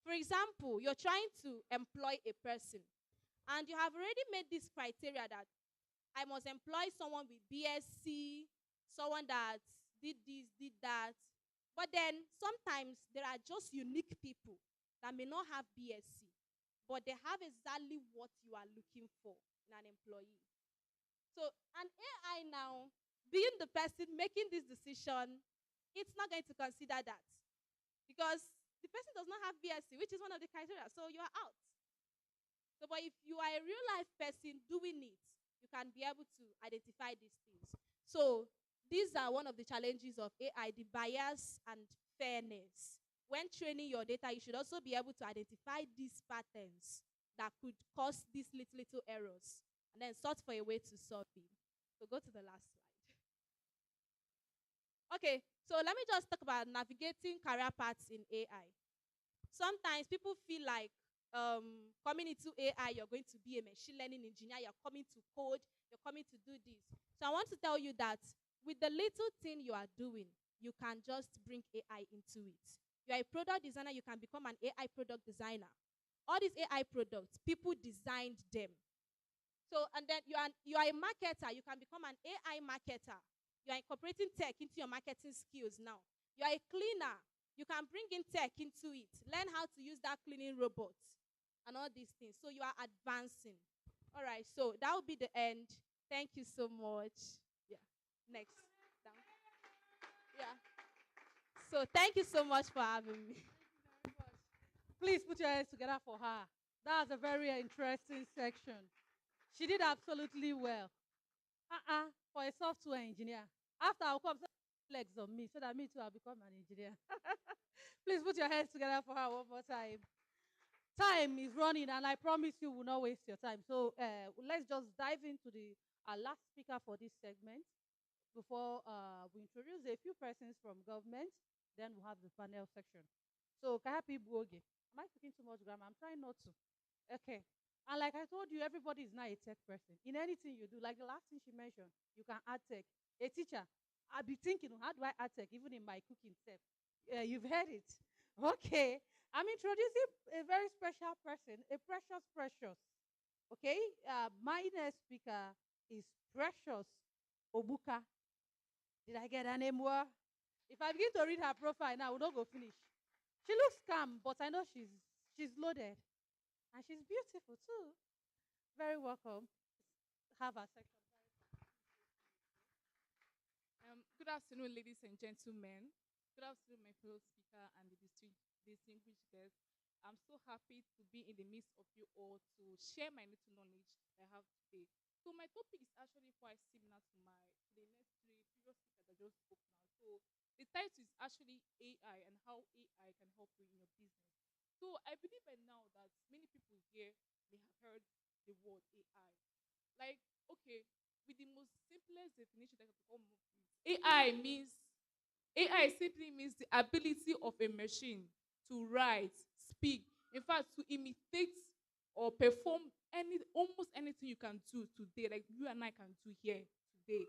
[SPEAKER 12] for example, you're trying to employ a person and you have already made this criteria that I must employ someone with BSc, someone that did this, did that. But then sometimes there are just unique people that may not have BSc, but they have exactly what you are looking for in an employee. So an AI now, being the person making this decision, it's not going to consider that because the person does not have BSc, which is one of the criteria. So you are out. So, but if you are a real life person doing it, you can be able to identify these things. So these are one of the challenges of AI, the bias and fairness. When training your data, you should also be able to identify these patterns that could cause these little errors and then sort for a way to solve it. So go to the last slide. Okay, so let me just talk about navigating career paths in AI. Sometimes people feel like coming into AI, you're going to be a machine learning engineer, you're coming to code, you're coming to do this. So I want to tell you that with the little thing you are doing, you can just bring AI into it. You're a product designer, you can become an AI product designer. All these AI products, people designed them. So, and then you are a marketer, you can become an AI marketer. You are incorporating tech into your marketing skills now. You are a cleaner, you can bring in tech into it. Learn how to use that cleaning robot and all these things. So you are advancing. All right, so that will be the end. Thank you so much. Yeah, next. Down. Yeah. So thank you so much for having me.
[SPEAKER 2] Please put your hands together for her. That was a very interesting section. She did absolutely well. For a software engineer. After I'll come legs on me so that me too I'll become an engineer. Please put your hands together for her one more time. Time is running and I promise you will not waste your time. So let's just dive into our last speaker for this segment before we introduce a few persons from government. Then we'll have the panel section. So Kahapi Buoge. Am I speaking too much grammar? I'm trying not to. Okay. And like I told you, everybody is not a tech person. In anything you do, like the last thing she mentioned, you can add tech. A teacher, I'll be thinking, how do I add tech, even in my cooking step? You've heard it. Okay. I'm introducing a very special person, a precious. Okay. My next speaker is Precious Obuka. Did I get her name well? If I begin to read her profile now, we'll not go finish. She looks calm, but I know she's loaded. And she's beautiful too. Very welcome. Have a section.
[SPEAKER 13] Good afternoon, ladies and gentlemen. Good afternoon, my fellow speaker and the distinguished guests. I'm so happy to be in the midst of you all to share my little knowledge I have today. So my topic is actually quite similar to the next three previous speakers that just spoke now. So the title is actually AI and how AI can help you in your business. So I believe by now that many people here may have heard the word AI. Like, okay, with the most simplest definition that I can come up with, AI simply means the ability of a machine to write, speak, in fact, to imitate or perform almost anything you can do today, like you and I can do here today.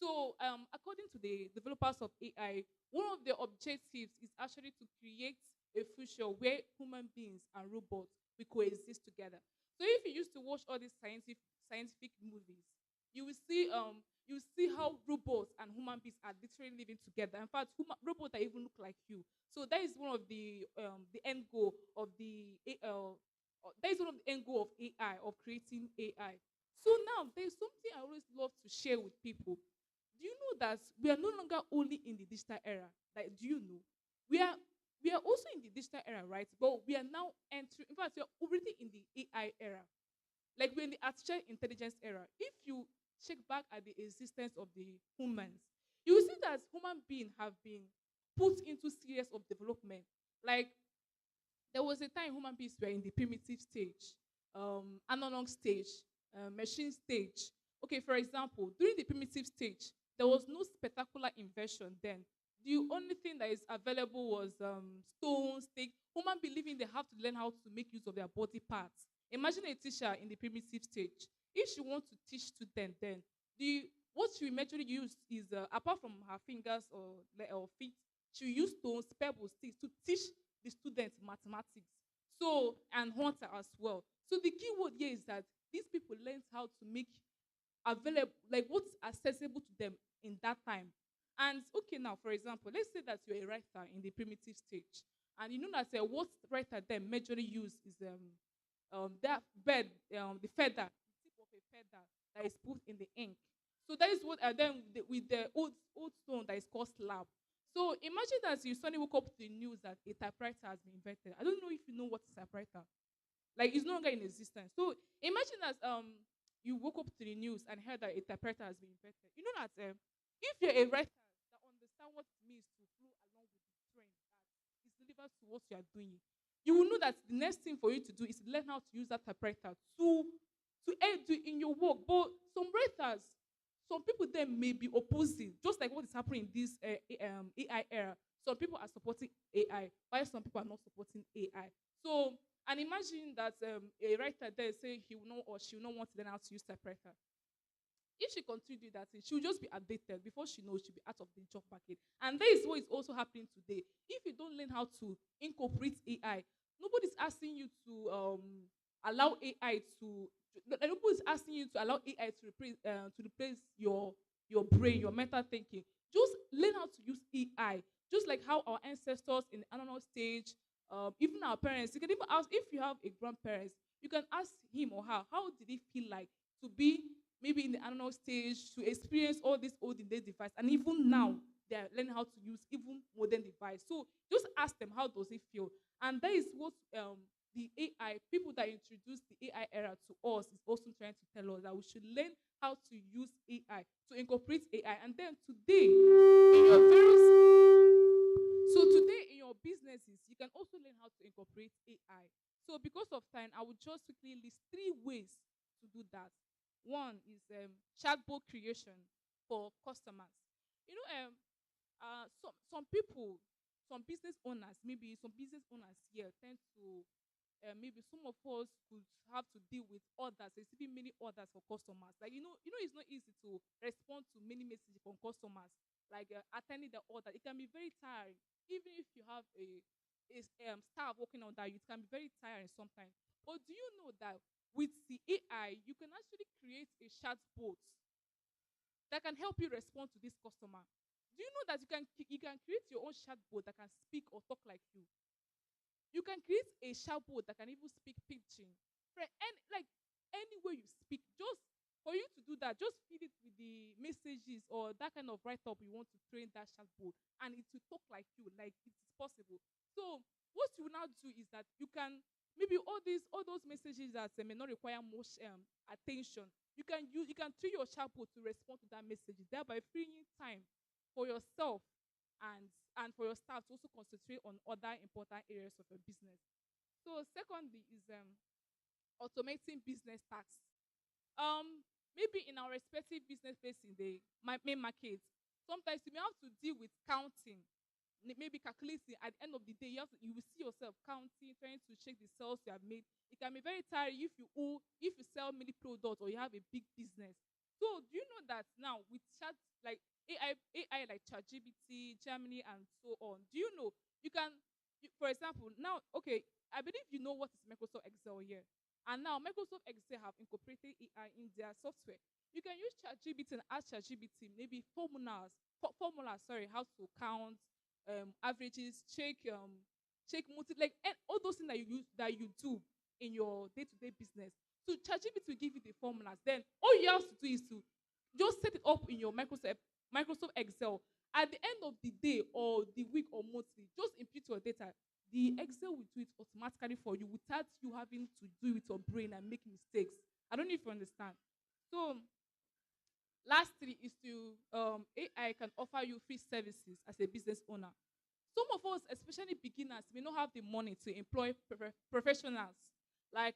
[SPEAKER 13] So, according to the developers of AI, one of their objectives is actually to create a future where human beings and robots will coexist together. So, if you used to watch all these scientific movies, you will see how robots and human beings are literally living together. In fact, robots that even look like you. So that is one of the end goal of that is one of the end goal of AI, of creating AI. So now there's something I always love to share with people. Do you know that we are no longer only in the digital era? Like, do you know? We are we are also in the digital era, right? But we are now entering. In fact, we are already in the AI era. Like we're in the artificial intelligence era. If you check back at the existence of the humans, you will see that human beings have been put into series of development. Like there was a time human beings were in the primitive stage, analog stage, machine stage. Okay, for example, during the primitive stage, there was no spectacular invention then. The only thing that is available was stones, stick. Human believing they have to learn how to make use of their body parts. Imagine a teacher in the primitive stage. If she wants to teach students, then what she will majorly use is apart from her fingers or feet, she will use stones, pebbles, sticks to teach the students mathematics. So and hunter as well. So the key word here is that these people learned how to make available, like what's accessible to them in that time. And okay, now for example, let's say that you're a writer in the primitive stage, and you know that what writer then majorly use is that bird, the feather, the tip of a feather that is put in the ink. So that is what with the old stone that is called slab. So imagine that you suddenly woke up to the news that a typewriter has been invented. I don't know if you know what is typewriter. Like it's no longer in existence. So imagine that you woke up to the news and heard that a typewriter has been invented. You know that if you're a writer that understand what it means to flow along with the trend that is delivered to what you are doing, you will know that the next thing for you to do is learn how to use that typewriter to aid you in your work. But some writers, some people then may be opposing, just like what is happening in this AI era. Some people are supporting AI, while some people are not supporting AI. So, and imagine that a writer there say he will not or she will not want to learn how to use typewriter. If she continue to do that, she will just be outdated. Before she knows, she'll be out of the job market. And that is what is also happening today. If you don't learn how to incorporate AI, nobody's asking you to allow AI to. Nobody's asking you to allow AI to replace your brain, your mental thinking. Just learn how to use AI. Just like how our ancestors in the analog stage, even our parents, you can even ask if you have a grandparent, you can ask him or her, how did it feel like to be maybe in the analog stage, to experience all these olden day devices, and even now they are learning how to use even modern device. So just ask them how does it feel, and that is what the AI people that introduced the AI era to us is also trying to tell us that we should learn how to use AI to incorporate AI, and then today in your today in your businesses you can also learn how to incorporate AI. So because of time, I will just quickly list 3 ways to do that. One is chatbot creation for customers. You know, some people, some business owners, maybe some business owners here tend to maybe some of us could have to deal with orders, receiving many orders for customers. Like it's not easy to respond to many messages from customers. Like attending the order, it can be very tiring. Even if you have a staff working on that, it can be very tiring sometimes. But do you know that with the AI, you can actually create a chatbot that can help you respond to this customer? Do you know that you can create your own chatbot that can speak or talk like you? You can create a chatbot that can even speak pidgin. Like any way you speak, just For you to do that, just feed it with the messages or that kind of write-up you want to train that chatbot, and it will talk like you, like it is possible. So what you will now do is that you can maybe all those messages that may not require much attention. You can train your chatbot to respond to that message, thereby freeing time for yourself and for your staff to also concentrate on other important areas of your business. So secondly is automating business tasks. Maybe in our respective business place in the main market, sometimes you may have to deal with counting, maybe calculating. At the end of the day, you will see yourself counting, trying to check the sales you have made. It can be very tiring if you sell many products or you have a big business. So do you know that now with chat like AI like ChatGPT, Gemini, and so on? Do you know for example, now okay, I believe you know what is Microsoft Excel here. And now Microsoft Excel have incorporated AI in their software. You can use ChatGPT and ask ChatGPT maybe formulas, sorry, how to count, averages, check multi, like and all those things that you do in your day-to-day business. So ChatGPT will give you the formulas. Then all you have to do is to just set it up in your Microsoft Excel. At the end of the day or the week or monthly, just input your data. The Excel will do it automatically for you without you having to do it with your brain and make mistakes. I don't know if you understand. So, lastly is to AI can offer you free services as a business owner. Some of us, especially beginners, may not have the money to employ professionals. Like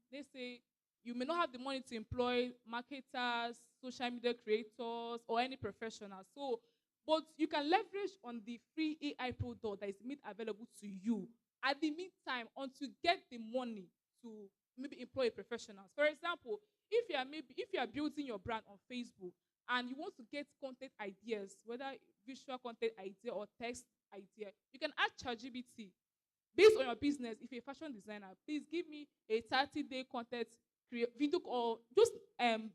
[SPEAKER 13] they say, you may not have the money to employ marketers, social media creators, or any professionals. So, but you can leverage on the free AI product that is made available to you at the meantime until you get the money to maybe employ professionals. For example, if you are building your brand on Facebook and you want to get content ideas, whether visual content idea or text idea, you can ask ChatGPT based on your business. If you're a fashion designer, please give me a 30-day content video, or just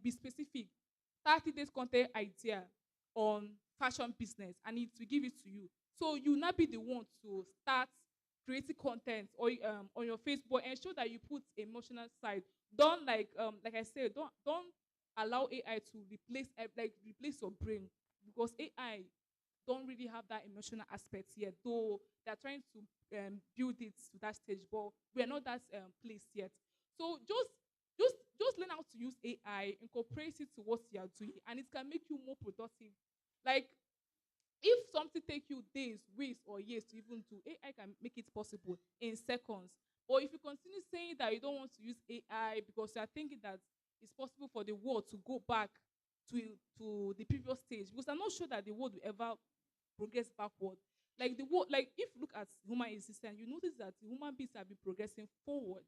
[SPEAKER 13] be specific. 30 days content idea on fashion business, and it will give it to you. So you will not be the one to start creating content or on your Facebook. Ensure that you put emotional side. Don't like I said, don't allow AI to replace your brain, because AI don't really have that emotional aspect yet, though they're trying to build it to that stage, but we're not that place yet. So just learn how to use AI, incorporate it to what you are doing, and it can make you more productive. Like if something take you days, weeks, or years to even do, AI can make it possible in seconds. Or if you continue saying that you don't want to use AI because you are thinking that it's possible for the world to go back to the previous stage, because I'm not sure that the world will ever progress backward. Like the world, like if you look at human existence, you notice that human beings have been progressing forward.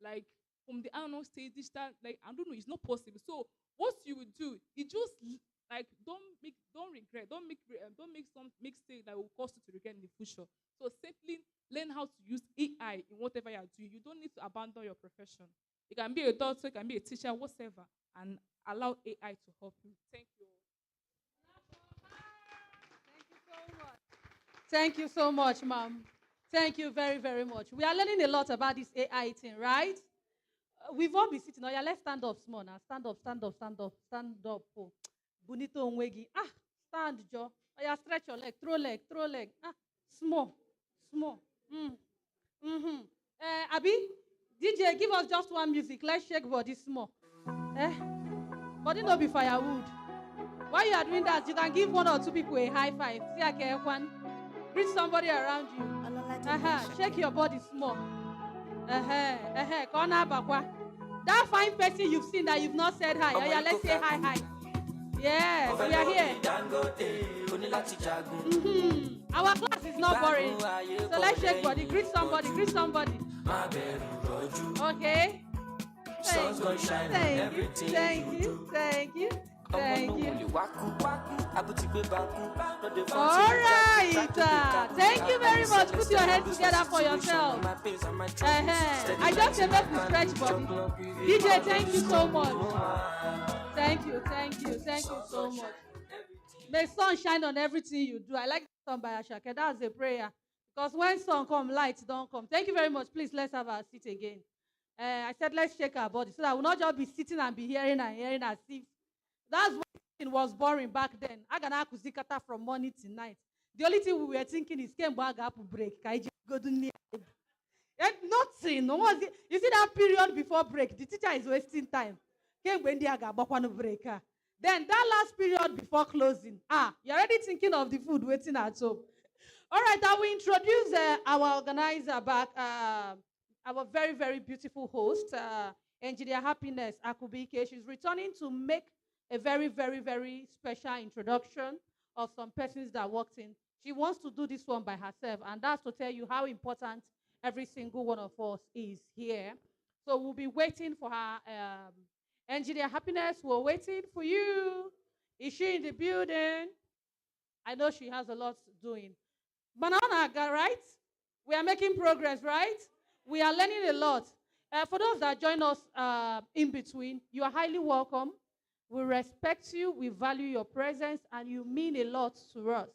[SPEAKER 13] Like from the animal stage, digital, like I don't know, it's not possible. So what you will do, it just like don't regret, don't make some mistake that will cause you to regret in the future. So simply learn how to use AI in whatever you are doing. You don't need to abandon your profession. You can be a doctor, you can be a teacher, whatever, and allow AI to help you. Thank you.
[SPEAKER 2] Thank you so much, ma'am. Thank you very, very much. We are learning a lot about this AI thing, right? We've all been sitting. Oh, yeah, let's stand up small now. Stand up, stand up, stand up, stand up. Oh. Bonito onwegi. Ah, stand, Joe. Oh, yeah, stretch your leg. Throw leg, throw leg. Ah, small, small. Mm-hmm. Abi, DJ, give us just one music. Let's shake body small. Body no be firewood. While you are doing that, you can give one or two people a high five. See, I can one. Greet somebody around you. Shake your body small. Corner bakwa. That fine person you've seen that you've not said hi. Oh, yeah, let's say hi, hi. Yes, we are here. Mm-hmm. Our class is not boring. So let's shake body. Greet somebody. Greet somebody. Okay. Thank you. Thank you. Thank you. Thank you. Thank you. All right. Thank you very much. Put your hands together for yourself. I just came up to stretch body. DJ, thank you so much. Thank you. Thank you. Thank you so much. May sun shine on everything you do. I like the song by Ashake. That's a prayer. Because when sun come, light don't come. Thank you very much. Please, let's have our seat again. I said, let's shake our body so that we'll not just be sitting and be hearing and hearing as if that's what it was boring back then. I gonna kata from morning to night. The only thing we were thinking is, can bag up break? Go to nothing. No was it. You see that period before break, the teacher is wasting time. Came when they aga break. Then that last period before closing, you're already thinking of the food waiting at home. All right, I will introduce our organizer back, our very, very beautiful host, Engineer Happiness Akubike. She's returning to make a very, very, very special introduction of some persons that walked in. She wants to do this one by herself, and that's to tell you how important every single one of us is here. So we'll be waiting for her. Engineer Happiness, we're waiting for you. Is she in the building? I know she has a lot doing. Banana, right? We are making progress, right? We are learning a lot. For those that join us in between, you are highly welcome. We respect you, we value your presence, and you mean a lot to us.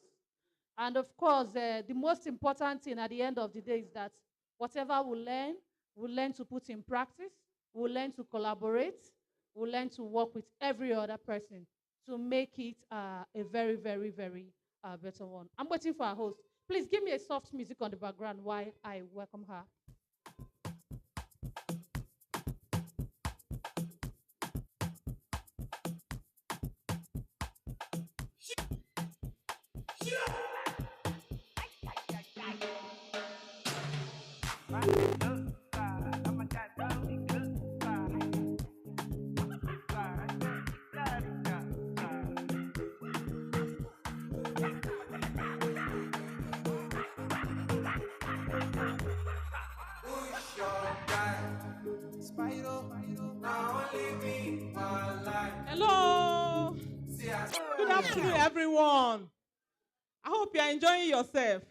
[SPEAKER 2] And of course, the most important thing at the end of the day is that whatever we learn to put in practice, we learn to collaborate, we learn to work with every other person to make it a very, very, very better one. I'm waiting for our host. Please give me a soft music on the background while I welcome her.
[SPEAKER 6] Hello. Good afternoon, everyone. I hope you are enjoying yourself.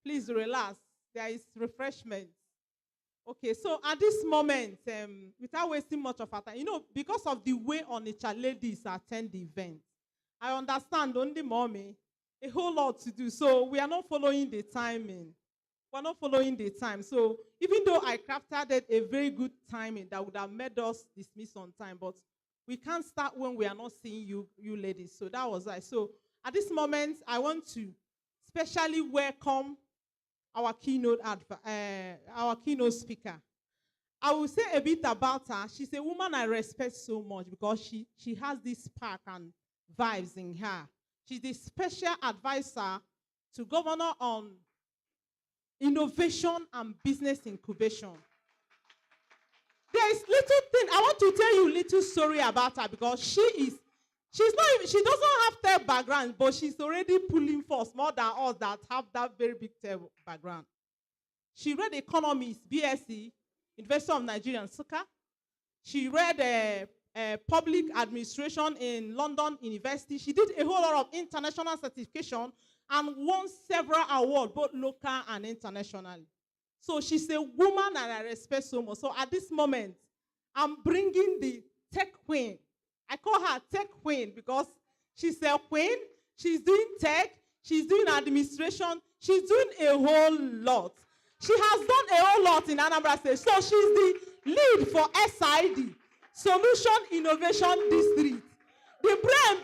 [SPEAKER 6] Please relax. There is refreshment. Okay, so at this moment, without wasting much of our time, because of the way Onitsha ladies attend the event, I understand only mommy, a whole lot to do. So we are not following the timing. We're not following the time. So even though I crafted a very good timing that would have made us dismiss on time, but we can't start when we are not seeing you ladies. So that was right. So at this moment, I want to specially welcome our keynote speaker. I will say a bit about her. She's a woman I respect so much because she has this spark and vibes in her. She's the special advisor to Governor on innovation and business incubation. There is little thing I want to tell you a little story about her because she doesn't have tech background, but she's already pulling force more than us that have that very big tech background. She read economics, BSc, University of Nigeria and Nsukka. She read public administration in London University. She did a whole lot of international certification and won several awards, both local and internationally. So she's a woman that I respect so much. So at this moment, I'm bringing the tech queen. I call her tech queen because she's a queen. She's doing tech. She's doing administration. She's doing a whole lot. She has done a whole lot in Anambra State. So she's the lead for SID, Solution Innovation District. The brain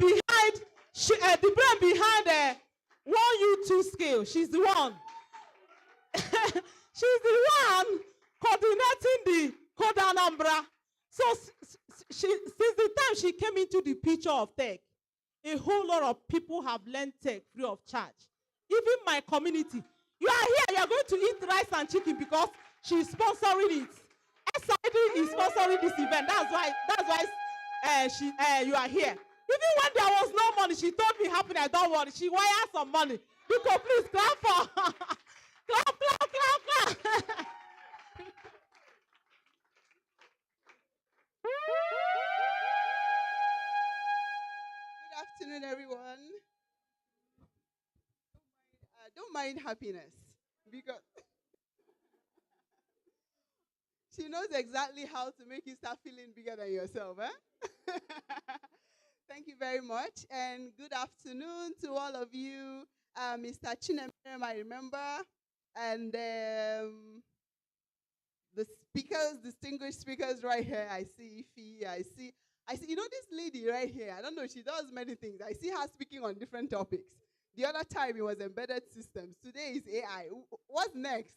[SPEAKER 6] behind 1U2 scale. She's the one. She's the one coordinating the Code Anambra. So since the time she came into the picture of tech, a whole lot of people have learned tech free of charge. Even my community. You are here, you are going to eat rice and chicken because she's sponsoring it. SID is sponsoring this event. That's why you are here. Even when there was no money, she told me, happiness, don't worry. She wired some money. Because please clap for her. Clap.
[SPEAKER 14] Good afternoon, everyone. Don't mind happiness because she knows exactly how to make you start feeling bigger than yourself. Eh? Thank you very much, and good afternoon to all of you. Mr. Chinemerem, I remember, and the speakers, distinguished speakers right here. I see Ify, I see, this lady right here. I don't know, she does many things. I see her speaking on different topics. The other time it was embedded systems. Today is AI. What's next?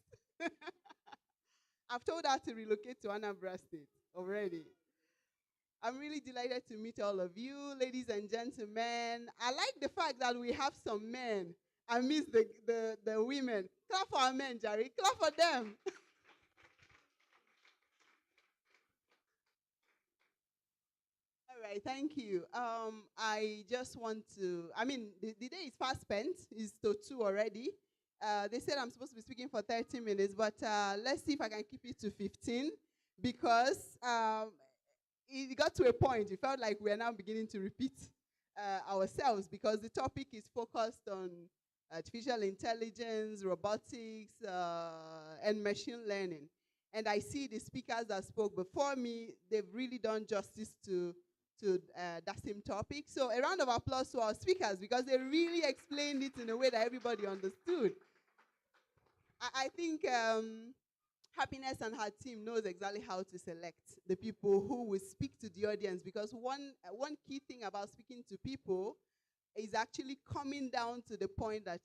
[SPEAKER 14] I've told her to relocate to Anambra State already. I'm really delighted to meet all of you, ladies and gentlemen. I like the fact that we have some men amidst the women. Clap for our men, Jerry. Clap for them. All right, thank you. I just want to, the day is fast spent. It's to 2 already. They said I'm supposed to be speaking for 30 minutes, but let's see if I can keep it to 15 because it got to a point. It felt like we are now beginning to repeat ourselves because the topic is focused on artificial intelligence, robotics, and machine learning. And I see the speakers that spoke before me, they've really done justice to that same topic. So a round of applause to our speakers because they really explained it in a way that everybody understood. I think Happiness and her team knows exactly how to select the people who will speak to the audience because one key thing about speaking to people is actually coming down to the point that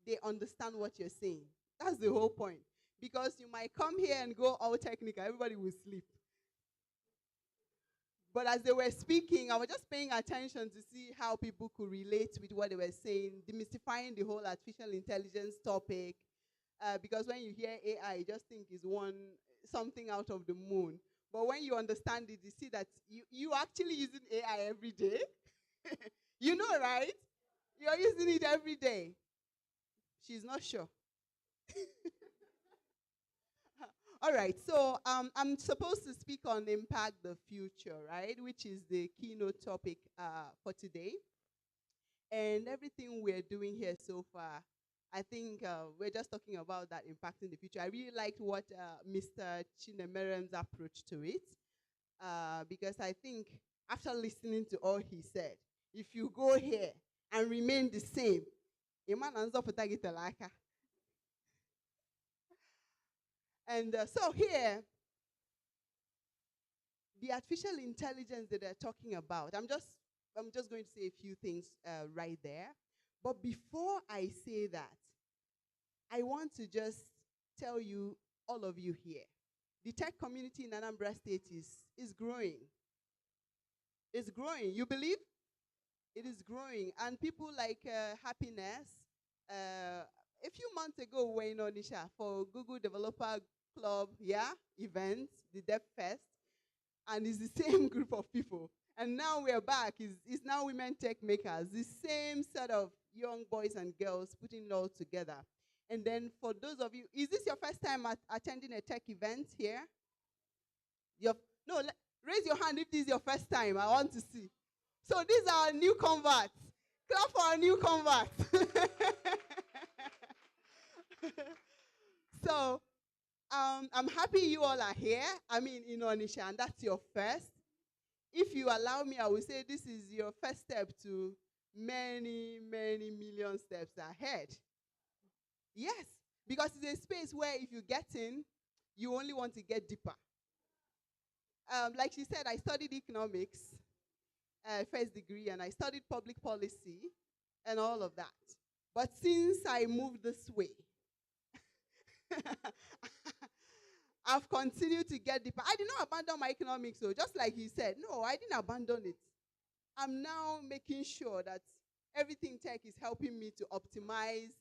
[SPEAKER 14] they understand what you're saying. That's the whole point. Because you might come here and go all technical, everybody will sleep. But as they were speaking, I was just paying attention to see how people could relate with what they were saying, demystifying the whole artificial intelligence topic. Because when you hear AI, you just think it's something out of the moon. But when you understand it, you see that you actually using AI every day. You know, right? You're using it every day. She's not sure. All right, so I'm supposed to speak on impact the future, right? Which is the keynote topic for today. And everything we're doing here so far, I think we're just talking about that impacting the future. I really liked what Mr. Chinemerem's approach to it, because I think after listening to all he said, if you go here and remain the same, and so here, the artificial intelligence that they're talking about, I'm just going to say a few things right there. But before I say that, I want to just tell you, all of you here, the tech community in Anambra State is growing. It's growing. You believe? It is growing. And people like Happiness, a few months ago, we were in Onitsha for Google Developer Club, event, the Dev Fest. And it's the same group of people. And now we're back. It's now Women Techmakers, the same set of young boys and girls putting it all together. And then for those of you, is this your first time attending a tech event here? Raise your hand if this is your first time. I want to see. So these are new converts. Clap for our new converts. So I'm happy you all are here. In Onitsha, and that's your first. If you allow me, I will say this is your first step to many, many million steps ahead. Yes, because it's a space where if you get in, you only want to get deeper. Like she said, I studied economics, first degree, and I studied public policy and all of that. But since I moved this way, I've continued to get deeper. I did not abandon my economics, so just like he said, no, I didn't abandon it. I'm now making sure that everything tech is helping me to optimize.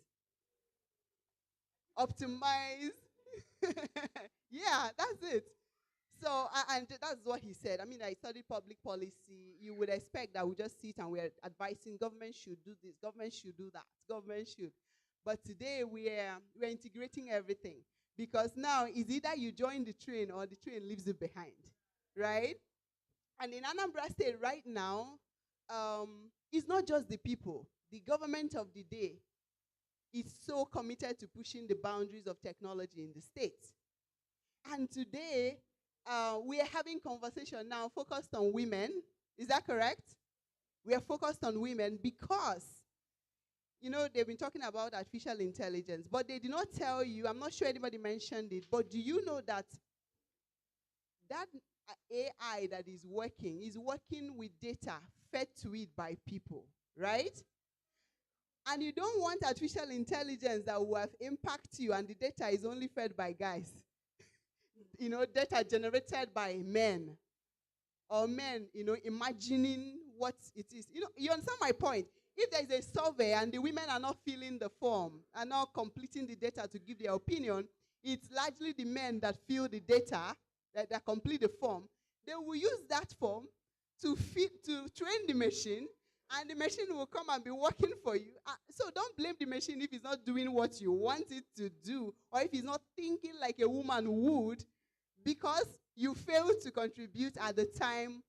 [SPEAKER 14] Yeah, that's it. So, and that's what he said. I studied public policy. You would expect that we just sit and we're advising government should do this, government should do that, government should. But today we're integrating everything. Because now it's either you join the train or the train leaves you behind, right? And in Anambra State right now, it's not just the people. The government of the day is so committed to pushing the boundaries of technology in the state. And today, we are having conversation now focused on women. Is that correct? We are focused on women because they've been talking about artificial intelligence, but they did not tell you, I'm not sure anybody mentioned it, but do you know that that AI that is working with data fed to it by people, right? And you don't want artificial intelligence that will have impact you and the data is only fed by guys. Data generated by men. Or men, imagining what it is. You understand my point? If there is a survey and the women are not filling the form, are not completing the data to give their opinion, it's largely the men that fill the data, that complete the form. They will use that form to train the machine, and the machine will come and be working for you. So don't blame the machine if it's not doing what you want it to do, or if it's not thinking like a woman would, because you failed to contribute at the time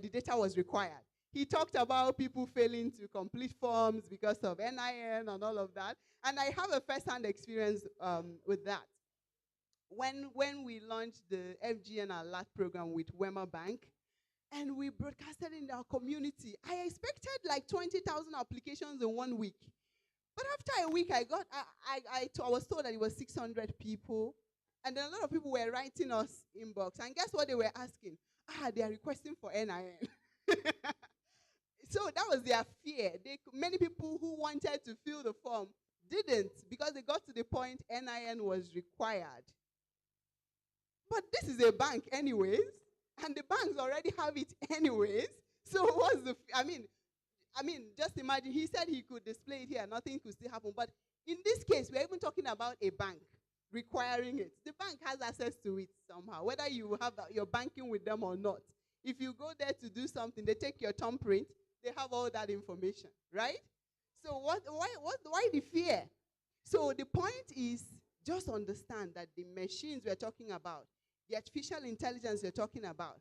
[SPEAKER 14] the data was required. He talked about people failing to complete forms because of NIN and all of that. And I have a first-hand experience with that. When we launched the FGN Alert program with Wema Bank, and we broadcasted in our community, I expected like 20,000 applications in 1 week. But after a week, I was told that it was 600 people. And then a lot of people were writing us inbox. And guess what they were asking? They are requesting for NIN. So that was their fear. Many people who wanted to fill the form didn't, because they got to the point NIN was required. But this is a bank anyways, and the banks already have it anyways. So what's the, just imagine, he said he could display it here, nothing could still happen. But in this case, we're even talking about a bank requiring it. The bank has access to it somehow, whether you have you're banking with them or not. If you go there to do something, they take your thumbprint, they have all that information, right? So why the fear? So the point is, just understand that the machines we're talking about, the artificial intelligence we're talking about,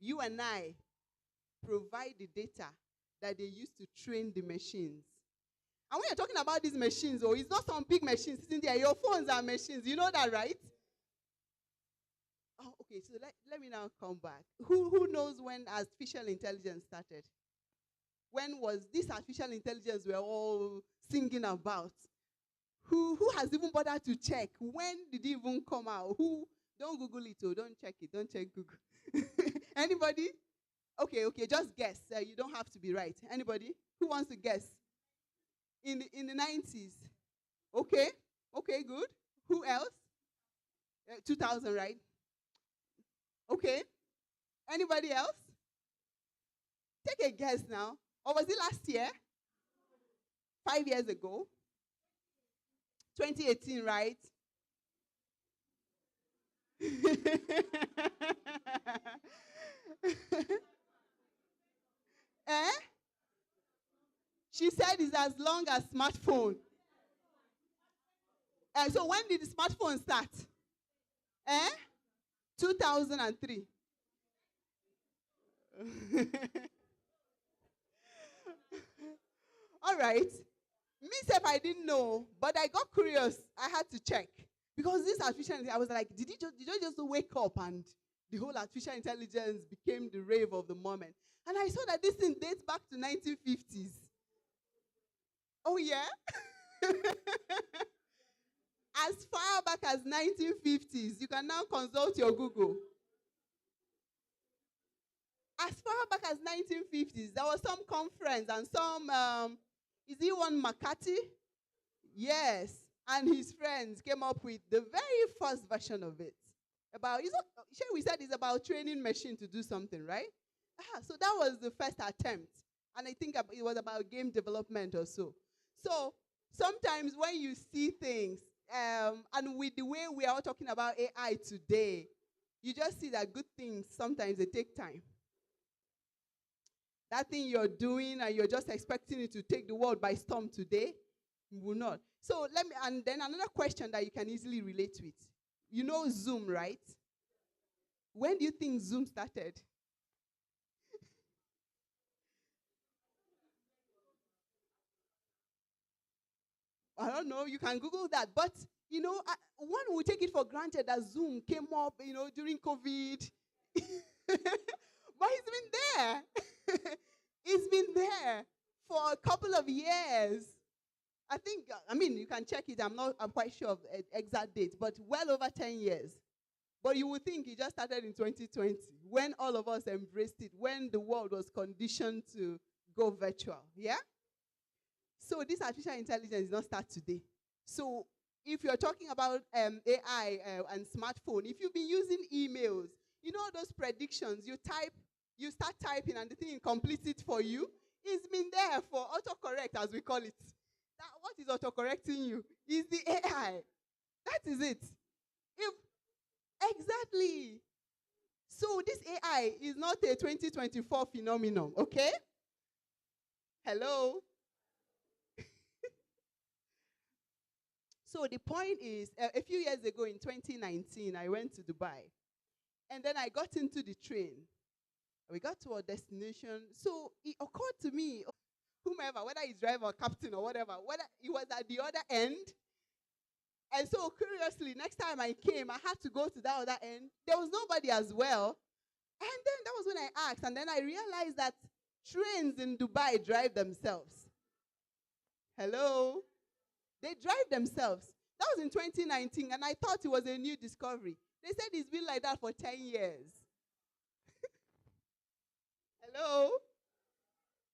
[SPEAKER 14] you and I provide the data that they use to train the machines. And when you're talking about these machines, it's not some big machines sitting there. Your phones are machines. You know that, right? Oh, okay, so let me now come back. Who knows when artificial intelligence started? When was this artificial intelligence we're all singing about? Who has even bothered to check? When did it even come out? Don't Google it, don't check it. Don't check Google. Anybody? Okay, just guess. You don't have to be right. Anybody? Who wants to guess? In the 90s. Okay, good. Who else? 2000, right? Okay. Anybody else? Take a guess now. Or was it last year? 5 years ago? 2018, right? Eh? She said it's as long as smartphone. So when did the smartphone start? 2003. All right. Myself, I didn't know, but I got curious. I had to check. Because this artificial intelligence, I was like, did you just wake up and the whole artificial intelligence became the rave of the moment? And I saw that this thing dates back to 1950s. Oh, yeah? As far back as 1950s, you can now consult your Google. As far back as 1950s, there was some conference and some, is he one McCarthy? Yes. And his friends came up with the very first version of it. We said it's about training machine to do something, right? So that was the first attempt. And I think it was about game development or so. So sometimes when you see things, and with the way we are all talking about AI today, you just see that good things, sometimes they take time. That thing you're doing and you're just expecting it to take the world by storm today, will not. So and then another question that you can easily relate with. You know Zoom, right? When do you think Zoom started? I don't know, you can Google that. But, one would take it for granted that Zoom came up, during COVID. But it's been there. It's been there for a couple of years. I think, you can check it. I'm quite sure of the exact date, but well over 10 years. But you would think it just started in 2020 when all of us embraced it, when the world was conditioned to go virtual. Yeah? So this artificial intelligence did not start today. So if you're talking about AI and smartphone, if you've been using emails, you know those predictions, you start typing and the thing completes it for you. It's been there for autocorrect, as we call it. What is autocorrecting you? Is the AI. That is it. Exactly. So this AI is not a 2024 phenomenon, okay? Hello? So the point is, a few years ago in 2019, I went to Dubai. And then I got into the train. We got to our destination. So it occurred to me, whomever, whether it's driver or captain or whatever, whether it was at the other end. And so curiously, next time I came, I had to go to that other end. There was nobody as well. And then that was when I asked. And then I realized that trains in Dubai drive themselves. Hello? They drive themselves. That was in 2019, and I thought it was a new discovery. They said it's been like that for 10 years. Hello?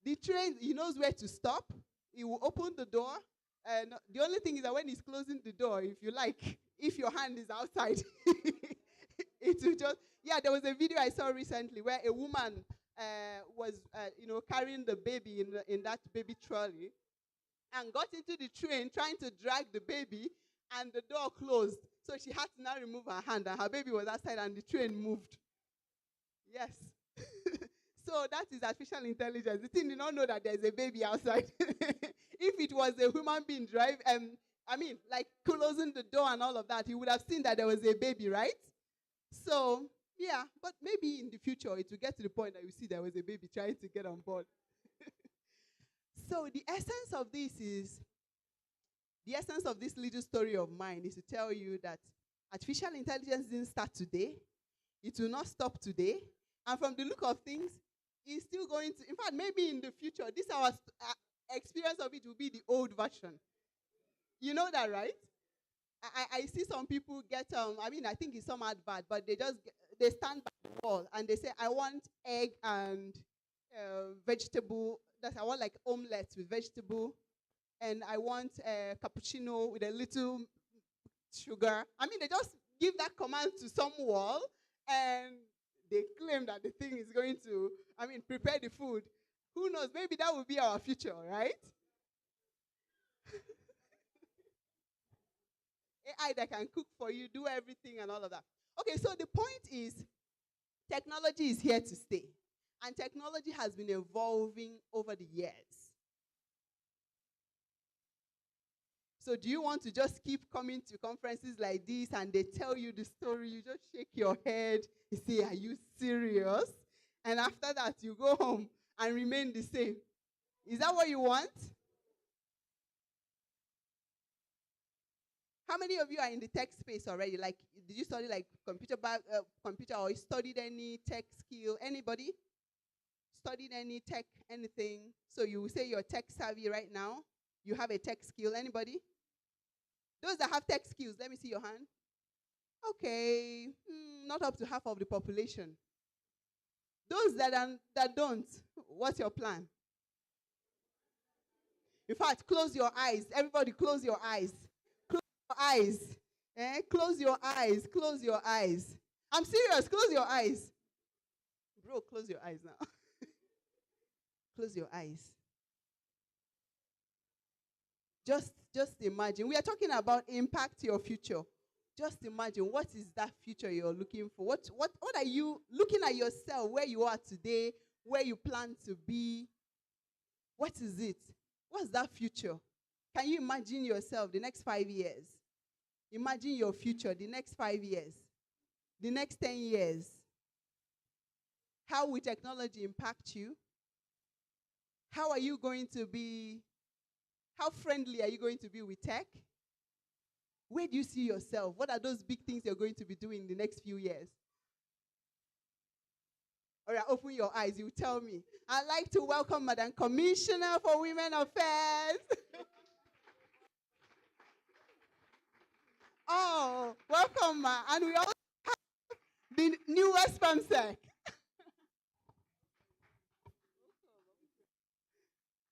[SPEAKER 14] The train, he knows where to stop. He will open the door. And the only thing is that when he's closing the door, if you like, if your hand is outside, it will just... Yeah, there was a video I saw recently where a woman was, carrying the baby in that baby trolley, and got into the train trying to drag the baby, and the door closed. So she had to now remove her hand, and her baby was outside, and the train moved. Yes. So that is artificial intelligence. The thing did not know that there's a baby outside. If it was a human being closing the door and all of that, he would have seen that there was a baby, right? So, yeah, but maybe in the future it will get to the point that you see there was a baby trying to get on board. So the essence of this little story of mine is to tell you that artificial intelligence didn't start today. It will not stop today. And from the look of things, it's still going to, in fact, maybe in the future, our experience of it will be the old version. You know that, right? I see some people get, I think it's some advert, but they stand by the wall and they say, I want egg and vegetable. I want like omelette with vegetable, and I want a cappuccino with a little sugar. They just give that command to some wall, and they claim that the thing is going to, prepare the food. Who knows? Maybe that will be our future, right? AI that can cook for you, do everything and all of that. Okay, so the point is, technology is here to stay. And technology has been evolving over the years. So do you want to just keep coming to conferences like this and they tell you the story, you just shake your head, you say, are you serious? And after that, you go home and remain the same. Is that what you want? How many of you are in the tech space already? Like, did you study like computer or you studied any tech skill? Anybody? Studied any tech, anything? So you will say you're tech savvy right now? You have a tech skill. Anybody? Those that have tech skills, let me see your hand. Okay, not up to half of the population. Those that don't, what's your plan? In fact, close your eyes. Everybody close your eyes. Close your eyes. Close your eyes. Close your eyes. I'm serious. Close your eyes. Bro, close your eyes now. Close your eyes. Just imagine. We are talking about impact your future. Just imagine, what is that future you're looking for? What are you looking at yourself, where you are today, where you plan to be? What is it? What's that future? Can you imagine yourself the next 5 years? Imagine your future the next 5 years, the next 10 years. How will technology impact you? How are you going to be? How friendly are you going to be with tech? Where do you see yourself? What are those big things you're going to be doing in the next few years? All right, open your eyes. You tell me. I'd like to welcome Madam Commissioner for Women Affairs. Oh, welcome, ma. And we also have The newest spam sec.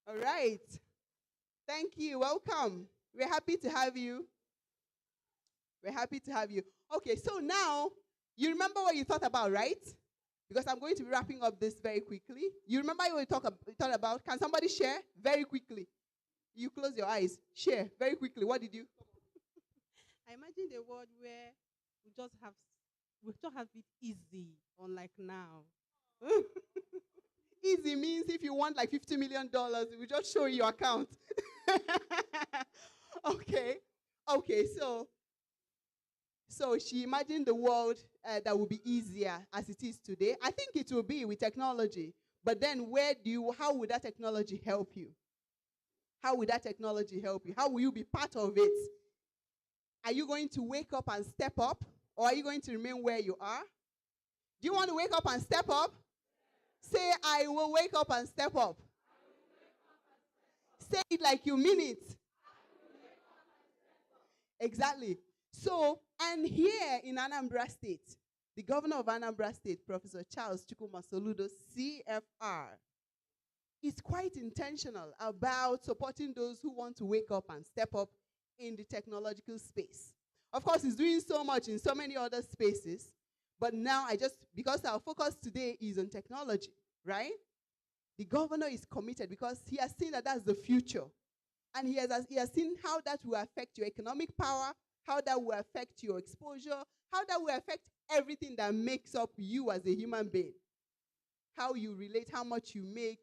[SPEAKER 14] All right. Thank you. Welcome. We're happy to have you. We're happy to have you. Okay, so now you remember what you thought about, right? Because I'm going to be wrapping up this very quickly. You remember what you thought about? Can somebody share very quickly? You close your eyes. Share very quickly. What did you?
[SPEAKER 15] I imagine a world where we just have it easy, unlike now.
[SPEAKER 14] Easy means if you want like $50 million, we just show you your account. Okay. Okay, so she imagined the world that would be easier as it is today. I think it will be with technology. But then how would that technology help you? How would that technology help you? How will you be part of it? Are you going to wake up and step up? Or are you going to remain where you are? Do you want to wake up and step up? Say, I will wake up and step up. Say it like you mean it. Exactly. So, and here in Anambra State, the governor of Anambra State, Professor Charles Chukwuma Soludo, CFR, is quite intentional about supporting those who want to wake up and step up in the technological space. Of course, he's doing so much in so many other spaces, but now because our focus today is on technology, right? The governor is committed because he has seen that that's the future. And he has seen how that will affect your economic power, how that will affect your exposure, how that will affect everything that makes up you as a human being. How you relate, how much you make,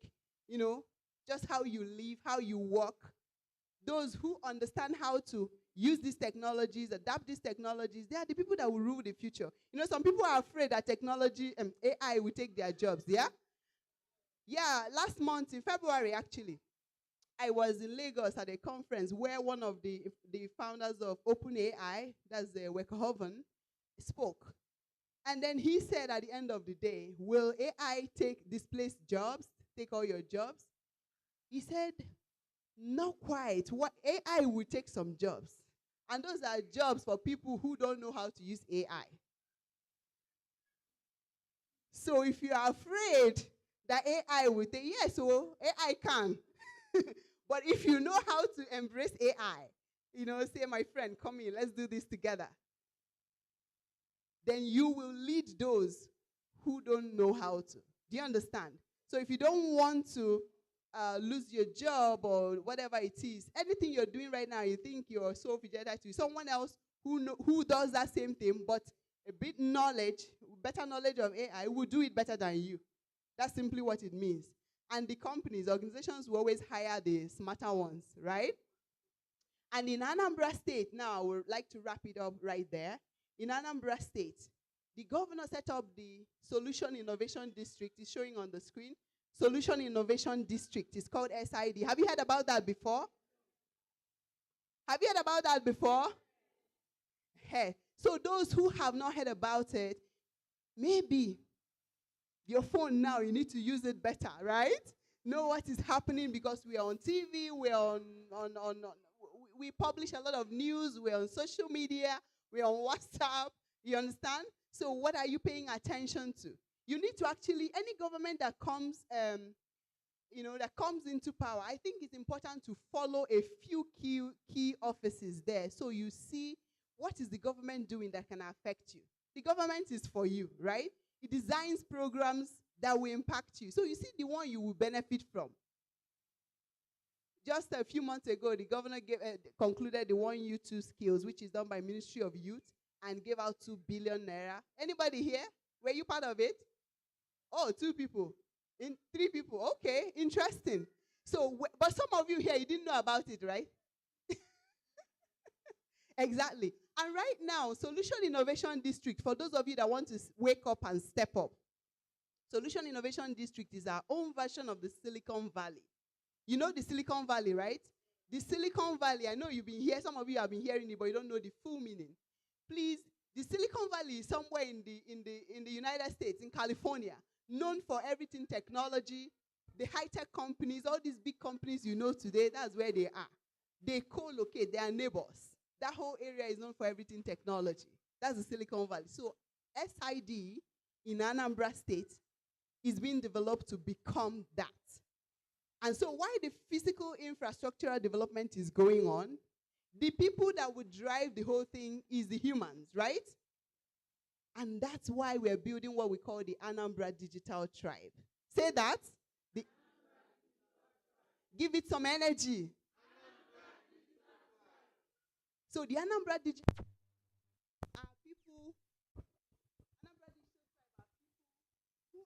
[SPEAKER 14] just how you live, how you work. Those who understand how to use these technologies, adapt these technologies, they are the people that will rule the future. Some people are afraid that technology and AI will take their jobs, yeah? Yeah, last month in February, actually, I was in Lagos at a conference where one of the founders of OpenAI, that's Wekohoven, spoke. And then he said at the end of the day, will AI displace jobs, take all your jobs? He said, not quite. What AI will take some jobs. And those are jobs for people who don't know how to use AI. So if you are afraid that AI will take, yes, so AI can. But if you know how to embrace AI, say, my friend, come here, let's do this together. Then you will lead those who don't know how to. Do you understand? So if you don't want to lose your job or whatever it is, anything you're doing right now, you think you're so inferior to someone else who does that same thing, but better knowledge of AI will do it better than you. That's simply what it means. And the organizations will always hire the smarter ones, right? And in Anambra State, now I would like to wrap it up right there. In Anambra State, the governor set up the Solution Innovation District. It's showing on the screen. Solution Innovation District. It's called SID. Have you heard about that before? Have you heard about that before? Hey. So those who have not heard about it, maybe your phone now, you need to use it better, right? Know what is happening because we are on TV, we publish a lot of news, we're on social media, we're on WhatsApp, you understand? So what are you paying attention to? You need to actually, any government that comes, that comes into power, I think it's important to follow a few key offices there so you see what is the government doing that can affect you. The government is for you, right? It designs programs that will impact you. So you see the one you will benefit from. Just a few months ago, the governor concluded the 1U2 skills, which is done by Ministry of Youth, and gave out 2 billion naira. Anybody here? Were you part of it? Oh, 2 people. 3 people. Okay, interesting. So, but some of you here, you didn't know about it, right? Exactly. And right now, Solution Innovation District, for those of you that want to wake up and step up, Solution Innovation District is our own version of the Silicon Valley. You know the Silicon Valley, right? The Silicon Valley, I know you've been here, some of you have been hearing it, but you don't know the full meaning. Please, the Silicon Valley is somewhere in the United States, in California, known for everything technology, the high-tech companies, all these big companies you know today, that's where they are. They co-locate, they are neighbors. That whole area is known for everything technology. That's the Silicon Valley. So SID in Anambra State is being developed to become that. And so while the physical infrastructural development is going on, the people that would drive the whole thing is the humans, right? And that's why we're building what we call the Anambra Digital Tribe. Say that. Give it some energy. So the Anambra Digital are people, Anambra Digital Tribe are people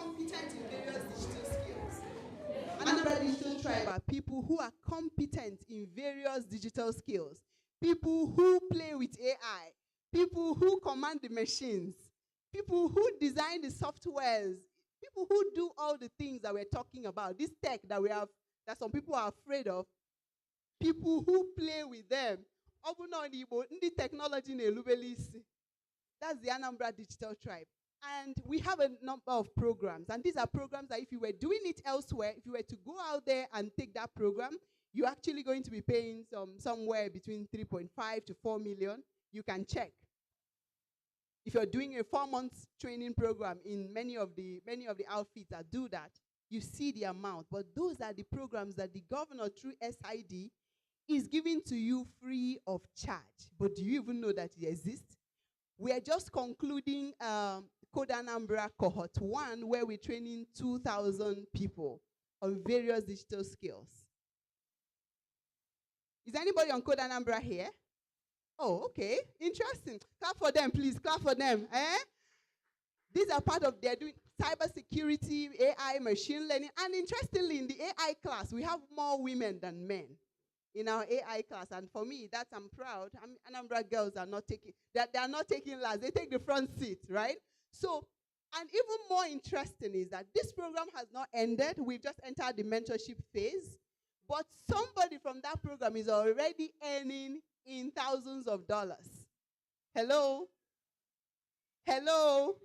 [SPEAKER 14] who are competent in various digital skills. Anambra Digital Tribe are people who are competent in various digital skills. People who play with AI. People who command the machines. People who design the softwares. People who do all the things that we're talking about. This tech that we have, that some people are afraid of. People who play with them. The technology in that's the Anambra Digital Tribe. And we have a number of programs. And these are programs that if you were doing it elsewhere, if you were to go out there and take that program, you're actually going to be paying somewhere between 3.5 to 4 million. You can check. If you're doing a 4-month training program in many of the outfits that do that, you see the amount. But those are the programs that the governor through SID is giving to you free of charge. But do you even know that it exists? We are just concluding Code Anambra Cohort 1, where we're training 2,000 people on various digital skills. Is anybody on Code Anambra here? Oh, okay. Interesting. Clap for them, please. Clap for them. These are part of their doing cybersecurity, AI, machine learning. And interestingly, in the AI class, we have more women than men in our AI class. And for me, I'm proud. Anambra girls are not taking, they are not taking last. They take the front seat, right? So, and even more interesting is that this program has not ended. We've just entered the mentorship phase. But somebody from that program is already earning in thousands of dollars. Hello? Hello?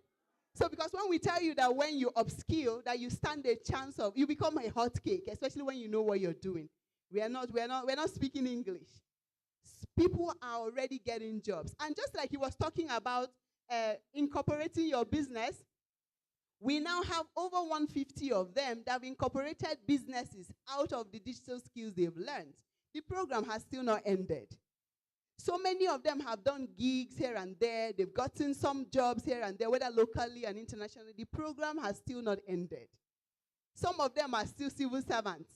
[SPEAKER 14] So because when we tell you that when you upskill, that you stand a chance of, you become a hot cake, especially when you know what you're doing. We're not speaking English. People are already getting jobs. And just like he was talking about incorporating your business, we now have over 150 of them that have incorporated businesses out of the digital skills they've learned. The program has still not ended. So many of them have done gigs here and there. They've gotten some jobs here and there, whether locally and internationally. The program has still not ended. Some of them are still civil servants,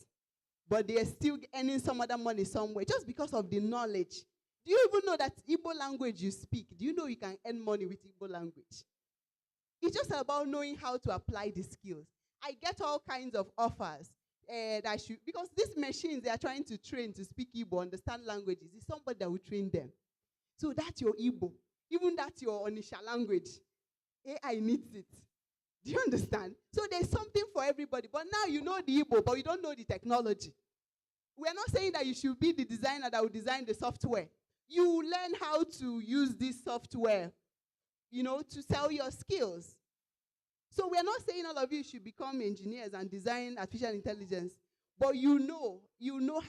[SPEAKER 14] but they are still earning some other money somewhere just because of the knowledge. Do you even know that Igbo language you speak? Do you know you can earn money with Igbo language? It's just about knowing how to apply the skills. I get all kinds of offers because these machines they are trying to train to speak Igbo, understand languages. It's somebody that will train them. So that's your Igbo. Even that's your Onitsha language. AI needs it. Do you understand? So there's something for everybody. But now you know the Igbo, but you don't know the technology. We're not saying that you should be the designer that will design the software. You learn how to use this software, to sell your skills. So we're not saying all of you should become engineers and design artificial intelligence, but you know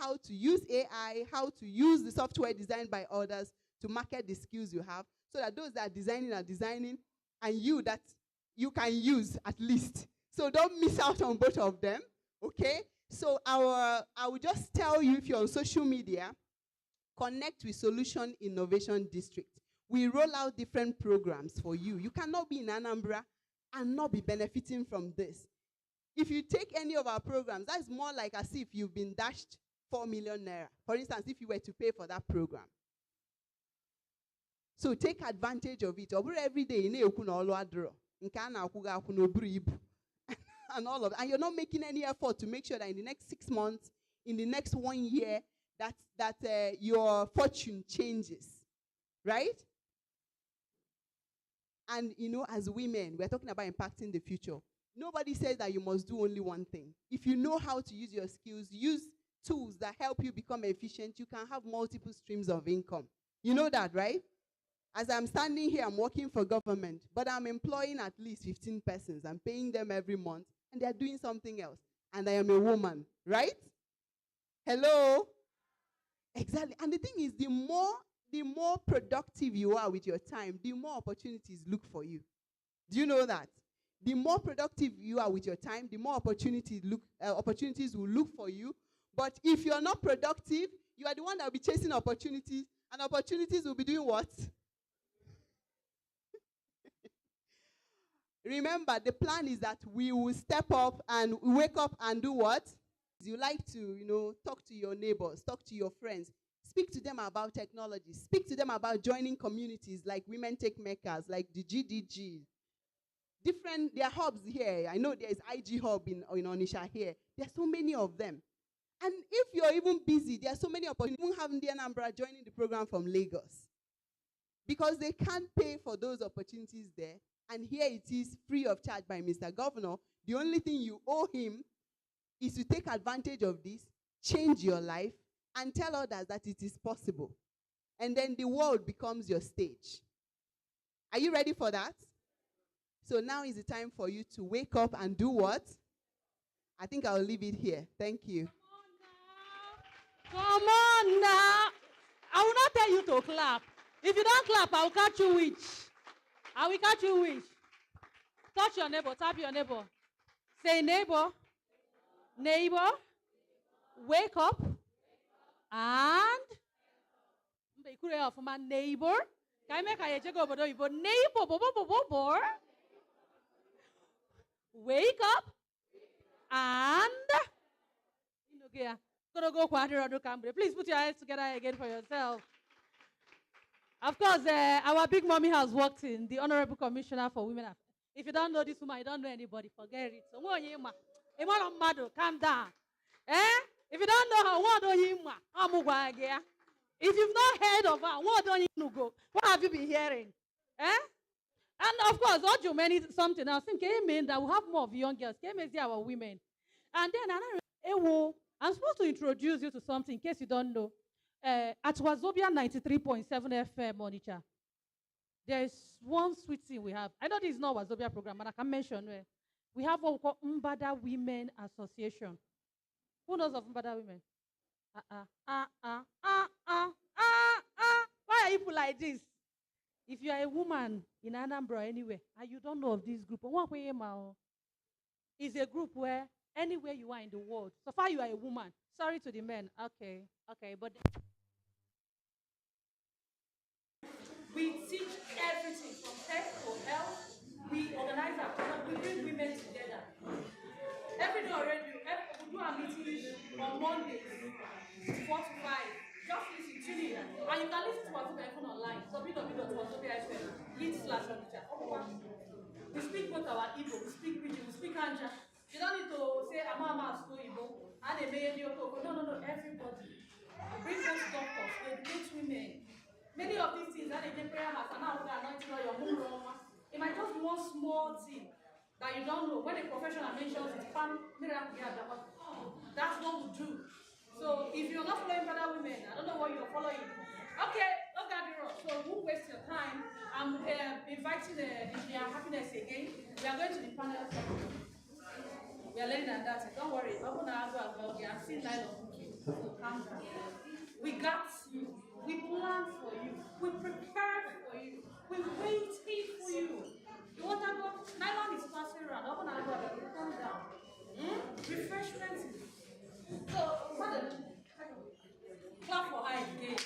[SPEAKER 14] how to use AI, how to use the software designed by others to market the skills you have, so that those that are designing, and you that you can use at least. So don't miss out on both of them, okay? So I will just tell you, if you're on social media, connect with Solution Innovation District. We roll out different programs for you. You cannot be in Anambra and not be benefiting from this. If you take any of our programs, that's more like as if you've been dashed 4 million naira. For instance, if you were to pay for that program. So take advantage of it. Every day, and all of that. And you're not making any effort to make sure that in the next 6 months, in the next 1 year, that your fortune changes. Right? And as women, we're talking about impacting the future. Nobody says that you must do only one thing. If you know how to use your skills, use tools that help you become efficient, you can have multiple streams of income. You know that, right? As I'm standing here, I'm working for government, but I'm employing at least 15 persons. I'm paying them every month, and they're doing something else. And I am a woman, right? Hello? Exactly. And the thing is, the more the more productive you are with your time, the more opportunities look for you. Do you know that? The more productive you are with your time, the more opportunities will look for you. But if you're not productive, you are the one that will be chasing opportunities, and opportunities will be doing what? Remember, the plan is that we will step up and wake up and do what? You like to, talk to your neighbors, talk to your friends, speak to them about technology, speak to them about joining communities like Women Techmakers, like the GDG. There are hubs here. I know there is IG Hub in Onitsha here. There are so many of them. And if you're even busy, there are so many opportunities. You won't have Indian Ambra joining the program from Lagos because they can't pay for those opportunities there. And here it is free of charge by Mr. Governor. The only thing you owe him is to take advantage of this, change your life, and tell others that it is possible. And then the world becomes your stage. Are you ready for that? So now is the time for you to wake up and do what? I think I'll leave it here. Thank you.
[SPEAKER 2] Come on now. I will not tell you to clap. If you don't clap, I will catch you witch. I will catch you witch. Touch your neighbor. Tap your neighbor. Say, neighbor. Neighbor. Wake up. And. My neighbor. Can I make a check over neighbor? Neighbor. Wake up. And. Gonna go quadruple camera. Please put your hands together again for yourself. Of course, our big mommy has worked in the Honorable Commissioner for Women Affairs. If you don't know this woman, you don't know anybody. Forget it. So, calm down. If you don't know her, what do you If you've not heard of her, what don't you go? What have you been hearing? And of course, what you mean something else. Think mean that we have more of young girls. Came our women. And then I'm supposed to introduce you to something in case you don't know. At Wazobia 93.7 FM, Onitsha, there is one sweet thing we have. I know this is not Wazobia program, but I can mention where. We have what we call Mbada Women Association. Who knows of Mbada Women? Why are you like this? If you are a woman in Anambra anywhere, and you don't know of this group, it's a group where anywhere you are in the world, so far you are a woman. Sorry to the men. Okay, but we teach everything from tech to health. We organize our program. We bring women together. Every day already, we do our meetings on Mondays, 4 to 5. Just listen, tune in. And you can listen to us even online. www.wazobia.fm. We speak both our Igbo, we speak Pidgin, we speak Anja. You don't need to say, Amama school Igbo, and a No, everybody. Bring those doctors, educate women. Many of these things that they get prayer house and now we are anointing all your moon. It might just be one small thing that you don't know. When a professional mentions it, that's what we do. So if you're not following other women, I don't know what you're following. Okay, don't get me wrong. So won't waste your time. I'm inviting Engineer Happiness again. We are going to the panel session. We are learning that. Don't worry. I'm going to ask as well. We have seen 9 of you. So calm down. We got you. We planned for you. We prepared for you. We waited for you. You want to go? Nylon is passing around. Open our door. Calm down. Refreshments. So, madam, clap for her again.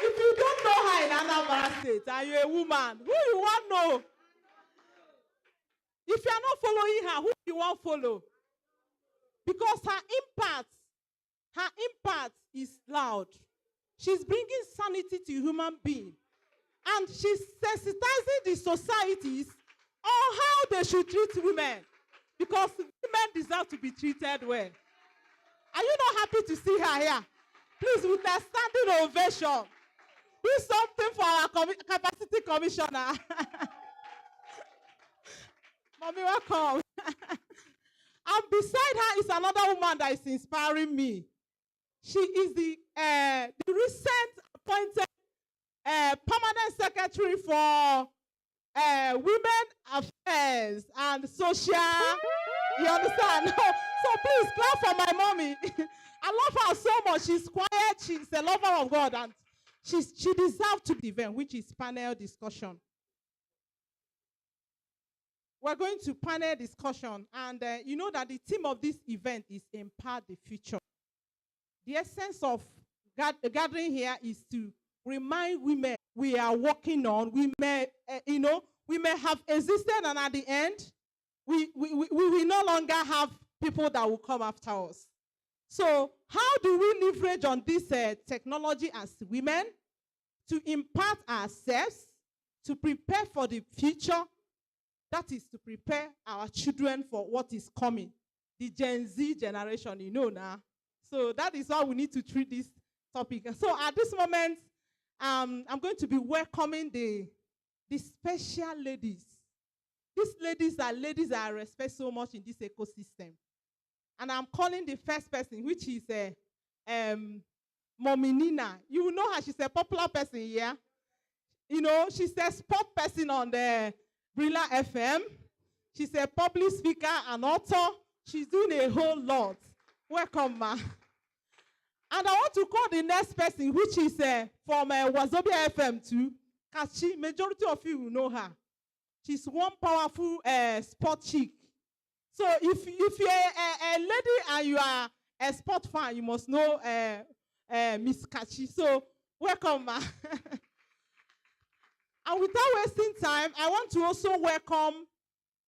[SPEAKER 6] If you don't know her in Anambra State and you're a woman, who you want to know? If you are not following her, who you want to follow? Because her impact is loud. She's bringing sanity to human being. And she's sensitizing the societies on how they should treat women. Because women deserve to be treated well. Are you not happy to see her here? Please, with a standing ovation, do something for our capacity commissioner. Mommy, welcome. And beside her is another woman that is inspiring me. She is the recent appointed permanent secretary for women affairs and social. You understand? So please clap for my mommy. I love her so much. She's quiet. She's a lover of God, and she deserves to be the event, which is panel discussion. We're going to panel discussion, and you know that the theme of this event is Empower the Future. The essence of gathering here is to remind women we are working on. We may, we may have existed, and at the end, we will no longer have people that will come after us. So how do we leverage on this technology as women to impart ourselves, to prepare for the future? That is to prepare our children for what is coming. The Gen Z generation, you know now. So that is how we need to treat this topic. So at this moment, I'm going to be welcoming the special ladies. These ladies are ladies that I respect so much in this ecosystem. And I'm calling the first person, which is Mommy Nina. You know her, she's a popular person here. You know, she's a sport person on the Brilla FM. She's a public speaker and author. She's doing a whole lot. Welcome, ma. And I want to call the next person, which is from Wazobia FM too. Kachi, majority of you will know her. She's one powerful sport chick. So if you're a lady and you are a sport fan, you must know Miss Kachi. So welcome, ma. And without wasting time, I want to also welcome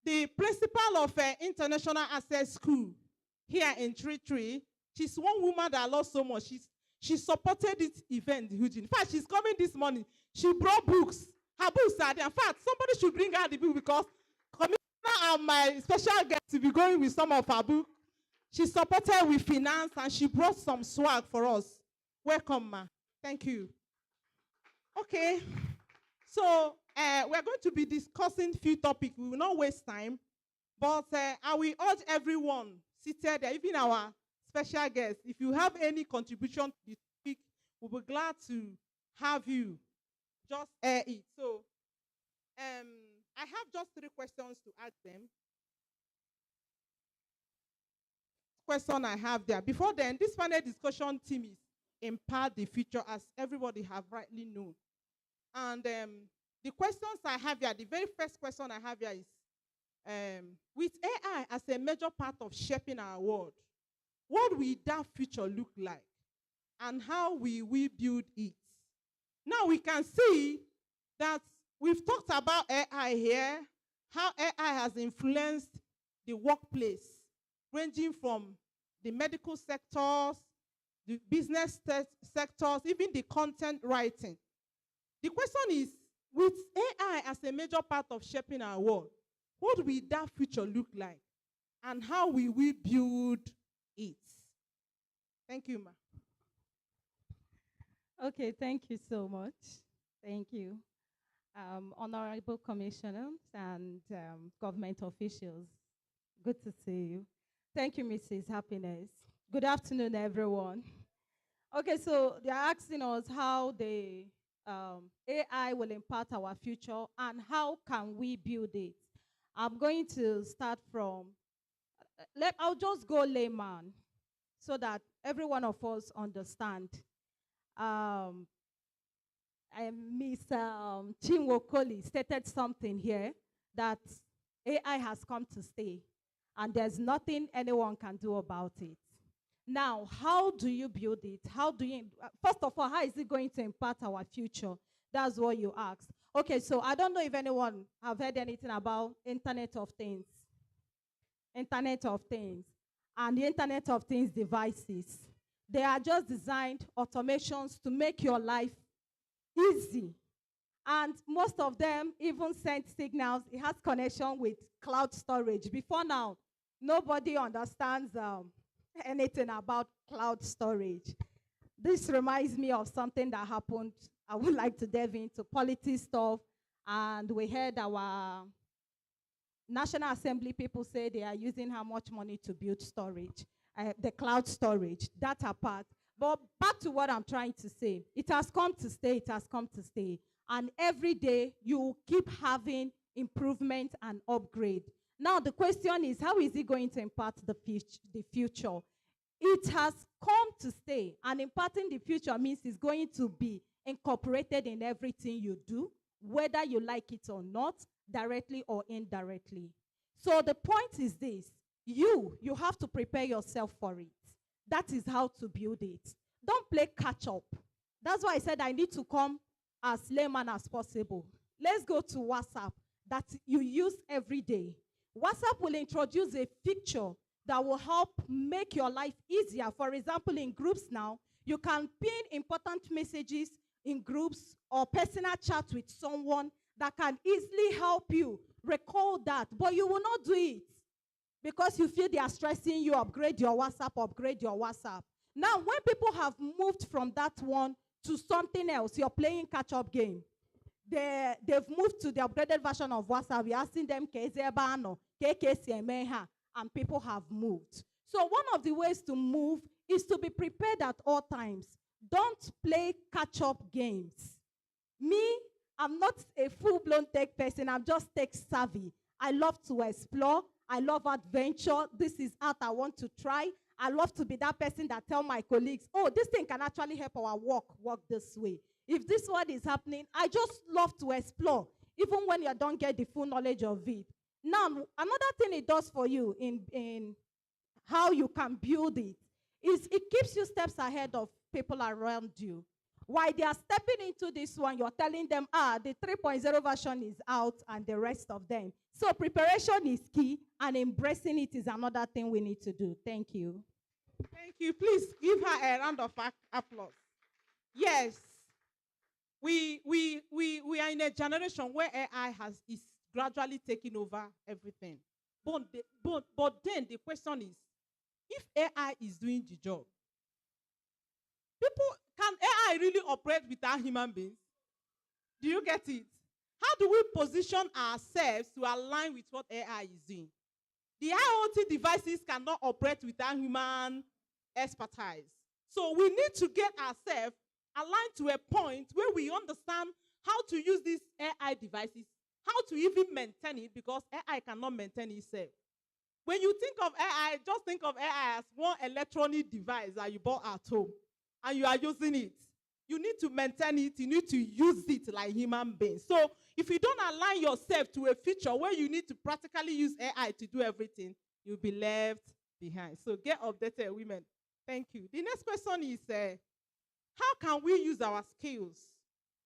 [SPEAKER 6] the principal of International Access School here in Tree. She's one woman that I love so much. She supported this event hugely. In fact, she's coming this morning. She brought books. Her books are there. In fact, somebody should bring her the book because Commissioner and my special guest will be going with some of her books. She supported with finance and she brought some swag for us. Welcome, ma. Thank you. Okay. So we're going to be discussing a few topics. We will not waste time. But I will urge everyone seated there, even our special guests, if you have any contribution to this topic, we'll be glad to have you just air it. So I have just 3 questions to ask them. Question I have there. Before then, this panel discussion theme is Empower the Future, as everybody have rightly known. And the questions I have here, the very first question I have here is, with AI as a major part of shaping our world, what will that future look like? And how will we build it? Now we can see that we've talked about AI here, how AI has influenced the workplace, ranging from the medical sectors, the business sectors, even the content writing. The question is, with AI as a major part of shaping our world, what will that future look like? And how will we build it? Thank you, ma.
[SPEAKER 16] Okay, thank you so much. Thank you. Honorable commissioners and government officials, good to see you. Thank you, Mrs. Happiness. Good afternoon, everyone. Okay, so they're asking us how the AI will impact our future and how can we build it. I'm going to start from, I'll just go layman so that every one of us understand. Ms. Chinwokoli stated something here that AI has come to stay and there's nothing anyone can do about it. Now, how do you build it? How do you, first of all, how is it going to impact our future? That's what you asked. Okay, so I don't know if anyone have heard anything about Internet of Things. Internet of Things and the Internet of Things devices. They are just designed automations to make your life easy. And most of them even send signals. It has connection with cloud storage. Before now, nobody understands anything about cloud storage. This reminds me of something that happened. I would like to delve into politics stuff. And we heard our National Assembly people say they are using how much money to build storage, the cloud storage, that apart. But back to what I'm trying to say. It has come to stay, it has come to stay. And every day you keep having improvement and upgrade. Now the question is, how is it going to impact the future? It has come to stay, and imparting the future means it's going to be incorporated in everything you do, whether you like it or not, directly or indirectly. So the point is this: you have to prepare yourself for it. That is how to build it. Don't play catch up. That's why I said I need to come as layman as possible. Let's go to WhatsApp that you use every day. WhatsApp will introduce a feature that will help make your life easier. For example, in groups now, you can pin important messages in groups or personal chat with someone that can easily help you recall that. But you will not do it because you feel they are stressing you. Upgrade your WhatsApp, upgrade your WhatsApp. Now, when people have moved from that one to something else, you're playing catch-up game. They've moved to the upgraded version of WhatsApp. We're asking them, and people have moved. So one of the ways to move is to be prepared at all times. Don't play catch-up games. Me, I'm not a full-blown tech person. I'm just tech savvy. I love to explore. I love adventure. This is art I want to try. I love to be that person that tell my colleagues, oh, this thing can actually help our work this way. If this one is happening, I just love to explore, even when you don't get the full knowledge of it. Now, another thing it does for you in how you can build it is it keeps you steps ahead of people around you. While they are stepping into this one, you're telling them, the 3.0 version is out and the rest of them. So preparation is key, and embracing it is another thing we need to do. Thank you.
[SPEAKER 6] Thank you. Please give her a round of applause. Yes. We are in a generation where AI is gradually taking over everything. But then the question is, if AI is doing the job, can AI really operate without human beings? Do you get it? How do we position ourselves to align with what AI is doing? The IoT devices cannot operate without human expertise. So we need to get ourselves aligned to a point where we understand how to use these AI devices, how to even maintain it, because AI cannot maintain itself. When you think of AI, just think of AI as one electronic device that you bought at home and you are using it. You need to maintain it. You need to use it like human beings. So if you don't align yourself to a future where you need to practically use AI to do everything, you'll be left behind. So get updated, women. Thank you. The next question is, how can we use our skills,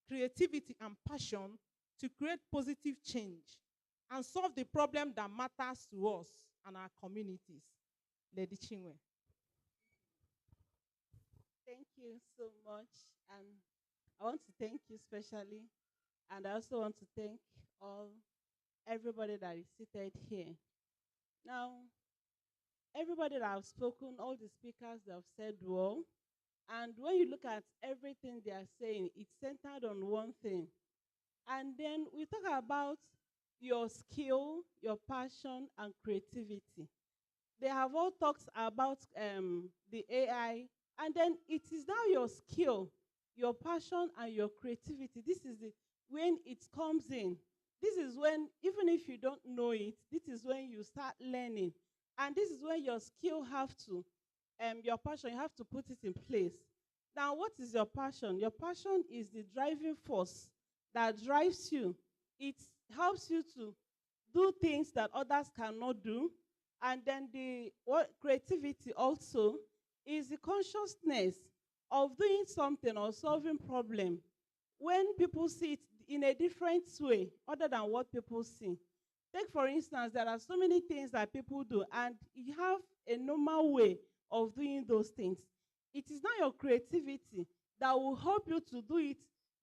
[SPEAKER 6] creativity, and passion to create positive change and solve the problem that matters to us and our communities? Lady Chinwe.
[SPEAKER 18] Thank you so much. And I want to thank you specially. And I also want to thank everybody that is seated here. Now, everybody that have spoken, all the speakers that have said well. And when you look at everything they are saying, it's centered on one thing. And then we talk about your skill, your passion, and creativity. They have all talked about the AI, and then it is now your skill, your passion, and your creativity. This is when it comes in. This is when, even if you don't know it, this is when you start learning. And this is when your skill have to, your passion, you have to put it in place. Now, what is your passion? Your passion is the driving force that drives you. It helps you to do things that others cannot do. And then creativity also is the consciousness of doing something or solving problem when people see it in a different way other than what people see. Take, for instance, there are so many things that people do, and you have a normal way of doing those things. It is not your creativity that will help you to do it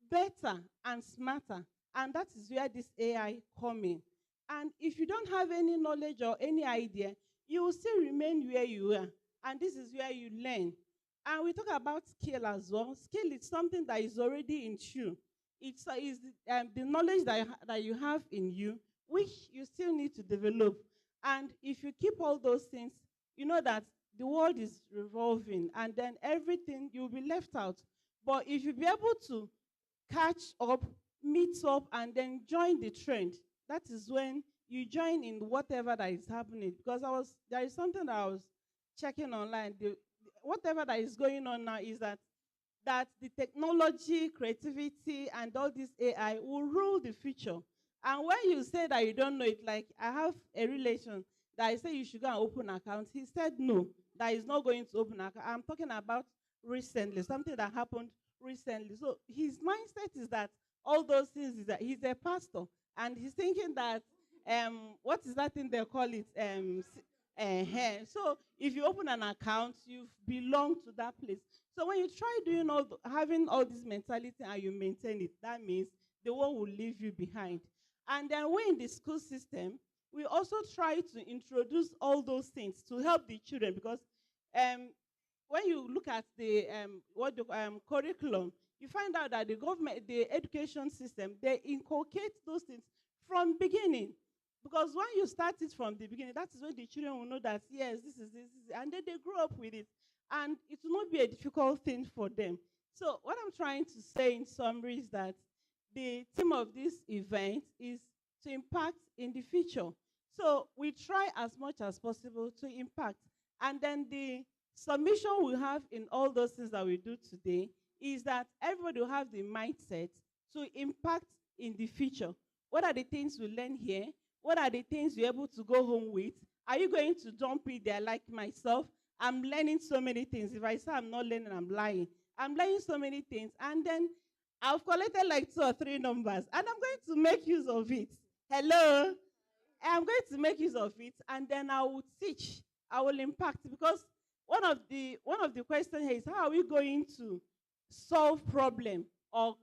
[SPEAKER 18] better and smarter, and that is where this AI comes in. And if you don't have any knowledge or any idea, you will still remain where you are, and this is where you learn. And we talk about skill as well. Skill is something that is already in you. It's the knowledge that you have in you, which you still need to develop. And if you keep all those things, you know that the world is revolving, and then everything, you'll be left out. But if you be able to catch up, meet up, and then join the trend, that is when you join in whatever that is happening. Because there is something that I was checking online. Whatever that is going on now is that the technology, creativity, and all this AI will rule the future. And when you say that you don't know it, like I have a relation that I say you should go and open an account. He said no, that he's not going to open an account. I'm talking about recently, something that happened recently. So his mindset is that all those things is that he's a pastor, and he's thinking that what is that thing they call it? So if you open an account, you belong to that place. So when you try doing having all this mentality and you maintain it, that means the world will leave you behind. And then we in the school system, we also try to introduce all those things to help the children, because when you look at the curriculum, you find out that the government, the education system, they inculcate those things from beginning. Because when you start it from the beginning, that is when the children will know that, yes, this is this, and then they grow up with it. And it will not be a difficult thing for them. So what I'm trying to say in summary is that the theme of this event is to impact in the future. So we try as much as possible to impact. And then the submission we have in all those things that we do today is that everybody will have the mindset to impact in the future. What are the things we learn here? What are the things you're able to go home with? Are you going to dump it there like myself? I'm learning so many things. If I say I'm not learning, I'm lying. I'm learning so many things. And then I've collected like 2 or 3 numbers, and I'm going to make use of it. Hello? I'm going to make use of it, and then I will teach. I will impact, because one of the questions here is, how are we going to solve problem or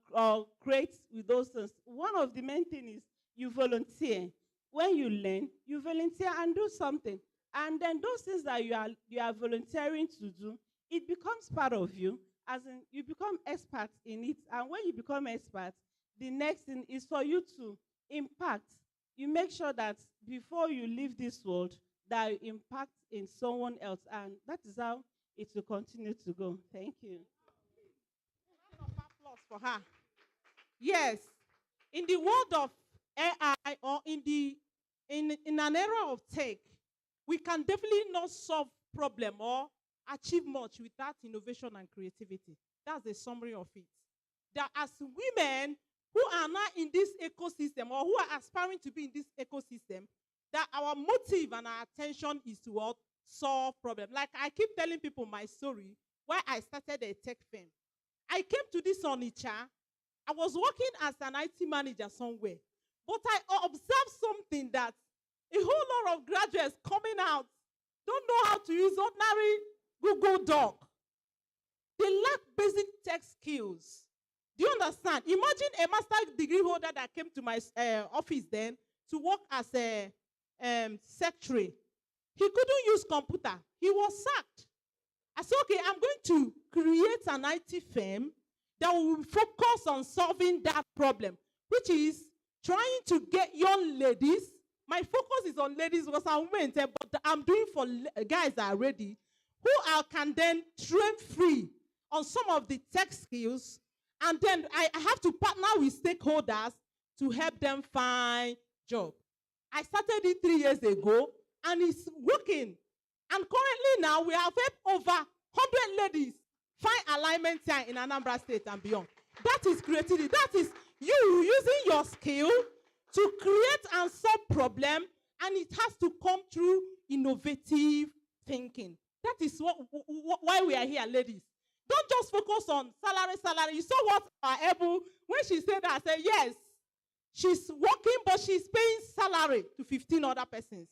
[SPEAKER 18] create with those things? One of the main things is you volunteer. When you learn, you volunteer and do something. And then those things that you are volunteering to do, it becomes part of you, as in you become expert in it. And when you become expert, the next thing is for you to impact. You make sure that before you leave this world, that you impact in someone else. And that is how it will continue to go. Thank you.
[SPEAKER 6] Applause for her. Yes, in the world of AI, or in an era of tech, we can definitely not solve problem or achieve much without innovation and creativity. That's the summary of it. That as women who are now in this ecosystem, or who are aspiring to be in this ecosystem, that our motive and our attention is to what? Solve problems. Like I keep telling people my story, why I started a tech firm. I came to this Onitsha. I was working as an IT manager somewhere. But I observed something, that a whole lot of graduates coming out don't know how to use ordinary Google Doc. They lack basic tech skills. Do you understand? Imagine a master's degree holder that came to my office then to work as a secretary. He couldn't use computer. He was sacked. I said, okay, I'm going to create an IT firm that will focus on solving that problem, which is trying to get young ladies. My focus is on ladies because I'm women, but I'm doing for guys that are ready, who can then train free on some of the tech skills. And then I have to partner with stakeholders to help them find job. I started it 3 years ago, and it's working. And currently now, we have helped over 100 ladies find alignment here in Anambra State and beyond. That is creativity. That is you using your skill to create and solve problem, and it has to come through innovative thinking. That is why we are here, ladies. Don't just focus on salary. You saw what our Ebu, when she said that, I said, yes, she's working, but she's paying salary to 15 other persons.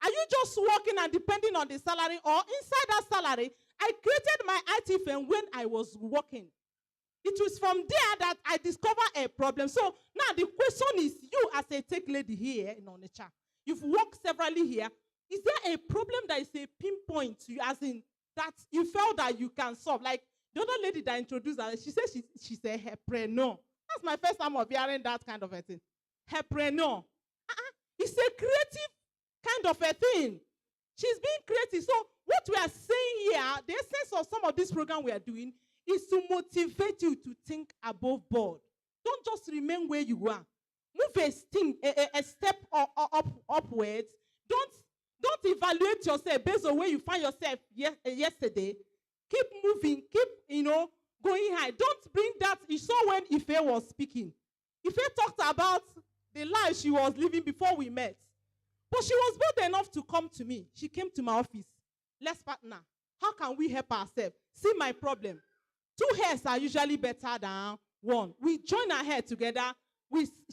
[SPEAKER 6] Are you just working and depending on the salary, or inside that salary? I created my IT firm when I was working. It was from there that I discovered a problem. So now the question is, you as a tech lady here in Onitsha, you've worked severally here. Is there a problem that is a pinpoint to you, as in that you felt that you can solve? Like the other lady that introduced her, she said she's a herpreneur. That's my first time of hearing that kind of a thing. Herpreneur.
[SPEAKER 15] It's a creative kind of a thing. She's being creative. So what we are saying here, the essence of some of this program we are doing is to motivate you to think above board. Don't just remain where you are. Move a step upwards. Don't evaluate yourself based on where you find yourself yesterday. Keep moving. Keep, going high. Don't bring that. You saw when Ife was speaking. Ife talked about the life she was living before we met. But she was bold enough to come to me. She came to my office. Let's partner. How can we help ourselves? See my problem. 2 heads are usually better than one. We join our head together.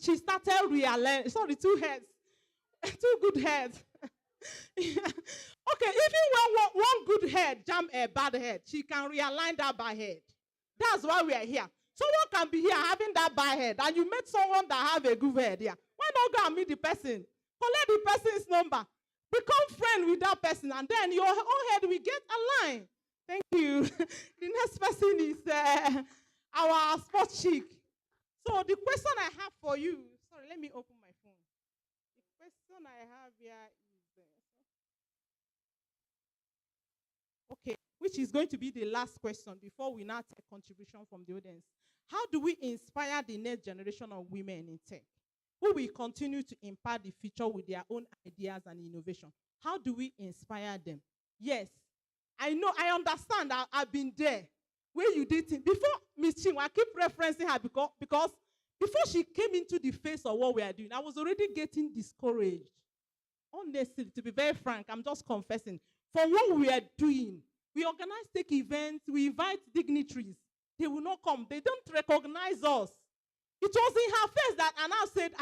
[SPEAKER 15] She started realizing, sorry, 2 heads. 2 good heads. Okay, even when one good head jam a bad head, she can realign that bad head. That's why we are here. Someone can be here having that bad head, and you met someone that have a good head here. Why not go and meet the person? Collect the person's number. Become friend with that person, and then your own head will get aligned. Thank you. The next person is our sports chick. So the question I have for you, sorry, let me open my phone. The question I have here is, okay, which is going to be the last question before we now take contribution from the audience. How do we inspire the next generation of women in tech, who will continue to impact the future with their own ideas and innovation? How do we inspire them? Yes, I know, I understand. I've been there where you did it. Before Miss Chinwa, I keep referencing her because before she came into the face of what we are doing, I was already getting discouraged. Honestly, to be very frank, I'm just confessing. For what we are doing, we organize tech events, we invite dignitaries. They will not come. They don't recognize us. It was in her face that Anna said,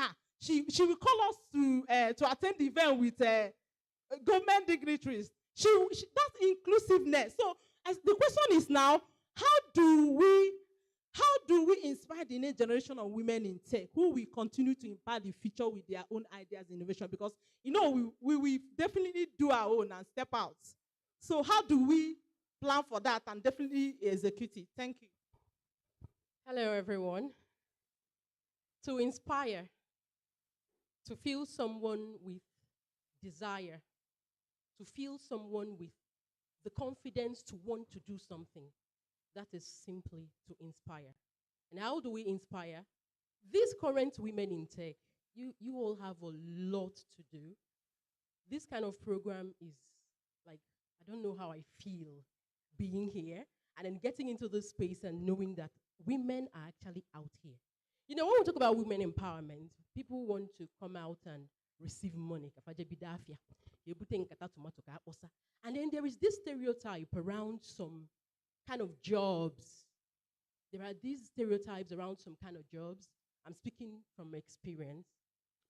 [SPEAKER 15] she will call us to attend the event with government dignitaries. That's inclusiveness. So the question is now, how do we inspire the next generation of women in tech who will continue to impact the future with their own ideas and innovation? Because, we will definitely do our own and step out. So how do we plan for that and definitely execute it? Thank you.
[SPEAKER 8] Hello, everyone. To inspire, to feel someone with desire, to feel someone with the confidence to want to do something, that is simply to inspire. And how do we inspire? These current women in tech, you all have a lot to do. This kind of program is like, I don't know how I feel being here and then getting into this space and knowing that women are actually out here. When we talk about women empowerment, people want to come out and receive money. And then there is this stereotype around some kind of jobs. There are these stereotypes around some kind of jobs. I'm speaking from experience.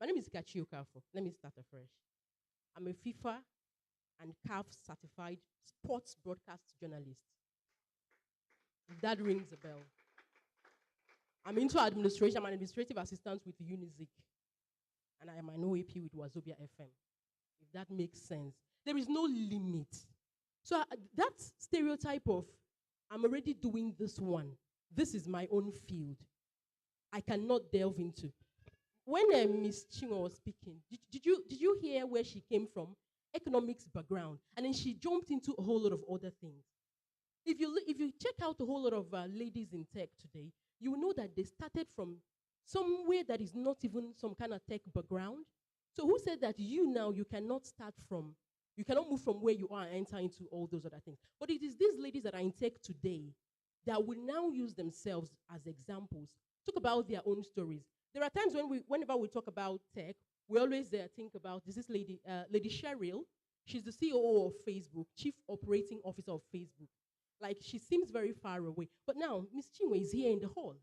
[SPEAKER 8] My name is Kachi Okafo. Let me start afresh. I'm a FIFA and CAF certified sports broadcast journalist. If that rings a bell. I'm into administration. I'm an administrative assistant with Unizik. And I am an OAP with Wazobia FM. If that makes sense. There is no limit. So that stereotype of, I'm already doing this one. This is my own field. I cannot delve into. When Miss Chinwa was speaking, did you hear where she came from? Economics background. And then she jumped into a whole lot of other things. If you check out a whole lot of ladies in tech today, you will know that they started from somewhere that is not even some kind of tech background. So who said that you cannot move from where you are and enter into all those other things? But it is these ladies that are in tech today that will now use themselves as examples, talk about their own stories. There are times whenever we talk about tech, we always think about this lady, Lady Cheryl. She's the COO of Facebook, Chief Operating Officer of Facebook. Like, she seems very far away. But now, Miss Chinwe is here in the hall.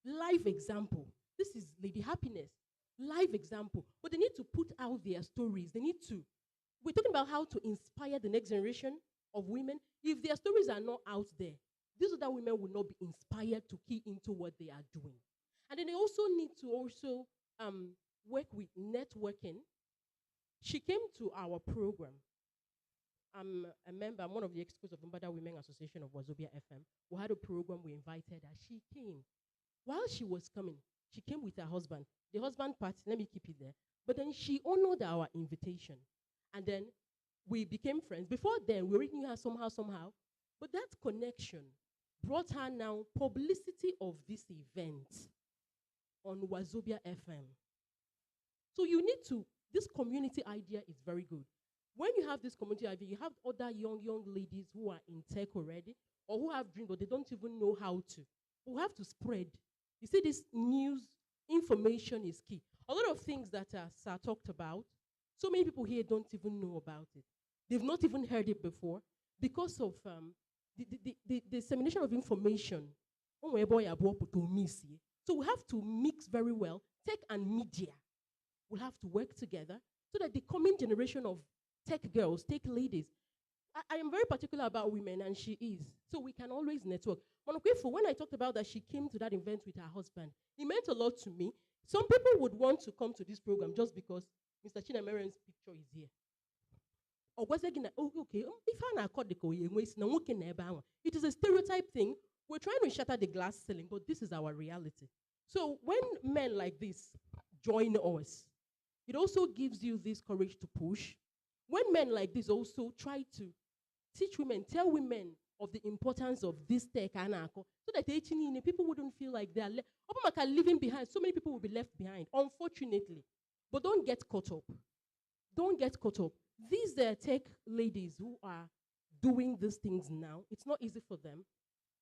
[SPEAKER 8] Live example. This is Lady Happiness. Live example. But they need to put out their stories. We're talking about how to inspire the next generation of women. If their stories are not out there, these other women will not be inspired to key into what they are doing. And then they also need to work with networking. She came to our program. I'm a member, I'm one of the executives of Mbada Women Association of Wazobia FM. We had a program, we invited her. She came. While she was coming, she came with her husband. The husband part, let me keep it there. But then she honored our invitation. And then we became friends. Before then, we already knew her somehow. But that connection brought her now publicity of this event on Wazobia FM. So you need to, this community idea is very good. When you have this community idea, you have other young ladies who are in tech already, or who have dreams, but they don't even know how to. We have to spread. You see, this news information is key. A lot of things that Sir talked about, so many people here don't even know about it. They've not even heard it before because of the dissemination of information. So we have to mix very well. Tech and media will have to work together so that the coming generation of tech girls, tech ladies, I am very particular about women, and she is. So we can always network. When I talked about that she came to that event with her husband, it meant a lot to me. Some people would want to come to this program just because Mr. Chinameren's picture is here. Or was it okay? It is a stereotype thing. We're trying to shatter the glass ceiling, but this is our reality. So when men like this join us, it also gives you this courage to push. When men like this also try to teach women, tell women of the importance of this tech so that people wouldn't feel like they are leaving behind. So many people will be left behind, unfortunately. But don't get caught up. Don't get caught up. These tech ladies who are doing these things now, it's not easy for them.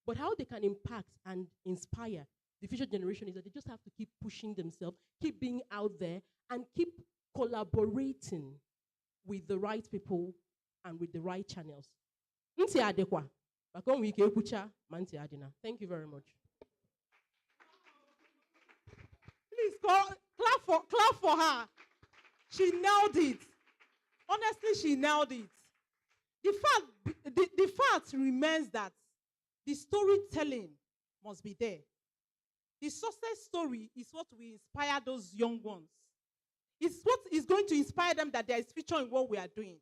[SPEAKER 8] But how they can impact and inspire the future generation is that they just have to keep pushing themselves, keep being out there, and keep collaborating with the right people and with the right channels. Thank you very much.
[SPEAKER 15] Please clap for her. She nailed it. Honestly, she nailed it. The fact remains that the storytelling must be there. The success story is what will inspire those young ones. It's what is going to inspire them that there is future in what we are doing.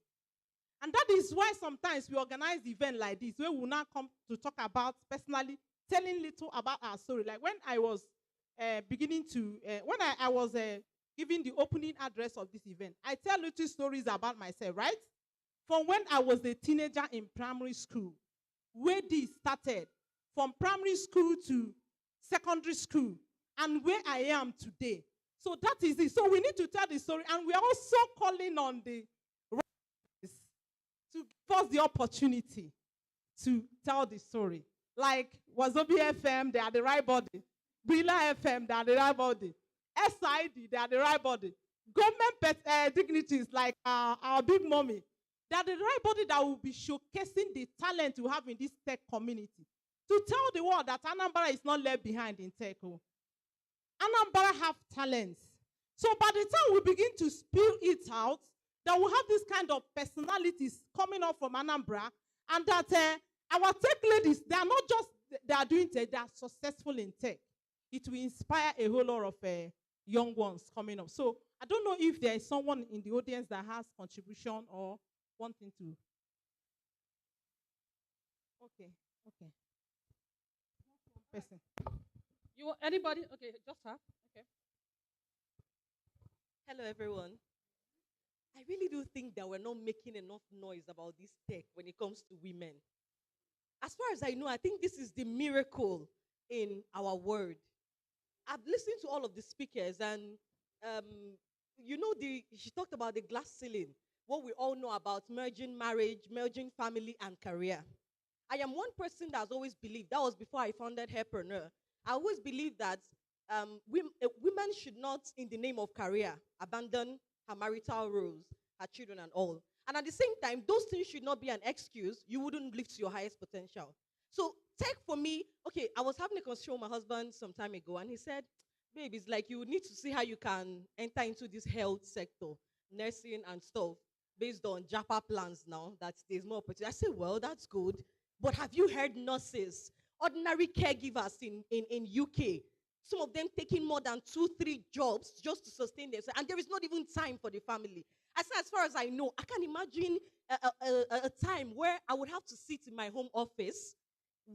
[SPEAKER 15] And that is why sometimes we organize events like this, where we will now come to talk about personally, telling little about our story. Like when I was giving the opening address of this event, I tell little stories about myself, right? From when I was a teenager in primary school, where this started, from primary school to secondary school, and where I am today. So that is it. So we need to tell the story, and we are also calling on the writers to give us the opportunity to tell the story. Like Wazobi FM, they are the right body. Brila FM, they are the right body. SID, they are the right body. Government dignitaries like our big mommy, they are the right body that will be showcasing the talent we have in this tech community. To tell the world that Anambra is not left behind in tech. Anambra have talents. So by the time we begin to spill it out, that we have this kind of personalities coming up from Anambra, and that our tech ladies, they are not just they are doing tech, they are successful in tech. It will inspire a whole lot of young ones coming up. So I don't know if there is someone in the audience that has contribution or wanting to. Okay. Person.
[SPEAKER 2] You want anybody? Okay, just her. Okay.
[SPEAKER 19] Hello, everyone. I really do think that we're not making enough noise about this tech when it comes to women. As far as I know, I think this is the miracle in our word. I've listened to all of the speakers, and she talked about the glass ceiling, what we all know about merging marriage, merging family and career. I am one person that has always believed, that was before I founded Hairpreneur, I always believed that women should not, in the name of career, abandon her marital roles, her children and all. And at the same time, those things should not be an excuse. You wouldn't live to your highest potential. So tech for me, okay, I was having a conversation with my husband some time ago, and he said, babe, it's like you need to see how you can enter into this health sector, nursing and stuff, based on JAPA plans now, that there's more opportunity. I said, well, that's good. But have you heard nurses, ordinary caregivers in UK, some of them taking more than 2-3 jobs just to sustain themselves, and there is not even time for the family. I said, as far as I know, I can imagine a time where I would have to sit in my home office,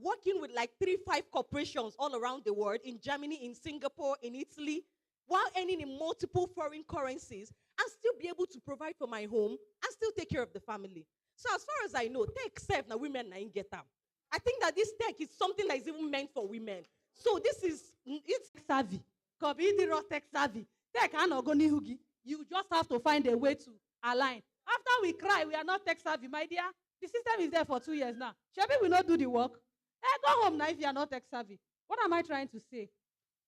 [SPEAKER 19] working with like 3-5 corporations all around the world, in Germany, in Singapore, in Italy, while earning in multiple foreign currencies and still be able to provide for my home and still take care of the family. So as far as I know, tech self na women na get them. I think that this tech is something that is even meant for women. So this is it's
[SPEAKER 15] savvy. Kobi the raw tech savvy. Tech and hugi. You just have to find a way to align. After we cry, we are not tech savvy, my dear. The system is there for 2 years now. Shebi will not do the work. Go home now if you are not tech savvy. What am I trying to say?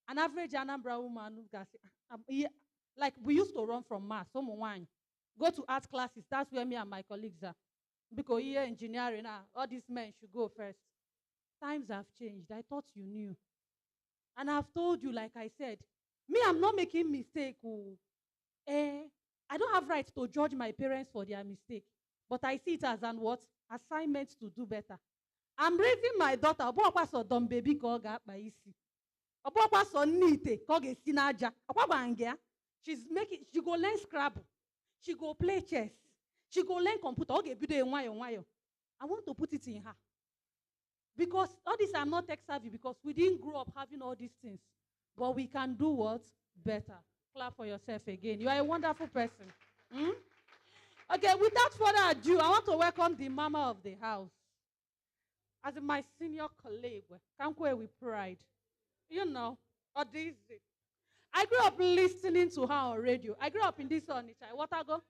[SPEAKER 15] An average Anambra woman who got like we used to run from math, someone go to art classes. That's where me and my colleagues are. Because here engineering, all these men should go first. Times have changed. I thought you knew. And I've told you, like I said, me, I'm not making mistake. I don't have right to judge my parents for their mistake. But I see it as an what? Assignment to do better. I'm raising my daughter. So dumb baby she's making, she go learn Scrabble. She go play chess. She go learn computer. I want to put it in her. Because all this, I'm not tech savvy because we didn't grow up having all these things. But we can do what? Better. Clap for yourself again. You are a wonderful person. Okay, without further ado, I want to welcome the mama of the house. As my senior colleague, can't go with pride. You know, Odisi. I grew up listening to her on radio. I grew up in this Onitsha. What I go?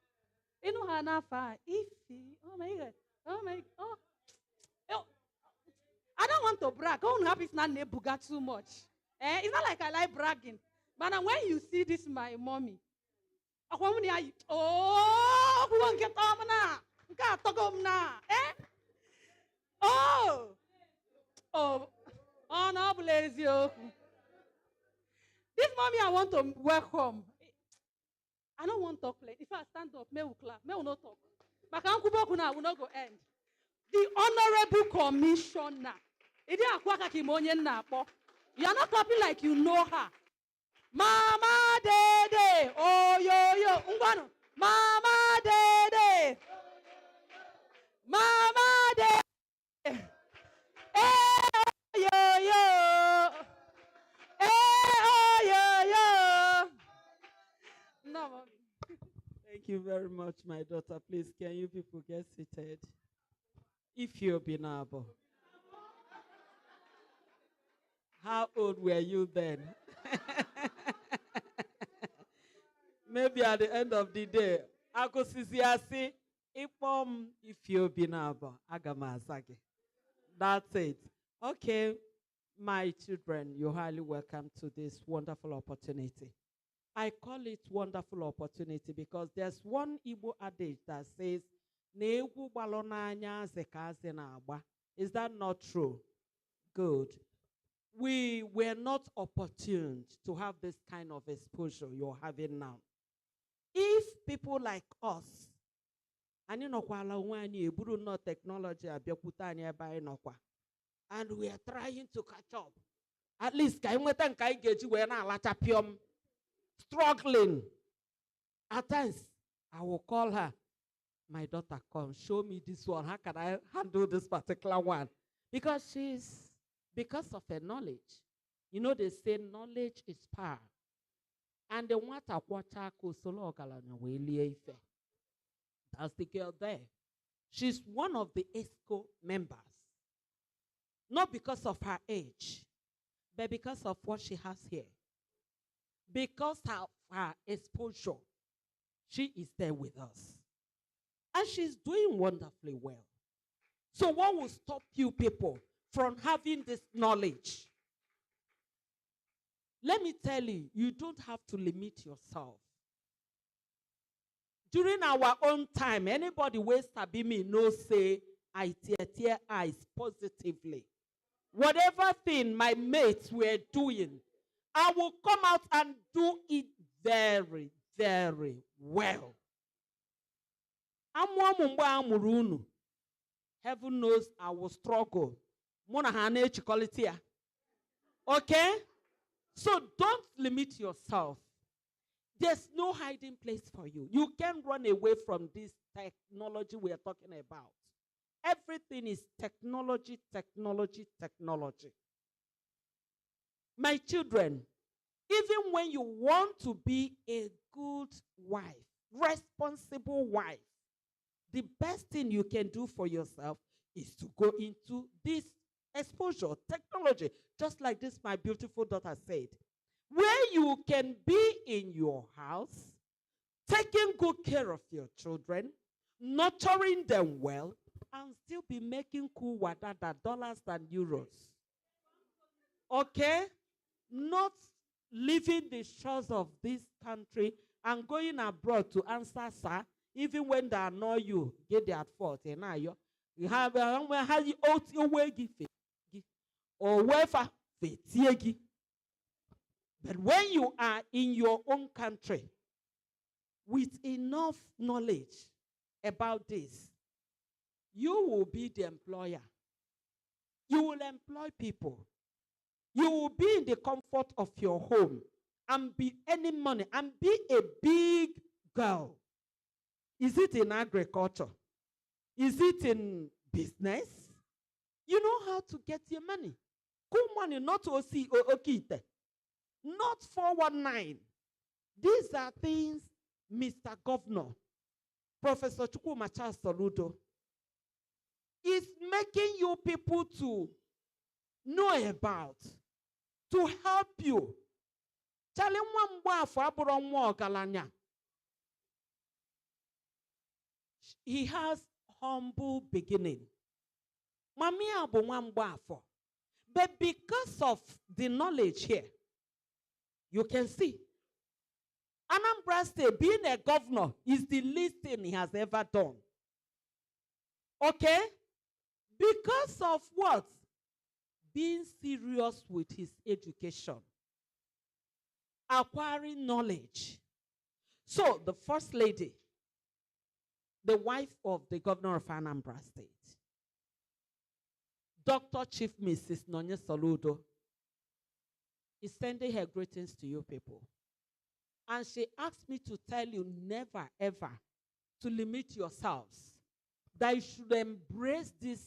[SPEAKER 15] You know her now, Ify. Oh my God. Oh my God. Oh. I don't want to brag. I don't have his name buga too much. It's not like I like bragging. But when you see this, my mommy, oh, who won't get on now? Oh, no, bless you. This mommy, I want to welcome. I don't want to talk like if I stand up, me will clap, me will not talk. But I will not go end. The Honorable Commissioner. You are not clapping like you know her. Mama Dede, oh yo, Ungwano. Mama Dede, Mama Dede, yo yo, oh yo. No, mommy.
[SPEAKER 20] Thank you very much, my daughter. Please, can you people get seated? If you're Binabo. How old were you then? Maybe at the end of the day, I could see Ipom if you're Binabo. Agamazagi. That's it. Okay, my children, you're highly welcome to this wonderful opportunity. I call it wonderful opportunity because there's one Igbo adage that says, is that not true? Good. We were not opportune to have this kind of exposure you're having now. If people like us, and you know, no technology, and we are trying to catch up, at least, struggling. At times, I will call her. My daughter, come, show me this one. How can I handle this particular one? Because because of her knowledge. You know, they say knowledge is power. And the water that's the girl there. She's one of the ESCO members. Not because of her age, but because of what she has here. Because of her exposure, she is there with us. And she's doing wonderfully well. So what will stop you people from having this knowledge? Let me tell you, you don't have to limit yourself. During our own time, anybody waste me no say, I tear eyes positively. Whatever thing my mates were doing, I will come out and do it very, very well. Heaven knows I will struggle. Okay? So don't limit yourself. There's no hiding place for you. You can't run away from this technology we are talking about. Everything is technology, technology, technology. My children, Even when you want to be a good wife, responsible wife, the best thing you can do for yourself is to go into this exposure, technology, just like this my beautiful daughter said, where you can be in your house, taking good care of your children, nurturing them well, and still be making cool wadada dollars and euros. Okay? Not leaving the shores of this country and going abroad to answer, sir, even when they annoy you, get their fault. You have a or wherever. But when you are in your own country with enough knowledge about this, you will be the employer. You will employ people. You will be in the comfort of your home and be earning money and be a big girl. Is it in agriculture? Is it in business? You know how to get your money. Cool money, not OC or Okite. Not 419. These are things, Mr. Governor, Professor Chukwumacha Soludo, is making you people to know about, to help you. He has humble beginning. But because of the knowledge here, you can see Anambra State, being a governor, is the least thing he has ever done. Okay? Because of what? Being serious with his education. Acquiring knowledge. So, the first lady, the wife of the governor of Anambra State, Dr. Chief Mrs. Nonye Soludo, is sending her greetings to you people. And she asked me to tell you never ever to limit yourselves. That you should embrace this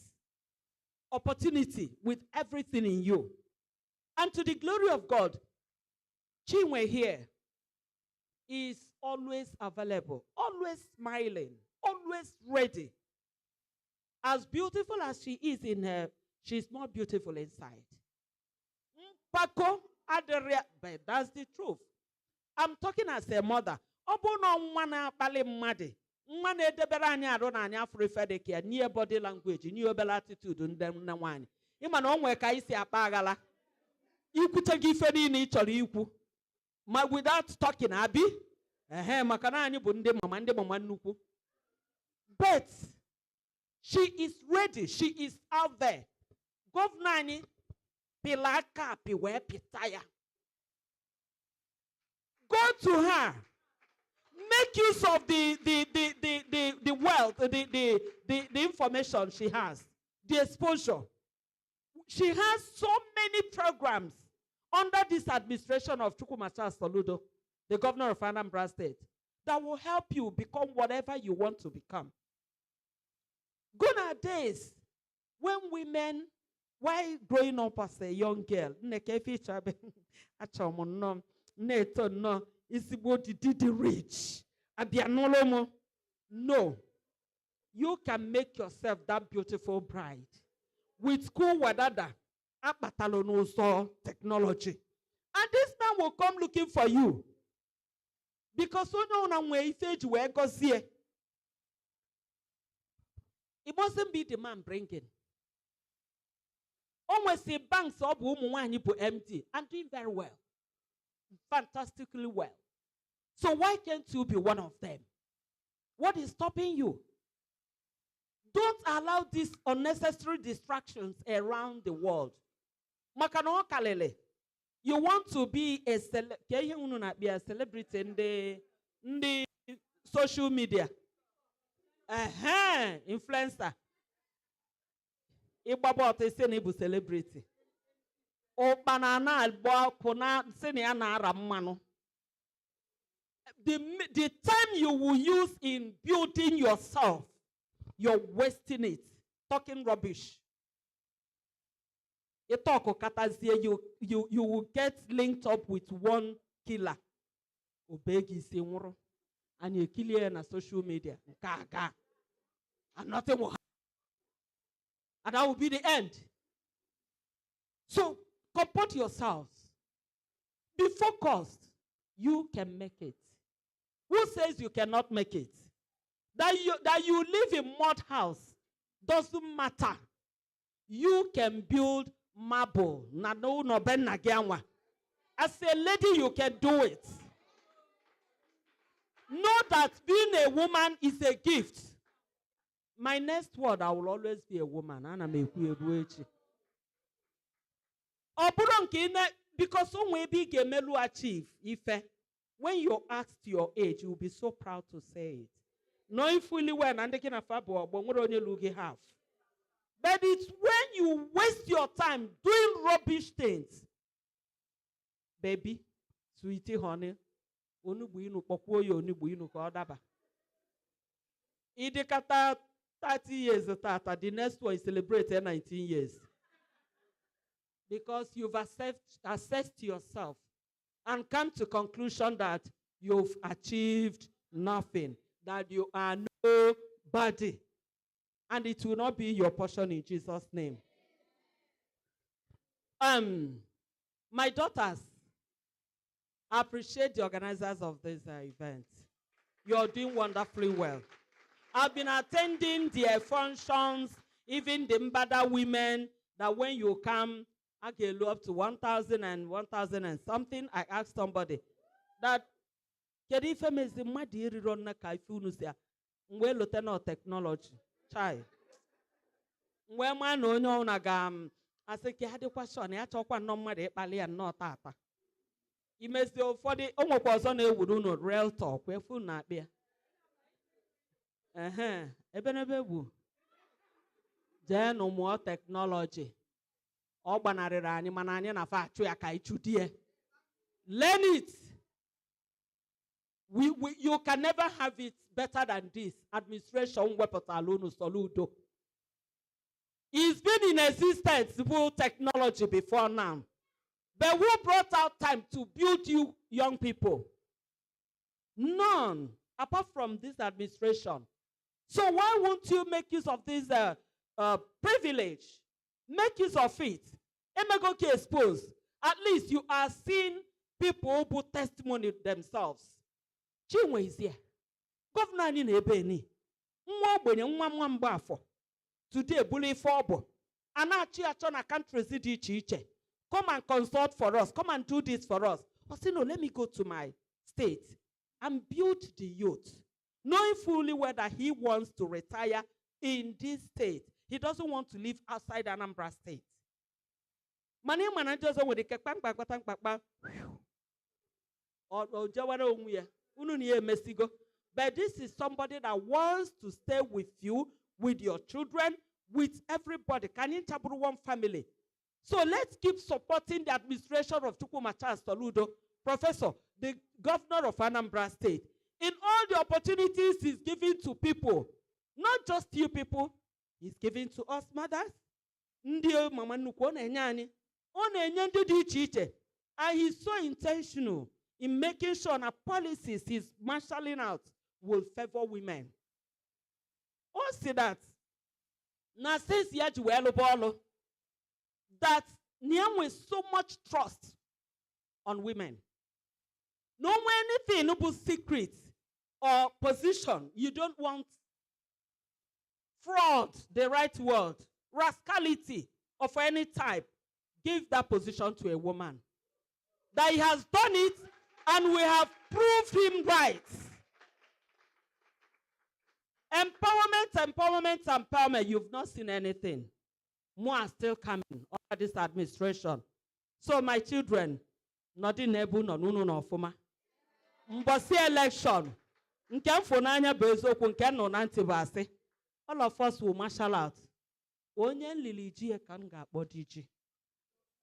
[SPEAKER 20] opportunity with everything in you. And to the glory of God, Chinwe here is always available, always smiling, always ready. As beautiful as she is in her, she's more beautiful inside. Paco, but that's the truth. I'm talking as a mother. Obono mwana pale mmade. Mwana edebere anya arụ na anya afro ifedeke near body language, new bell attitude ndem na nwanyị. Ịma na onwe ka isi akpa agala. Ikwute gị ife niile ị chọrọ ikwu. Ma without talking, abi? Maka na anyị bụ ndị mama nnukwu. But she is ready. She is out there. Governor anyị pilaka piwe pitaya. Go to her. Make use of the wealth, the information she has, the exposure. She has so many programs under this administration of Chukwumacha Soludo, the governor of Anambra State, that will help you become whatever you want to become. Gone are days when women, while growing up as a young girl, is the rich. No. You can make yourself that beautiful bride with cool wadada, apatalonoso technology. And this man will come looking for you. Because it mustn't be the man bringing. Almost the banks of women empty and doing very well. Fantastically well. So why can't you be one of them? What is stopping you? Don't allow these unnecessary distractions around the world. Makano kalele. You want to be a celebrity in the social media. Influencer. Ibabo te se nebu celebrity. O banana albo kona senior na ramano. The time you will use in building yourself, you're wasting it, talking rubbish. You talk okatazie, you will get linked up with one killer. Obegi si nwụrụ. And you kill her on social media. And nothing will happen. And that will be the end. So comport yourselves. Be focused. You can make it. Who says you cannot make it? That you live in mud house doesn't matter. You can build marble. As a lady, you can do it. Know that being a woman is a gift. My next word, I will always be a woman. Because some way big emelu achieve. When you're asked your age, you'll be so proud to say it. Knowing fully well, and they can have, but it's when you waste your time doing rubbish things. Baby, sweetie, honey, Idekata 30 years tata, the next one is celebrated 19 years. Because you've assessed yourself and come to conclusion that you've achieved nothing, that you are nobody. And it will not be your portion in Jesus' name. My daughters, I appreciate the organizers of this event. You're doing wonderfully well. I've been attending their functions, even the Mbada women, that when you come, I get up to 1,000 and 1,000 and something. I asked somebody that, can you famous the Madi run na kaifunusia? Well, lieutenant technology. Chai. Where man no nagam. I said, I had a question. I talk one no matter and not tata. You must do for the only person who would do real talk. Where food not be. Ebenebebu. Then no more technology. Learn it. You can never have it better than this. Administration weapons alone soludo. It's been in existence with technology before now. But who brought out time to build you young people? None, apart from this administration. So why won't you make use of this privilege? Make use of it. Emegoke exposed. At least you are seeing people who put testimony themselves. Chinwe is here. Governor in Ebeni. Today, bully forbo. Anachi achona countries iche. Come and consult for us. Come and do this for us. I say, no, let me go to my state and build the youth. Knowing fully whether he wants to retire in this state. He doesn't want to live outside Anambra State. Many managers are with the but this is somebody that wants to stay with you, with your children, with everybody. Can you tell one family? So let's keep supporting the administration of Chukwumacha Soludo, Professor, the governor of Anambra State, in all the opportunities he's giving to people, not just you people, he's giving to us mothers. And he's so intentional in making sure that policies he's marshalling out will favor women. Also that, now since that Niam with so much trust on women. No anything no secret or position. You don't want fraud, the right word, rascality of any type. Give that position to a woman. That he has done it and we have proved him right. Empowerment. You've not seen anything. More are still coming under this administration. So my children, not in Nebu, no Fuma. Mbasi election. All of us will marshal out. Onye liliji kanga bodiji.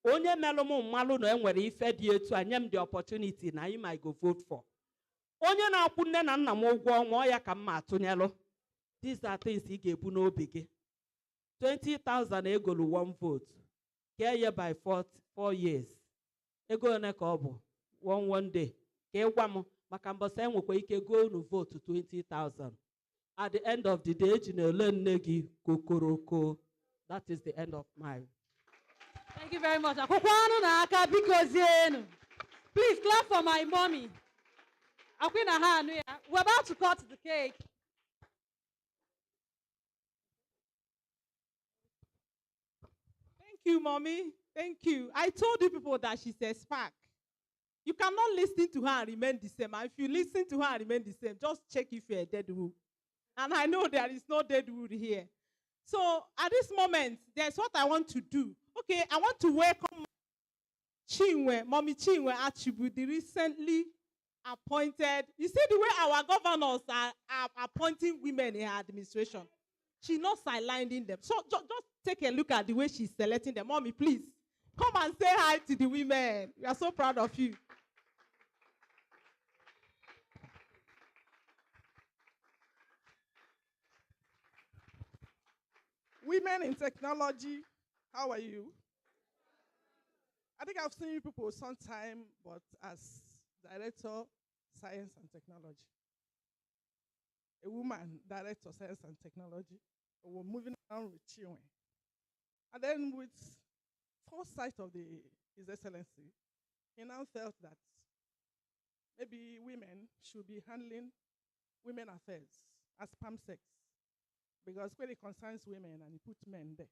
[SPEAKER 20] Onye melomo malu no enwere ife di etu anyem the opportunity na you might go vote for. Onye na akwunne na nna m ụgwọ ọnwa ya ka mma atụnyelụ. These are things he ga-ebu n'obi gị. 20,000 egolu one vote. kee ya by 4 years. Ego one ka ọ bụ one day. Ka ịgwa m maka mbọsị enwekwa ike go unu vote 20,000. At the end of the day, eji na ele nne gị kokoroko. That is the end of my.
[SPEAKER 8] Thank you very much. Akwụkwọ na aka biko zienu. Please clap for my mommy. Akwina ha anu ya. We're about to cut the cake.
[SPEAKER 15] Thank you, mommy. Thank you. I told you people that she's a spark. You cannot listen to her and remain the same. And if you listen to her and remain the same, just check if you're a dead wood. And I know there is no dead wood here. So at this moment, there's what I want to do. Okay, I want to welcome Chinwe, Mommy Chinwe Attribute, the recently appointed. You see the way our governors are appointing women in her administration. She's not sidelining them. So just take a look at the way she's selecting them. Mommy, please, come and say hi to the women. We are so proud of you.
[SPEAKER 6] Women in technology, how are you? I think I've seen you people sometime, but as Director, Science and Technology. A woman, Director, Science and Technology. We're moving on with Chinwe. And then with foresight of His Excellency, he now felt that maybe women should be handling women affairs as PAMSEX. Because when it concerns women and you put men there,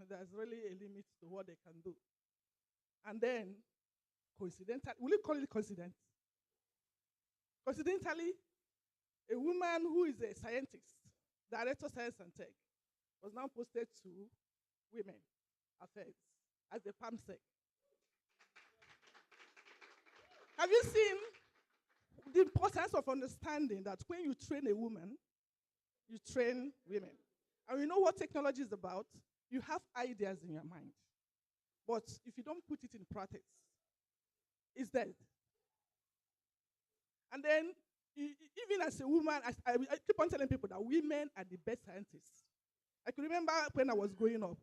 [SPEAKER 6] there's really a limit to what they can do. And then, coincidentally, will you call it coincidence? Coincidentally, a woman who is a scientist, Director of Science and Tech, was now posted to Women Affairs as a PAMSEC. Have you seen the importance of understanding that when you train a woman, you train women? And you know what technology is about? You have ideas in your mind. But if you don't put it in practice, it's dead. And then, even as a woman, I keep on telling people that women are the best scientists. I can remember when I was growing up,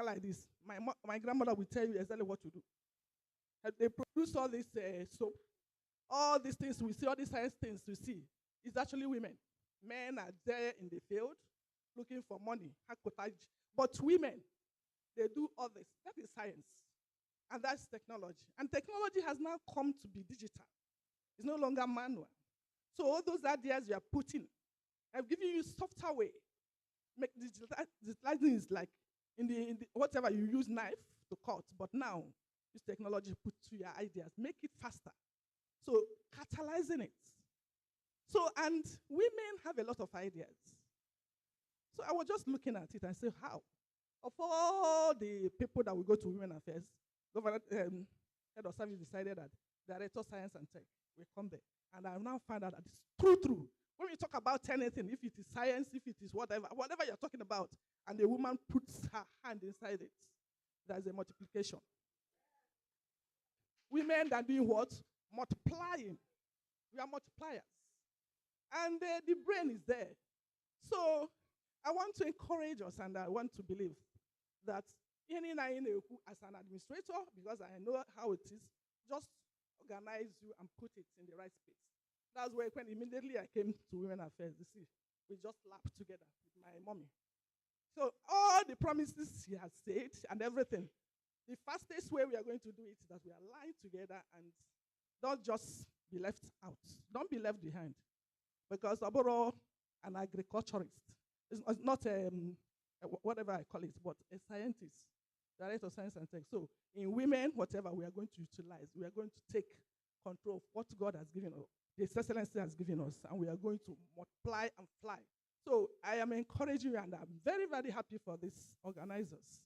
[SPEAKER 6] like this, my grandmother would tell you exactly what to do. And they produce all this soap, all these things we see, all these science things we see. It's actually women. Men are there in the field looking for money. But women, they do all this. That is science. And that's technology. And technology has now come to be digital. It's no longer manual. So all those ideas you are putting, I've given you software way. Make digitalizing is like in the whatever you use knife to cut, but now use technology put to your ideas, make it faster. So catalyzing it. So, and women have a lot of ideas. So I was just looking at it and say, how? Of all the people that will go to Women Affairs, Governor, Head of Service decided that Director of Science and Tech will come there. And I now found out that it's true. When we talk about anything, if it is science, if it is whatever you're talking about, and the woman puts her hand inside it, there's a multiplication. Women are doing what? Multiplying. We are multipliers. And the brain is there. So I want to encourage us, and I want to believe that as an administrator, because I know how it is, just organize you and put it in the right space. That's why when immediately I came to Women Affairs, you see, we just laughed together with my mommy. So all the promises she has said and everything, the fastest way we are going to do it is that we align together and don't just be left out. Don't be left behind. Because Oboro, an agriculturist, is not whatever I call it, but a scientist, Director of Science and Tech. So in women, whatever we are going to utilize, we are going to take control of what God has given us, His Excellency has given us, and we are going to multiply and fly. So I am encouraging you, and I'm very, very happy for these organizers.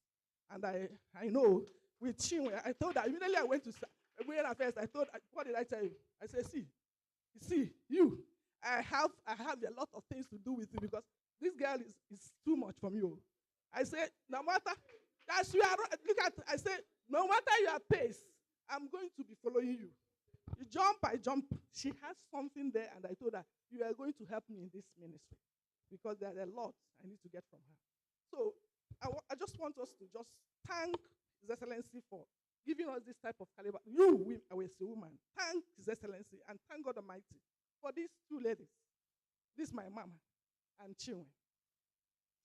[SPEAKER 6] And I know with Chinwe, I thought that immediately I went to Women Affairs, I thought, what did I tell you? I said, see, you, I have a lot of things to do with you because this girl is too much from you. I said, no matter, as you are, look at, I said, no matter your pace, I'm going to be following you. You jump, I jump. She has something there, and I told her, you are going to help me in this ministry because there are a lot I need to get from her. So
[SPEAKER 21] I just want us to just thank His Excellency for giving us this type of caliber. You, I was a woman, thank His Excellency and thank God Almighty for these two ladies. This is my mama and Chinwe.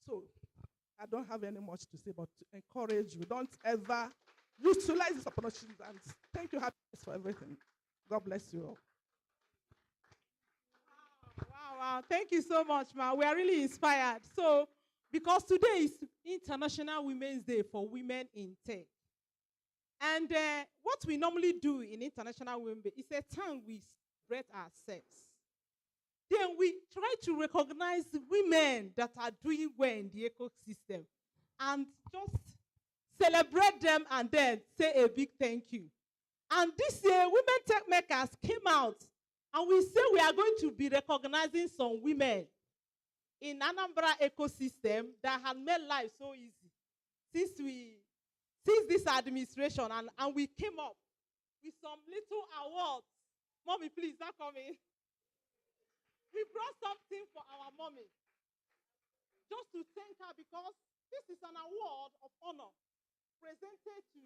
[SPEAKER 21] So I don't have any much to say, but to encourage you, don't ever utilize this opportunity. And thank you, happiness for everything. God bless you all.
[SPEAKER 15] Wow. Thank you so much, ma. We are really inspired. So, because today is International Women's Day for Women in Tech. And what we normally do in International Women's Day is a time we celebrate ourselves. Then we try to recognize women that are doing well in the ecosystem and just celebrate them and then say a big thank you. And this year, Women Techmakers came out and we say we are going to be recognizing some women in Anambra ecosystem that have made life so easy since this administration, and we came up with some little awards. Mommy, please, not coming. We brought something for our mommy just to thank her, because this is an award of honor presented to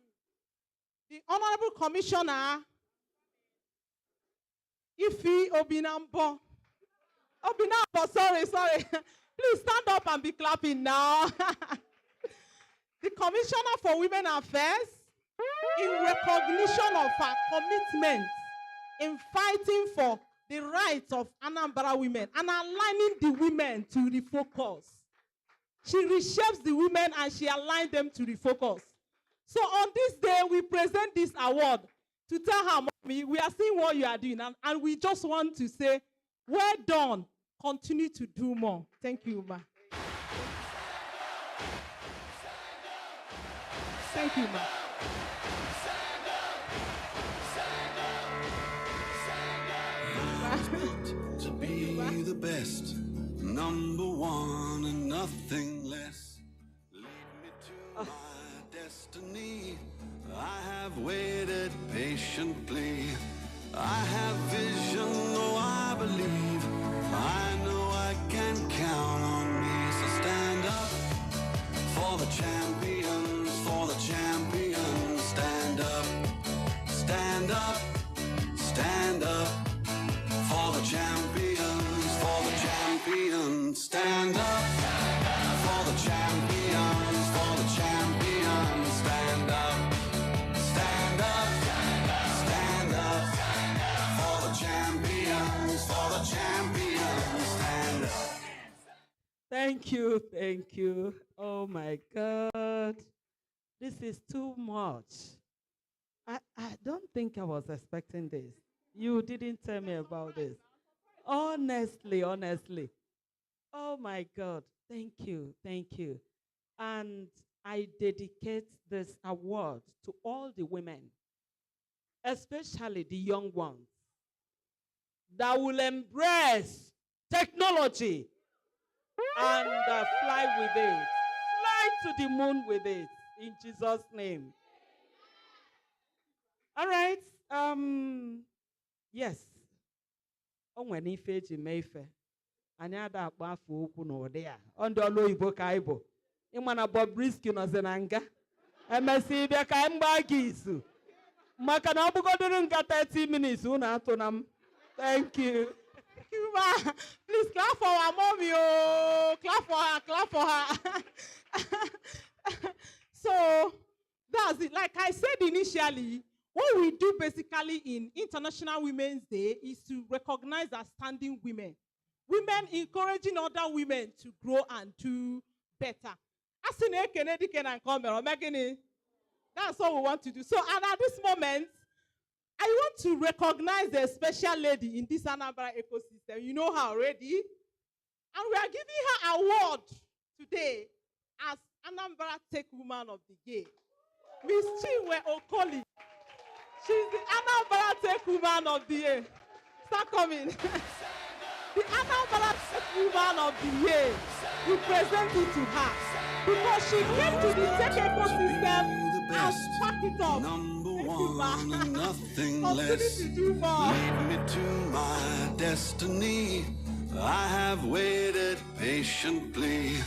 [SPEAKER 15] the Honorable Commissioner Ifi Obinambo. Sorry. Please stand up and be clapping now. The Commissioner for Women Affairs, in recognition of her commitment in fighting for the rights of Anambra women and aligning the women to refocus. She reshapes the women and she aligned them to refocus. So on this day, we present this award to tell her, mommy, we are seeing what you are doing, and we just want to say, well done. Continue to do more. Thank you, ma. Thank you, ma.
[SPEAKER 22] To be the best, number one and nothing less. Lead me to my destiny. I have waited patiently. I have vision, though I believe. I know I can count on me. So stand up for the champions, for the champions. Stand up, stand up, stand up. For the champions, for the champions. Stand up for the champions, for the champions. Stand up, stand up, stand up. For the champions, for the champions. Stand up.
[SPEAKER 20] Thank you. Oh my God. This is too much. I don't think I was expecting this. You didn't tell me about this. Honestly. Oh my God. Thank you. And I dedicate this award to all the women, especially the young ones, that will embrace technology and fly with it. Fly to the moon with it. In Jesus' name. All right. Yes. O nwere ife eji mee ife. Anyị ada akpọ afọ okwu n'ụdị a. Ọ ndị ọlụ oyibo ka anyị bụ. Ịma na Bobrisky nọzi na nga. Emesi bịa ka anyị gbaa gị izu. Maka na ọ bụgodoro nga 30 minutes unu atụ na m. Thank you.
[SPEAKER 15] Thank you, ma. Please clap for our mommy. Oh, clap for her. So that's it. Like I said initially, what we do basically in International Women's Day is to recognize outstanding women. Women encouraging other women to grow and do better. That's what we want to do. So, and at this moment, I want to recognize a special lady in this Anambra ecosystem. You know her already. And we are giving her award today as Anambra Tech Woman of the Year. Miss Chinwe Okoli. She's the Anambra Tech Woman of the Year. Start coming. The Anambra Tech Woman of the Year. We present it to her because she came to the tech ecosystem and sparked it up.
[SPEAKER 22] Number one and nothing less. Lead me to my destiny. I have waited patiently.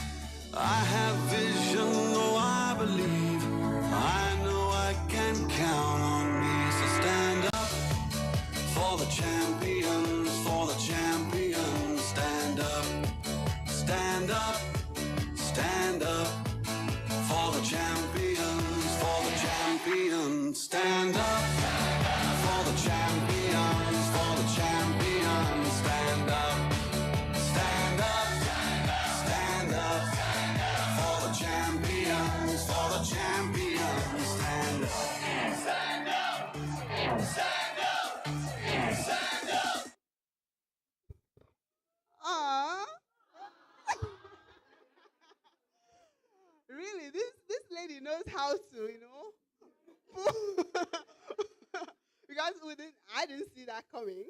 [SPEAKER 22] I have vision, Stand up for the champions, for the champions. Stand up, stand up, stand up for the champions, for the champions. Stand up, stand up, stand up, stand up.
[SPEAKER 14] Aww. Really, this lady knows how to, because I didn't see that coming.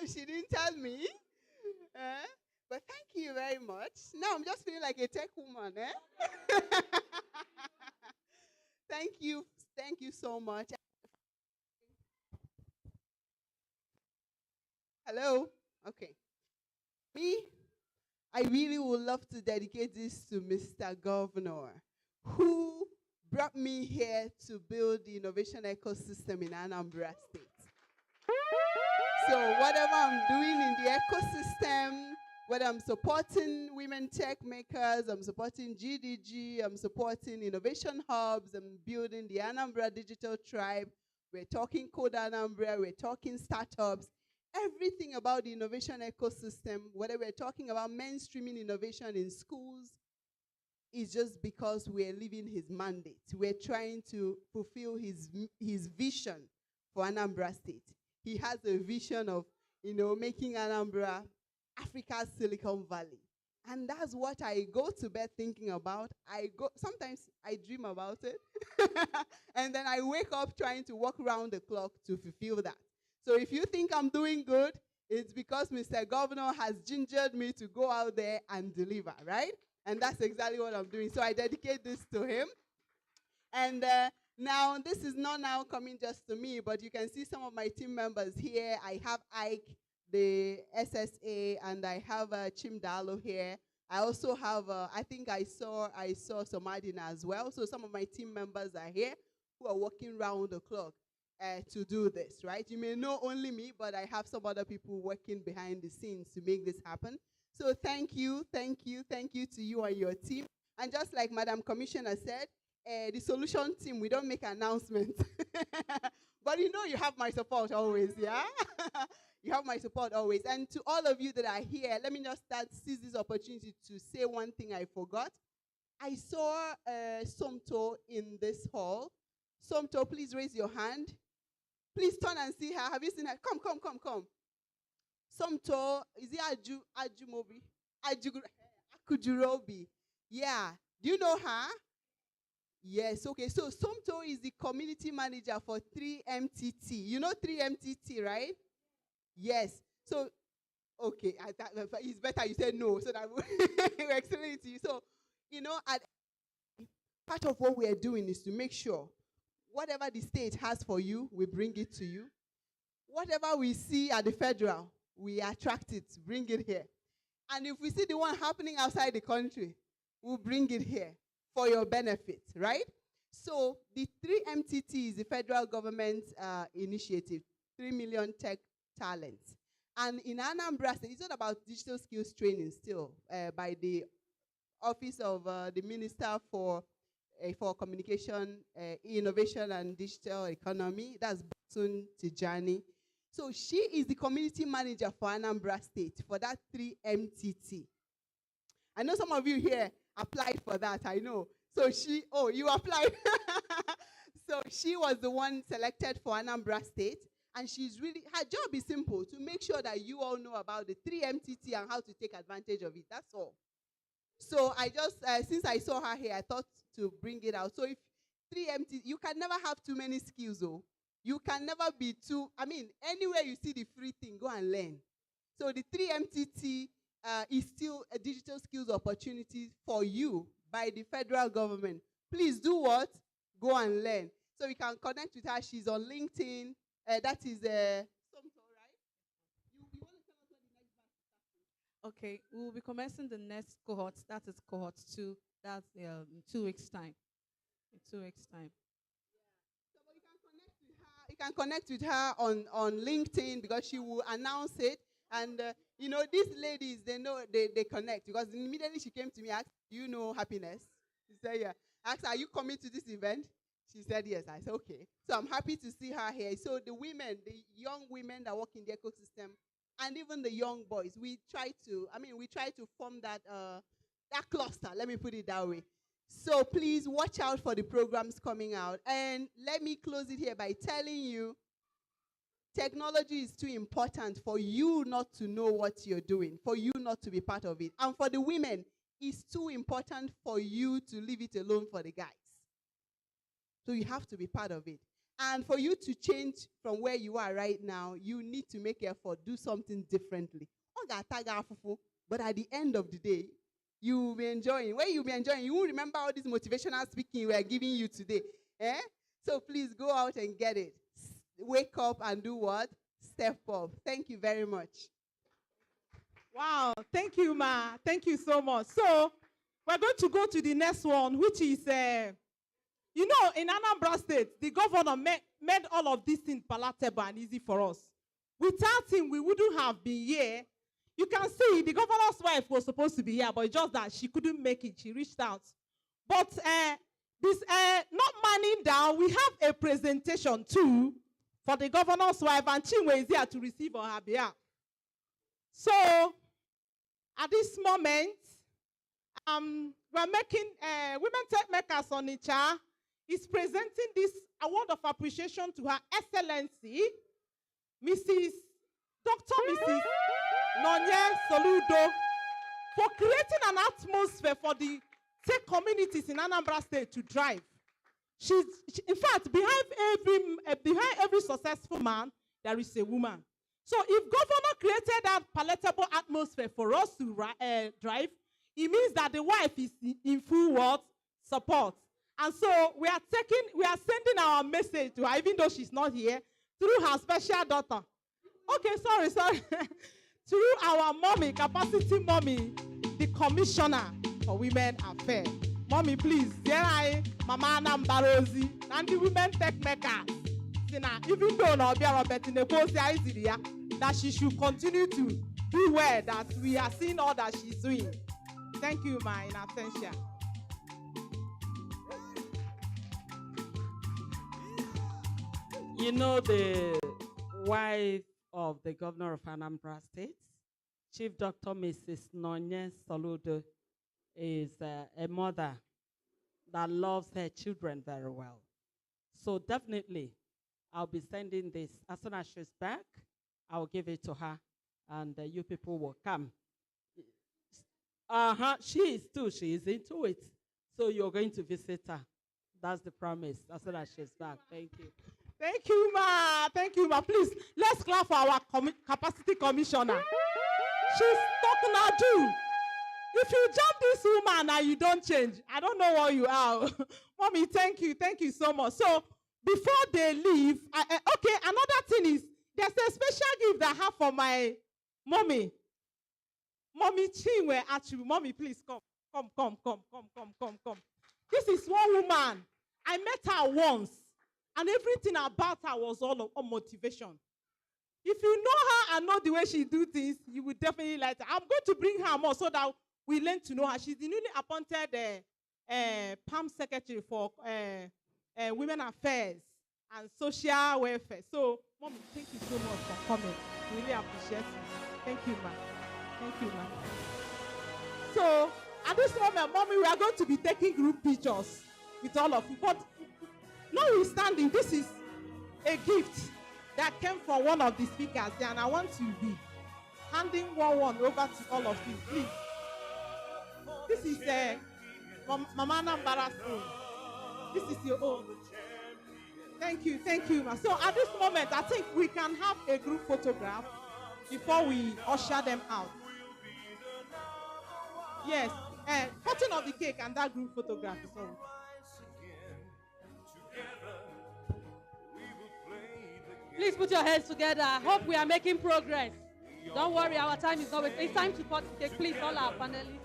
[SPEAKER 14] She didn't tell me. But thank you very much. Now I'm just feeling like a tech woman, eh? Thank you so much. Hello? Okay. Me, I really would love to dedicate this to Mr. Governor, who brought me here to build the innovation ecosystem in Anambra State. So whatever I'm doing in the ecosystem, whether I'm supporting women tech makers, I'm supporting GDG, I'm supporting innovation hubs, I'm building the Anambra Digital Tribe, we're talking Code Anambra, we're talking startups, everything about the innovation ecosystem, whether we're talking about mainstreaming innovation in schools, is just because we're living his mandate. We're trying to fulfill his vision for Anambra State. He has a vision of, making Anambra Africa's Silicon Valley. And that's what I go to bed thinking about. Sometimes I dream about it. And then I wake up trying to walk around the clock to fulfill that. So if you think I'm doing good, it's because Mr. Governor has gingered me to go out there and deliver, right? And that's exactly what I'm doing. So I dedicate this to him. And now, this is not now coming just to me, but you can see some of my team members here. I have Ike, the SSA, and I have Chimdalo here. I also have, I think I saw Somadina as well. So some of my team members are here who are working round the clock to do this, right? You may know only me, but I have some other people working behind the scenes to make this happen. So thank you to you and your team. And just like Madam Commissioner said, the solution team, we don't make announcements. But you have my support always, yeah? You have my support always. And to all of you that are here, let me just seize this opportunity to say one thing I forgot. I saw Somto in this hall. Somto, please raise your hand. Please turn and see her. Have you seen her? Come. Somto, is it Ajumobi? Akujurobi. Yeah. Do you know her? Yes, okay. So Somto is the community manager for 3MTT. You know 3MTT, right? Yes. So, okay, it's better you said no, so that we'll explain it to you. So, part of what we are doing is to make sure whatever the state has for you, we bring it to you. Whatever we see at the federal, we attract it, bring it here. And if we see the one happening outside the country, we'll bring it here for your benefit, right? So the 3MTT is the federal government initiative, 3 million tech talents. And in Anambra State, it's not about digital skills training still by the Office of the Minister for Communication, Innovation and Digital Economy. That's Batun Tijani. So she is the community manager for Anambra State for that 3MTT. I know some of you here applied for that, I know. So you applied. So she was the one selected for Anambra State. And her job is simple, to make sure that you all know about the 3MTT and how to take advantage of it. That's all. So I just, since I saw her here, I thought to bring it out. So if 3MTT, you can never have too many skills, though. You can never be anywhere you see the free thing, go and learn. So the 3MTT is still a digital skills opportunity for you by the federal government. Please do what? Go and learn. So you can connect with her. She's on LinkedIn. That is Somto, right? You want to tell us what the next batch is starting?
[SPEAKER 1] Okay, we'll be commencing the next cohort. That is cohort 2. That's in 2 weeks' time. In 2 weeks' time.
[SPEAKER 14] You can connect with her on LinkedIn because she will announce it. And, these ladies, they connect because immediately she came to me, asked, do you know happiness? She said, yeah. I asked her, are you coming to this event? She said yes. I said, okay. So I'm happy to see her here. So the women, the young women that work in the ecosystem, and even the young boys, we try to form that that cluster. Let me put it that way. So please watch out for the programs coming out. And let me close it here by telling you, technology is too important for you not to know what you're doing, for you not to be part of it. And for the women, it's too important for you to leave it alone for the guys. So you have to be part of it. And for you to change from where you are right now, you need to make effort, do something differently. But at the end of the day, you will be enjoying. When you'll be enjoying, you will remember all this motivational speaking we are giving you today. Eh? So please go out and get it. Wake up and do what? Step up. Thank you very much.
[SPEAKER 15] Wow, thank you, Ma. Thank you so much. So we're going to go to the next one, which is, you know, in Anambra State, the governor made all of these things palatable and easy for us. Without him, we wouldn't have been here. You can see the governor's wife was supposed to be here, but just that she couldn't make it. She reached out. But not manning down, we have a presentation too for the governor's wife, and Chinwe is here to receive on her behalf. So, at this moment, we're making Women Techmakers Onitsha is presenting this award of appreciation to Her Excellency, Dr. Mrs. Nonye Soludo, for creating an atmosphere for the tech communities in Anambra State to drive. In fact, behind every successful man, there is a woman. So if governor created that palatable atmosphere for us to drive, it means that the wife is in full support. And so we are sending our message to her, even though she's not here, through her special daughter. Okay, sorry. Through our mommy, capacity mommy, the commissioner for women affairs. Mommy, please, Mama Nambarozi, and the Women Techmakers. Even though that she should continue to do well, that we are seeing all that she's doing. Thank you, Ma, in absentia.
[SPEAKER 20] You know, the wife of the governor of Anambra State, Chief Dr. Mrs. Nonye Soludo, is a mother that loves her children very well. So definitely, I'll be sending this. As soon as she's back, I'll give it to her, and you people will come. She is too. She is into it. So you're going to visit her. That's the promise. As soon as she's back. Thank you.
[SPEAKER 15] Thank you, Ma. Thank you, Ma. Please, let's clap for our capacity commissioner. She's talking now too. If you jump this woman and you don't change, I don't know what you are. Mommy, thank you. Thank you so much. So before they leave, okay, another thing is, there's a special gift I have for my mommy. Mommy Chinwe, actually, mommy, please come. Come. This is one woman. I met her once, and everything about her was all on motivation. If you know her and know the way she do things, you will definitely like her. I'm going to bring her more so that we learn to know her. She's the newly appointed PAM secretary for Women Affairs and Social Welfare. So, Mommy, thank you so much for coming. We really appreciate it. Thank you, ma. Thank you, ma. So, at this moment, Mommy, we are going to be taking group pictures with all of you. But notwithstanding, this is a gift that came from one of the speakers, and I want to be handing one over to all of you, please. This is Mama Nambara's own. This is your own. Thank you, ma. So at this moment, I think we can have a group photograph before we usher them out. Yes, cutting of the cake and that group photograph is all.
[SPEAKER 3] Please put your hands together. I hope we are making progress. Don't worry, our time is not waiting. It's time to cut the cake. Please, all our panelists,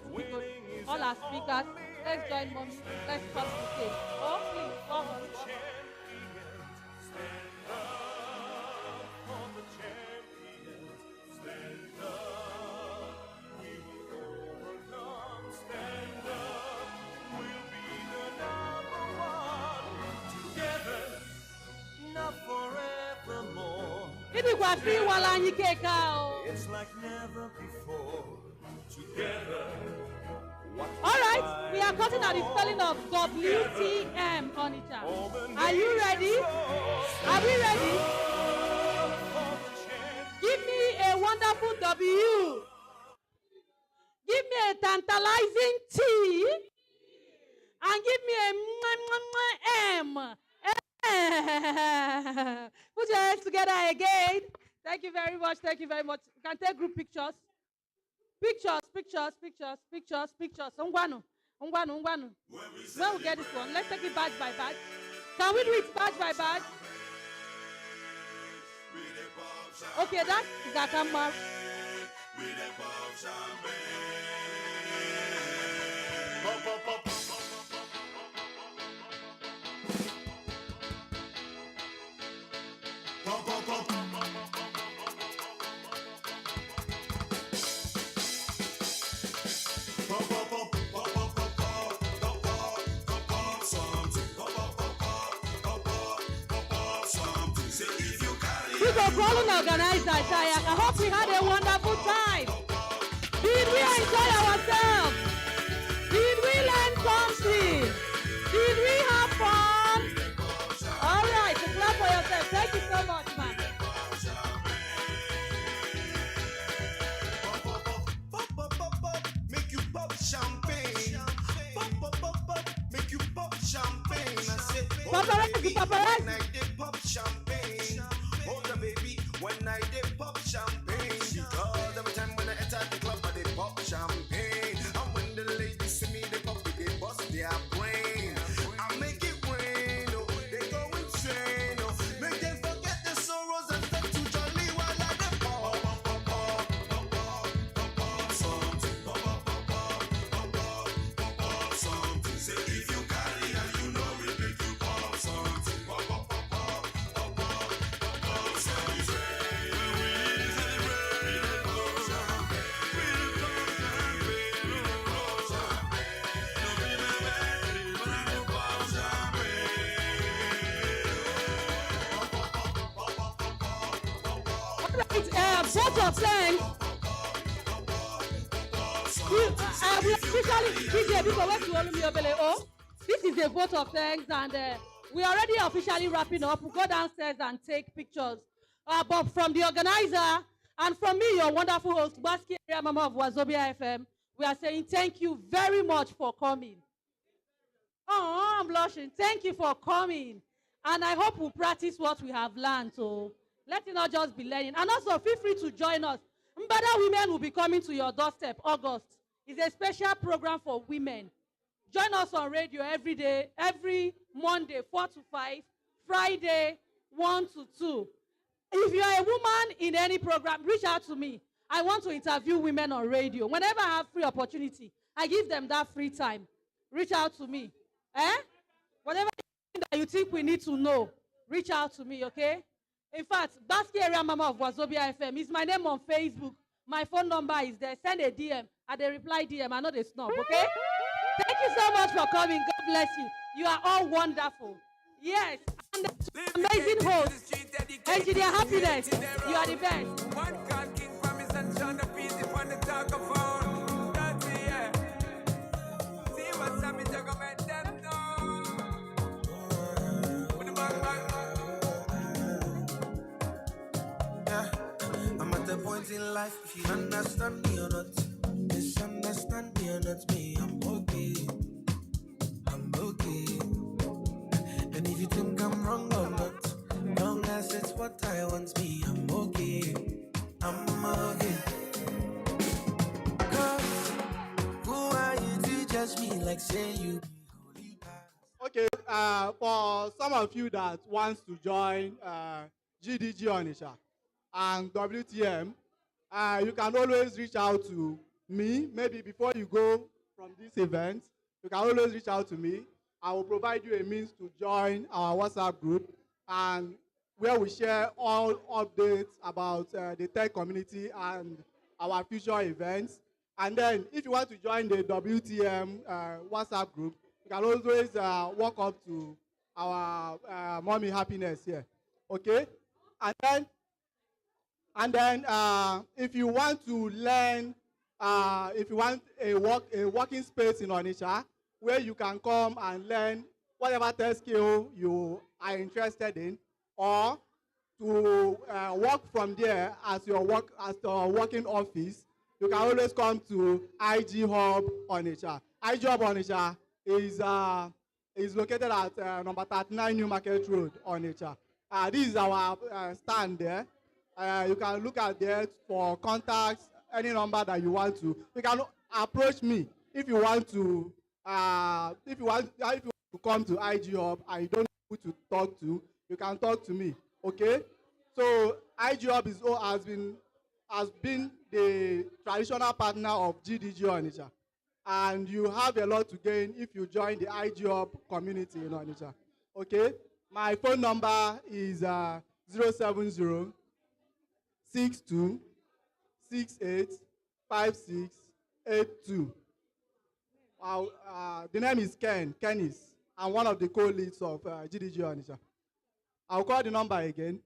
[SPEAKER 3] all our speakers, let's join Mommy. Let's cut the cake. Oh, please, forward.
[SPEAKER 4] It's like never before. Together.
[SPEAKER 3] All right, we are cutting at the spelling of WTM, Onitsha. Are you ready? Are we ready? Give me a wonderful W. Give me a tantalizing T. And give me a M. Put your hands together again. Thank you very much. Thank you very much. You can take group pictures. Pictures. Ungwanu. When we get this one, let's take it badge by badge. Can we do it badge by badge? Okay, that is Akamba. Calling organizers, I hope we had a wonderful time. Did we enjoy ourselves? Did we learn something? Did we have fun? All right, so clap for yourself. Thank you so much, man.
[SPEAKER 4] Make you pop champagne. Make you pop champagne. I said,
[SPEAKER 3] paparazzi.
[SPEAKER 4] When I did pop champagne. Hold the baby, when I did pop champagne. Because every time when I enter the club, I did pop champagne. And when the ladies see me, they pop it, they bust their brain. I make it rain, oh, they go insane, oh. Make them forget the sorrows and step to jolly while I did pop something. Say if you carry and you know it, make you pop something.
[SPEAKER 3] Vote of thanks. We officially, this is a vote of thanks, and we are already officially wrapping up. We'll go downstairs and take pictures. But from the organizer and from me, your wonderful host, Baski Area Mama of Wazobia FM, we are saying thank you very much for coming. Oh, I'm blushing. Thank you for coming. And I hope we'll practice what we have learned. So let it not just be learning. And also feel free to join us. Mbada Women will be coming to your doorstep, August. It's a special program for women. Join us on radio every day, every Monday, 4 to 5, Friday, 1 to 2. If you are a woman in any program, reach out to me. I want to interview women on radio. Whenever I have free opportunity, I give them that free time. Reach out to me. Whatever that you think we need to know, reach out to me, okay? In fact, Baski Area Mama of Wazobia FM is my name on Facebook. My phone number is there. Send a DM. At the reply DM, I know they snob, okay? Thank you so much for coming. God bless you. You are all wonderful. Yes. And amazing host. Engineer Happiness. You are the best. One God King promise and John the peace upon the talk of phone. That's it, yeah. See what's up in the government, them
[SPEAKER 4] I'm at the point in life, if you understand me or not, misunderstand me or not, me, I'm okay. I'm okay. And if you think I'm wrong or not, long as it's what I want, me, I'm okay. I'm okay. 'Cause who are you to judge me like say you be holy past?
[SPEAKER 17] Okay, for some of you that wants to join GDG Onitsha and WTM, you can always reach out to me. Maybe before you go from this event, you can always reach out to me. I will provide you a means to join our WhatsApp group, and where we share all updates about the tech community and our future events. And then if you want to join the WTM WhatsApp group, you can always walk up to our Mommy Happiness here. Okay? And then And then if you want to learn, if you want a working space in Onitsha, where you can come and learn whatever test skill you are interested in, or to work from there as your working office, you can always come to IG Hub Onitsha. IG Hub Onitsha is located at number 39 New Market Road, Onitsha. This is our stand there. You can look at there for contacts, any number that you want to. You can approach me if you want to. If you want to come to IG Hub and you don't know who to talk to, you can talk to me. Okay. So IG Hub has been the traditional partner of GDG Onitsha, and you have a lot to gain if you join the IG Hub community in Onitsha. Okay. My phone number is 070 62 68 5682. The name is Kenneth. I'm one of the co-leads of GDG Onitsha. I'll call the number again.